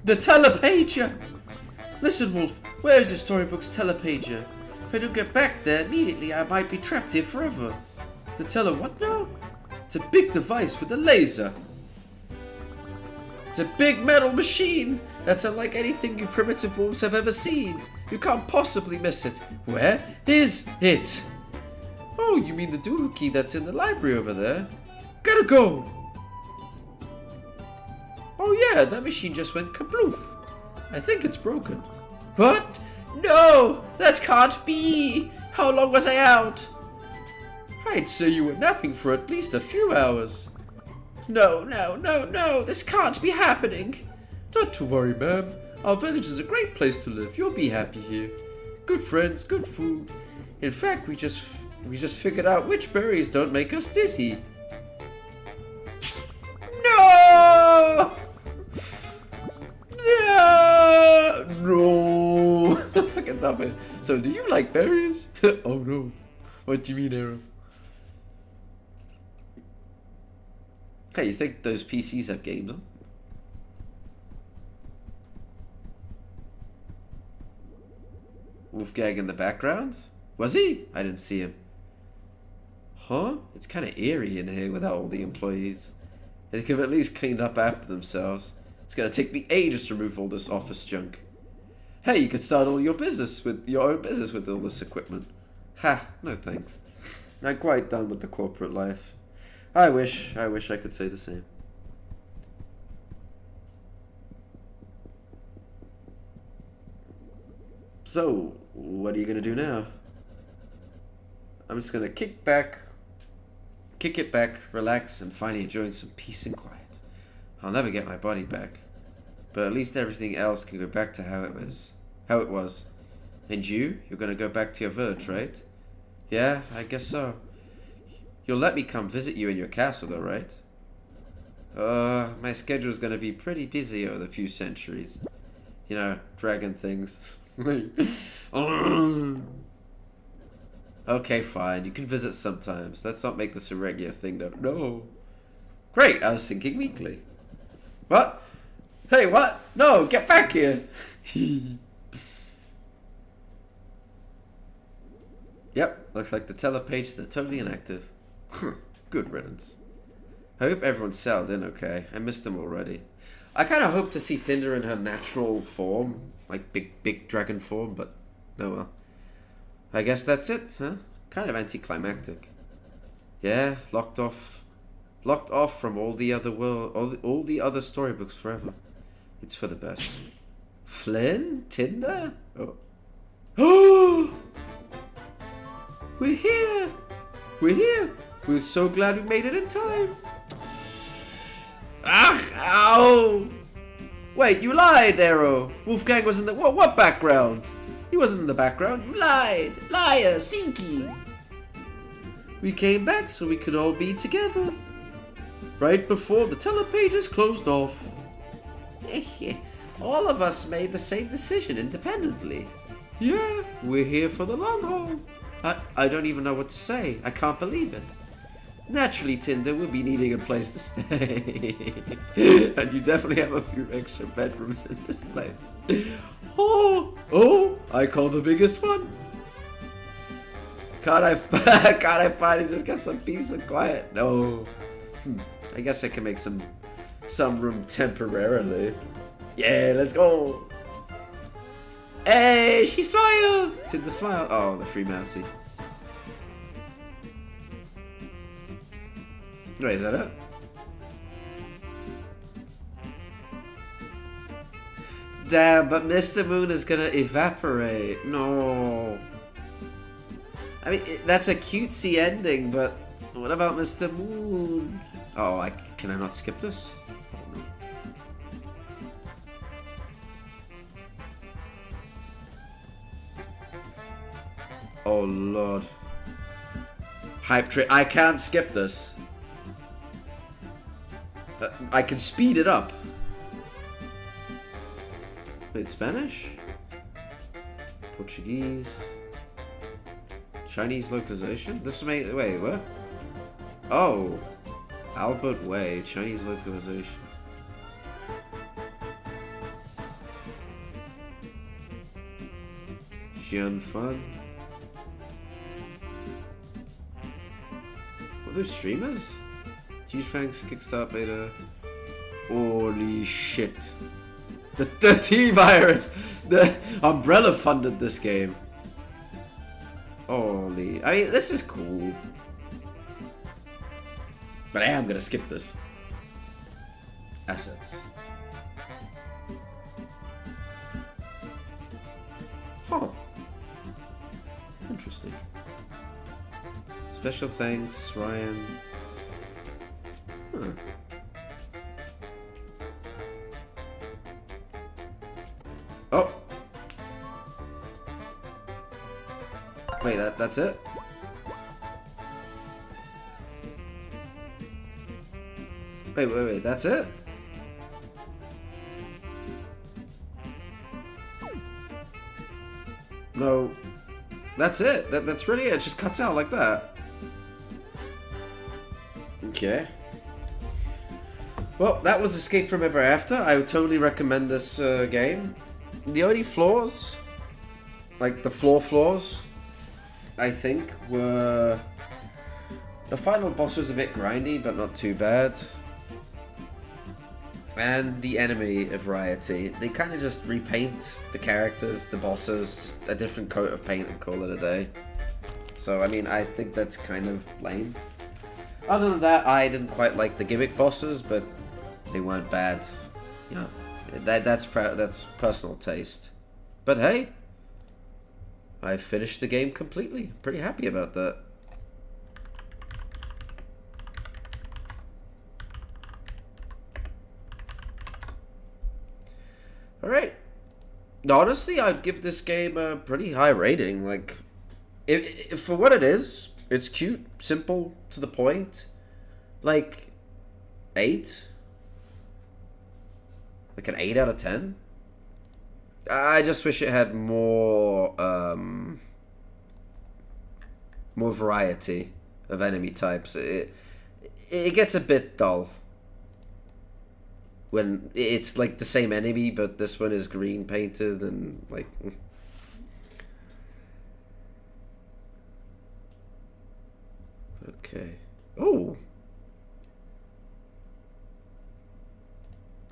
The telepager! Listen, Wolf, where is your storybook's telepager? If I don't get back there immediately, I might be trapped here forever. The what now? It's a big device with a laser. It's a big metal machine that's unlike anything you primitive wolves have ever seen. You can't possibly miss it. Where is it? Oh, you mean the doohickey that's in the library over there? Gotta go! Oh yeah, that machine just went kabloof. I think it's broken. What? No! That can't be! How long was I out? I'd say you were napping for at least a few hours. No, this can't be happening. Not to worry, ma'am. Our village is a great place to live. You'll be happy here. Good friends, good food. In fact, we just figured out which berries don't make us dizzy. No! No! I can stop it. So, do you like berries? Oh no. What do you mean, Arrow? Hey, you think those PCs have games on? Wolfgang in the background? Was he? I didn't see him. Huh? It's kind of eerie in here without all the employees. They could have at least cleaned up after themselves. It's gonna take me ages to remove all this office junk. Hey, you could start all your own business with all this equipment. Ha, no thanks. I'm quite done with the corporate life. I wish I could say the same. So, what are you gonna do now? I'm just gonna kick it back, relax, and finally enjoy some peace and quiet. I'll never get my body back, but at least everything else can go back to how it was. And you're gonna go back to your village, right? Yeah, I guess so. You'll let me come visit you in your castle, though, right? My schedule's gonna be pretty busy over the few centuries. You know, dragon things. Okay, fine. You can visit sometimes. Let's not make this a regular thing, though. No. Great, I was thinking weekly. What? Hey, what? No, get back here! Yep, looks like the telepages are totally inactive. Good riddance. I hope everyone's settled in okay. I missed them already. I kind of hope to see Tinder in her natural form. Like big dragon form, but no well. I guess that's it, huh? Kind of anticlimactic. Yeah, locked off from all the other storybooks forever. It's for the best. Flynn? Tinder? Oh. Oh! We're here! We're here! We're so glad we made it in time! Ah! Ow! Wait, you lied, Arrow! Wolfgang was in the... What background? He wasn't in the background. You lied! Liar! Stinky! We came back so we could all be together. Right before the telepages closed off. All of us made the same decision independently. Yeah, we're here for the long haul. I don't even know what to say. I can't believe it. Naturally, Tinder will be needing a place to stay. And you definitely have a few extra bedrooms in this place. Oh, I call the biggest one. Can't I finally just get some peace and quiet? No. I guess I can make some room temporarily. Yeah, let's go. Hey, she smiled! Tinder smiled. Oh, the free mousey. Wait, is that it? Damn, but Mr. Moon is gonna evaporate. No. I mean, that's a cutesy ending, but what about Mr. Moon? Oh, can I not skip this? Oh, no. Oh, Lord. Hype train. I can't skip this. I can speed it up. Wait, Spanish? Portuguese? Chinese localization? This may... Wait, what? Oh. Albert Way. Chinese localization. Jian Fun? What are those streamers? Huge Fangs, Kickstart Beta. Holy shit. The T-Virus! The Umbrella funded this game. Holy... I mean, this is cool. But I am gonna skip this. Assets. Huh. Interesting. Special thanks, Ryan. Huh. Oh. Wait, that's it? Wait, that's it? No. That's it. That's really it. It just cuts out like that. Okay. Well, that was Escape from Ever After. I would totally recommend this game. The only flaws, like the flaws, I think, were... The final boss was a bit grindy, but not too bad. And the enemy variety. They kind of just repaint the characters, the bosses, just a different coat of paint and call it a day. So, I mean, I think that's kind of lame. Other than that, I didn't quite like the gimmick bosses, but they weren't bad. You know, that's personal taste. But hey, I finished the game completely. Pretty happy about that. Alright. Honestly, I'd give this game a pretty high rating. Like, if for what it is, it's cute, simple, to the point. Like, 8? Like an 8 out of 10? I just wish it had more, more variety of enemy types. It gets a bit dull when it's like the same enemy, but this one is green painted and like... Okay. Oh!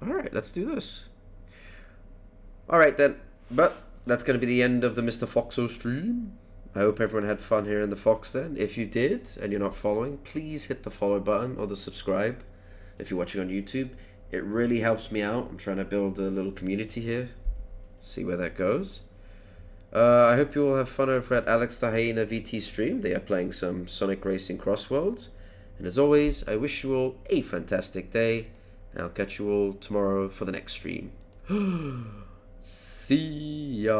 Alright, let's do this. Alright then, but that's going to be the end of the Mr. Foxo stream. I hope everyone had fun here in the Fox then. If you did, and you're not following, please hit the follow button or the subscribe if you're watching on YouTube. It really helps me out. I'm trying to build a little community here. See where that goes. I hope you all have fun over at Alex the Hyena VT stream. They are playing some Sonic Racing Crossworlds. And as always, I wish you all a fantastic day. And I'll catch you all tomorrow for the next stream. See ya.